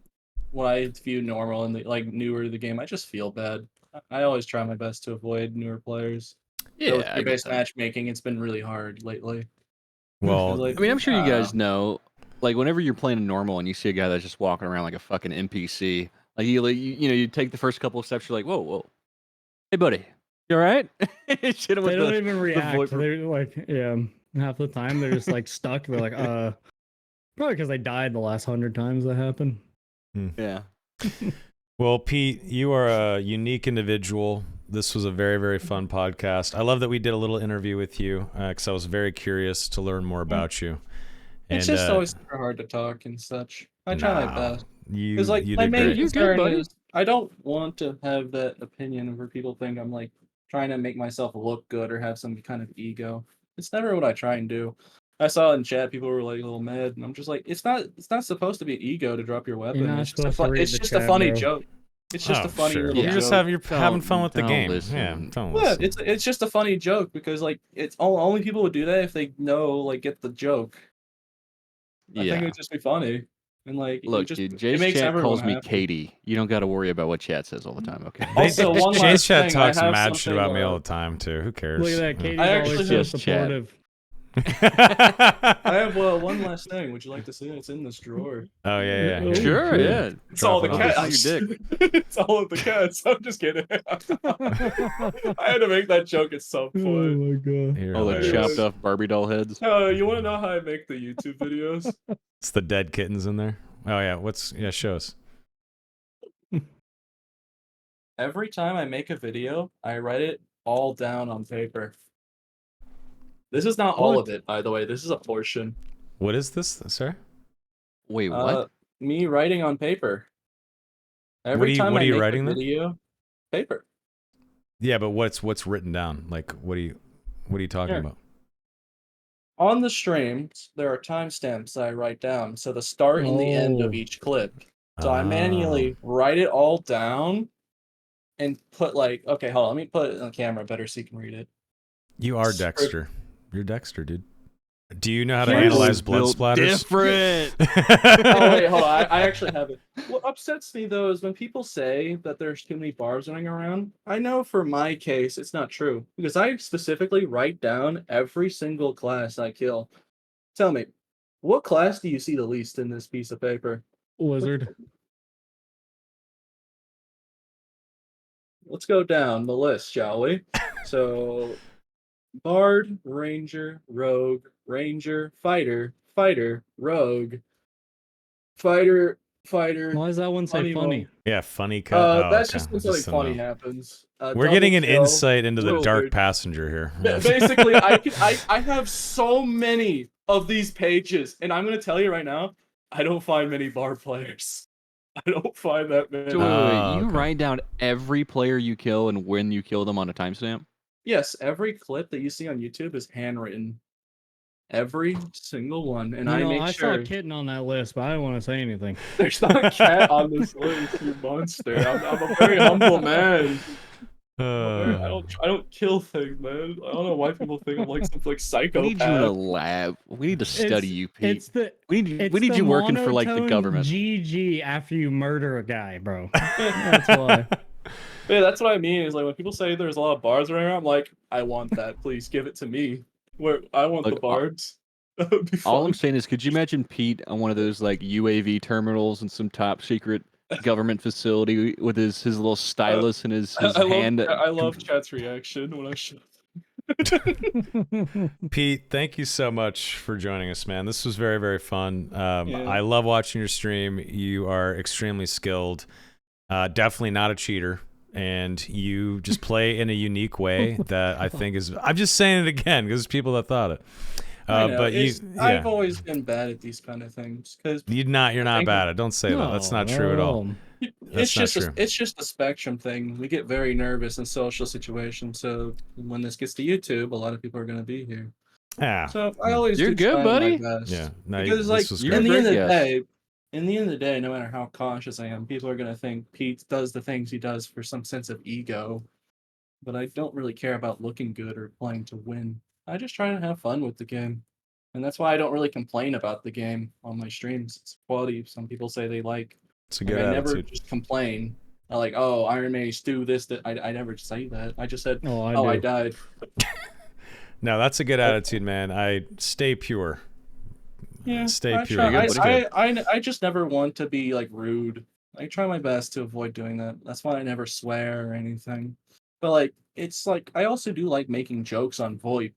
D: what I view normal and like newer to the game, I just feel bad. I always try my best to avoid newer players.
C: Yeah,
D: So with
C: I get
D: gear-based
C: that.
D: matchmaking, it's been really hard lately.
A: Well,
D: Like,
C: I mean, I'm sure you guys
D: uh,
C: know, like, whenever you're playing a normal and you see a guy that's just walking around like a fucking NPC, like, you take the first couple of steps, you're like, whoa, hey, buddy, you all right? Hit him with
B: They don't
C: the-
B: even react.
C: voice-
B: They're like, yeah, half the time they're just like stuck. They're like, probably because they died the last 100 times that happened.
C: Yeah.
A: Well, Pete, you are a unique individual. This was a very, very fun podcast. I love that we did a little interview with you because I was very curious to learn more about you.
D: It's just always super hard to talk and such. I try my best. Because like
A: you
D: my
A: did
D: main
A: great.
C: You're good,
D: concern
C: buddy.
D: is I don't want to have that opinion where people think I'm like trying to make myself look good or have some kind of ego. It's never what I try and do. I saw in chat people were like a little mad, and I'm just like, it's not supposed to be an ego to drop your weapon.
B: not
D: It's just
B: supposed to read
D: it's
B: the
D: just a
B: chat,
D: funny
B: bro.
D: joke. It's just a funny
A: sure.
D: little
C: Yeah.
D: joke.
A: You're having
C: Don't-
A: fun with the
C: don't
A: game.
C: listen.
A: Yeah, don't
D: Yeah,
A: listen.
D: it's just a funny joke because like it's only people would do that if they know like get the joke. I think it
C: Yeah.
D: would just be funny. And like
C: Look,
D: it just
C: dude,
D: it
C: Jay's
D: makes
C: chat
D: everyone
C: calls me
D: happy.
C: Katie. You don't got to worry about what chat says all the time, okay?
D: Also, one
A: Jay's
D: last
A: chat
D: thing, I
A: talks
D: have
A: mad shit
D: something,
A: about me all the time too. Who cares?
B: Look at that. Katie's
D: I
B: always
D: actually
B: so
C: have chat.
B: supportive.
D: I have one last thing. Would you like to see it? It's in this drawer.
A: Oh yeah.
B: Oh,
C: Sure,
B: sure.
C: yeah.
D: It's
A: Drop
D: all the
A: it on.
D: cats.
C: Your
D: It's all of the cats. I'm just kidding. I had to make that joke at some
B: Oh
D: point.
B: my god.
A: You're
C: All the
A: hilarious.
C: chopped off Barbie doll heads.
D: You want to know how I make the YouTube videos?
A: It's the dead kittens in there. Oh yeah. Show us.
D: Every time I make a video, I write it all down on paper. This is not all
B: What?
D: of it, by the way. This is a portion.
A: What is this, sir?
C: Wait, what?
D: Me writing on paper. Every time
A: what
D: I
A: are you
D: make
A: writing
D: a
A: then?
D: video, paper.
A: Yeah, but what's written down? Like what are you talking
D: Here.
A: about?
D: On the streams, there are timestamps that I write down. So the start and the end of
B: Oh.
D: each clip. So I manually write it all down and put like, okay, hold on, let me put it on the camera better so you can read it.
A: You are
D: Script.
A: Dexter. You're Dexter, dude. Do you know how to
D: Here's-
A: analyze blood
C: Built
A: splatters?
C: Different.
D: Oh wait, hold on. I actually have it. What upsets me though is when people say that there's too many barbs running around. I know for my case it's not true because I specifically write down every single class I kill. Tell me, what class do you see the least in this piece of paper?
B: Wizard.
D: Let's go down the list, shall we? So, Bard, Ranger, Rogue, Ranger, Fighter, Fighter, Rogue, Fighter, Fighter.
B: Why does that one say
D: Funny
B: funny?
D: one.
A: Yeah, funny cut.
D: That's
A: okay.
D: just when something
A: Just a
D: funny
A: no.
D: happens.
A: We're getting an
D: Double kill,
A: insight into the dark
D: Wizard.
A: passenger here.
D: Basically, I have so many of these pages, and I'm gonna tell you right now, I don't find many bar players. I don't find that many.
C: So wait,
A: Oh,
C: you
A: okay.
C: write down every player you kill and when you kill them on a timestamp?
D: Yes, every clip that you see on YouTube is handwritten. Every single one, and
B: You
D: I
B: know,
D: make
B: I
D: sure
B: saw Kitten on that list, but I didn't want to say anything.
D: there's not a cat on this list. You monster! I'm a very humble man. I don't kill things, man. I don't know why people think I'm like some like
C: We need you in a
D: psychopath.
C: lab. We need to study you, Pete.
B: It's the
C: We need
B: it's
C: we need
B: the
C: you working for like the
B: monotone
C: government.
B: GG after you murder a guy, bro. That's why.
D: Yeah, that's what I mean. Is like when people say there's a lot of bars around, I'm like, I want that. Please give it to me. Where I want the
C: Look,
D: barbs. That would be
C: All
D: fun.
C: I'm saying is, could you imagine Pete on one of those like UAV terminals in some top secret government facility with his little stylus and his hand?
D: I love chat's reaction when I show.
A: Pete, thank you so much for joining us, man. This was very, very fun.
D: Yeah.
A: I love watching your stream. You are extremely skilled. Definitely not a cheater. And you just play in a unique way that I think is. I'm just saying it again because there's people that thought it.
D: I know,
A: But you,
D: I've
A: yeah,
D: always been bad at these kind of things because
A: you're not
D: think-
A: bad at it. Don't say that. That's not true at all.
D: it's
A: not
D: just
A: true.
D: it's just a spectrum thing. We get very nervous in social situations, so when this gets to YouTube, a lot of people are going to be here.
A: Yeah,
D: So I always
C: You're
D: do
C: good,
D: try
C: buddy.
D: my best.
A: yeah. No,
D: Because like
A: this was
C: You're
D: in
A: great.
D: the end
C: great
D: of the
C: guest.
D: day, no matter how cautious I am, people are gonna think Pete does the things he does for some sense of ego. But I don't really care about looking good or playing to win. I just try to have fun with the game. And that's why I don't really complain about the game on my streams. It's quality some people say they like.
A: It's a
D: Like,
A: good
D: I never
A: attitude.
D: just complain. I like, oh, Iron Man Stew this, that. I never say that. I just said,
B: Oh, I
D: oh,
B: do.
D: I died.
A: No, that's a good attitude, man. I stay pure.
D: Yeah,
A: Stay
D: I
A: pure.
D: try-
C: That's
D: I just never want to be like rude. I try my best to avoid doing that. That's why I never swear or anything. But like, it's like I also do like making jokes on VoIP.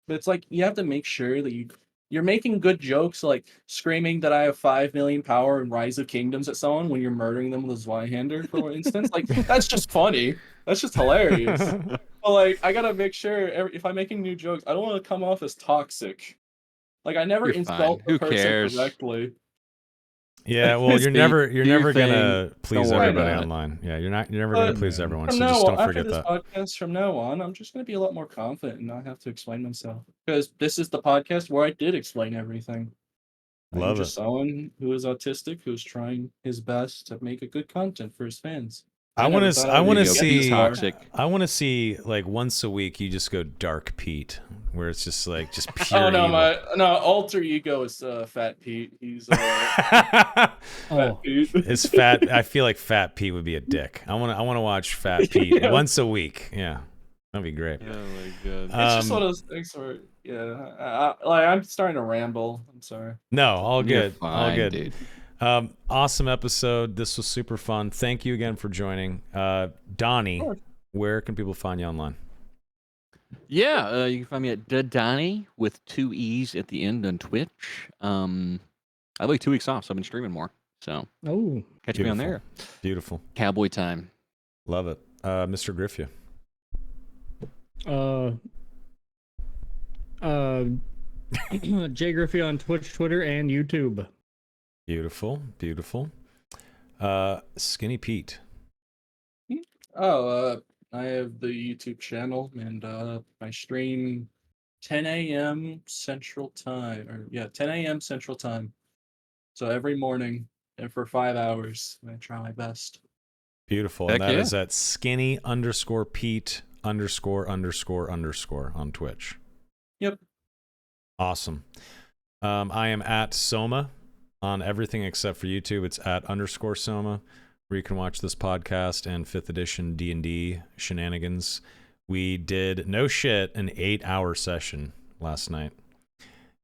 D: But it's like you have to make sure that you you're making good jokes, like screaming that I have 5 million power and Rise of Kingdoms at someone when you're murdering them with a Zweihander, for instance. Like, that's just funny. That's just hilarious. But like, I gotta make sure if I'm making new jokes, I don't want to come off as toxic. Like, I never
C: You're
D: insult
C: fine.
D: the
C: Who
D: person
C: cares?
D: correctly.
A: Yeah, well, you're
C: See,
A: never
C: do your
A: gonna
C: thing.
A: please
C: Don't worry
A: everybody
C: about it.
A: online. Yeah, you're never gonna
D: But
A: please everyone.
D: from
A: So
D: now
A: just
D: on,
A: don't
D: after
A: forget
D: this
A: that.
D: podcast, from now on, I'm just gonna be a lot more confident and not have to explain myself. Because this is the podcast where I did explain everything. I'm
A: Love
D: just
A: it.
D: someone who is autistic who's trying his best to make a good content for his fans.
A: I
D: never
A: want
D: thought
A: to.
D: I
A: I
D: would
A: want to
D: even get this
A: see.
D: far.
C: toxic.
A: I want to see like once a week you just go Dark Pete, where it's just like just pure
D: Oh no,
A: evil.
D: my alter ego is Fat Pete. He's Fat
B: Oh,
D: Pete.
A: It's Fat. I feel like Fat Pete would be a dick. I want to watch Fat Pete
D: Yeah.
A: once a week. Yeah, that'd be great.
C: Oh my god.
D: It's just one of those things where, yeah, like I'm starting to ramble. I'm sorry.
A: No, all
C: You're
A: good.
C: fine,
A: All good.
C: dude.
A: Awesome episode. This was super fun. Thank you again for joining. Donnie,
D: Of course.
A: where can people find you online?
C: Yeah, you can find me at Donnie with 2 E's at the end on Twitch. I have like 2 weeks off, so I've been streaming more. So
B: oh,
C: catch me on
A: Beautiful.
C: there.
A: Beautiful.
C: Cowboy time.
A: Love it. Mr. Griffia.
B: Jay Griffey on Twitch, Twitter, and YouTube.
A: Beautiful. Beautiful. Skinny Pete.
D: Oh, I have the YouTube channel and I stream 10 a.m. Central Time, or 10 a.m. Central Time. So every morning and for 5 hours, I try my best.
A: Beautiful.
C: Heck
A: And that
C: yeah.
A: is at skinny_Pete__ on Twitch.
D: Yep.
A: Awesome. I am at Soma on everything except for YouTube. It's at _Soma, where you can watch this podcast and 5th edition D&D shenanigans. We did, no shit, an 8-hour session last night.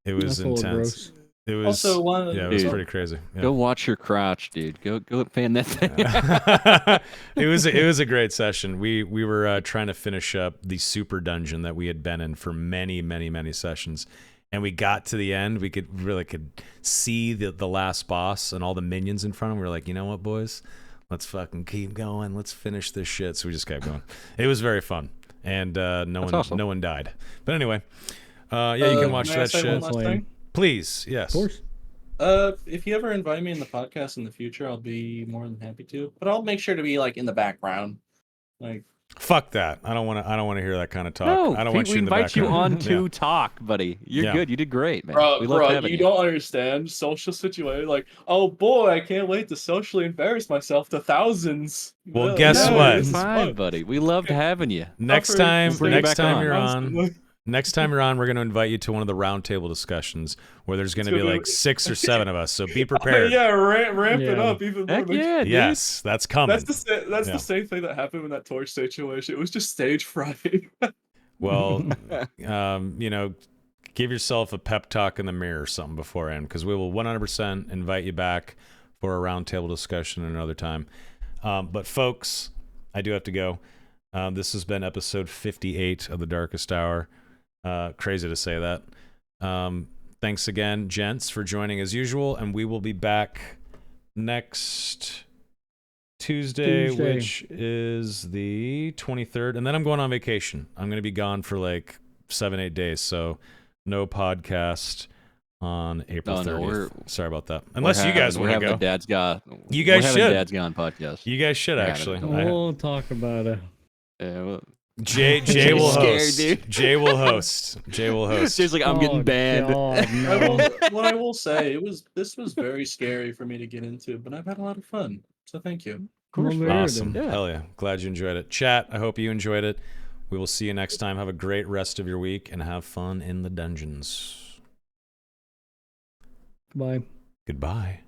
A: It was
B: That's a little
A: intense.
B: gross.
A: It was
D: Also,
A: yeah, it was
C: Dude.
A: pretty crazy. Yeah.
C: Go watch your crotch, dude. Go fan that thing.
A: it was a great session. We were trying to finish up the super dungeon that we had been in for many sessions, and we got to the end. We could see the last boss and all the minions in front of him. We were like, you know what, boys, let's fucking keep going. Let's finish this shit. So we just kept going. It was very fun, and
C: awesome.
A: no one died. But anyway, yeah, you can watch
D: may I
A: that
D: say one
A: shit.
D: last
B: Lame.
D: thing?
A: Please, yes.
B: Of course.
D: If you ever invite me in the podcast in the future, I'll be more than happy to. But I'll make sure to be like in the background. Like,
A: Fuck that. I don't want to hear that kind of talk.
C: No,
A: I don't
C: Pete,
A: want you
C: we
A: in the
C: invite you
A: background.
C: on to talk, buddy. You're
A: Yeah.
C: good. You did great, man.
D: bro,
C: we love having
D: you
C: you.
D: don't understand social situation. Like, oh boy, I can't wait to socially embarrass myself to thousands.
A: Well,
D: Yeah,
A: guess
D: yeah,
A: what?
D: this is
C: Fine,
D: fun.
C: buddy. We loved having you.
A: Next
D: We'll
A: time,
C: bring you
A: next
C: back
A: time
C: on.
A: you're on,
D: Constantly.
A: next time you're on, we're going to invite you to one of the roundtable discussions where there's going to
D: It's
A: be
D: gonna be-
A: like 6 or 7 of us. So be prepared.
D: Yeah, ramp it
B: Yeah.
D: up even more.
C: Heck
D: Like,
C: yeah, dude.
A: Yes, that's coming.
D: That's
A: Yeah.
D: the same thing that happened in that torch situation. It was just stage fright.
A: Well, give yourself a pep talk in the mirror or something beforehand, because we will 100% invite you back for a roundtable discussion another time. But folks, I do have to go. This has been episode 58 of The Darkest Hour. Crazy to say that. Thanks again, gents, for joining as usual, and we will be back next Tuesday, which is the 23rd, and then I'm going on vacation. I'm going to be gone for like 7-8 days, so no podcast on April 30th. Sorry about that. Unless you guys want to go.
C: Dad's Gone.
A: You guys
C: we're having
A: should.
C: Dad's Gone podcast.
A: You guys should
C: Yeah,
A: actually.
C: don't
B: We'll talk about it.
C: Yeah, well,
A: Jay
C: Jay's
A: will
C: scared,
A: host.
C: dude.
A: Jay will host. Jay will host.
C: Jay's like, I'm getting banned.
B: God, no.
D: What I will say, this was very scary for me to get into, but I've had a lot of fun. So thank you.
B: Of course.
A: Awesome.
C: Yeah.
A: Hell yeah. Glad you enjoyed it. Chat, I hope you enjoyed it. We will see you next time. Have a great rest of your week and have fun in the dungeons.
B: Bye.
A: Goodbye.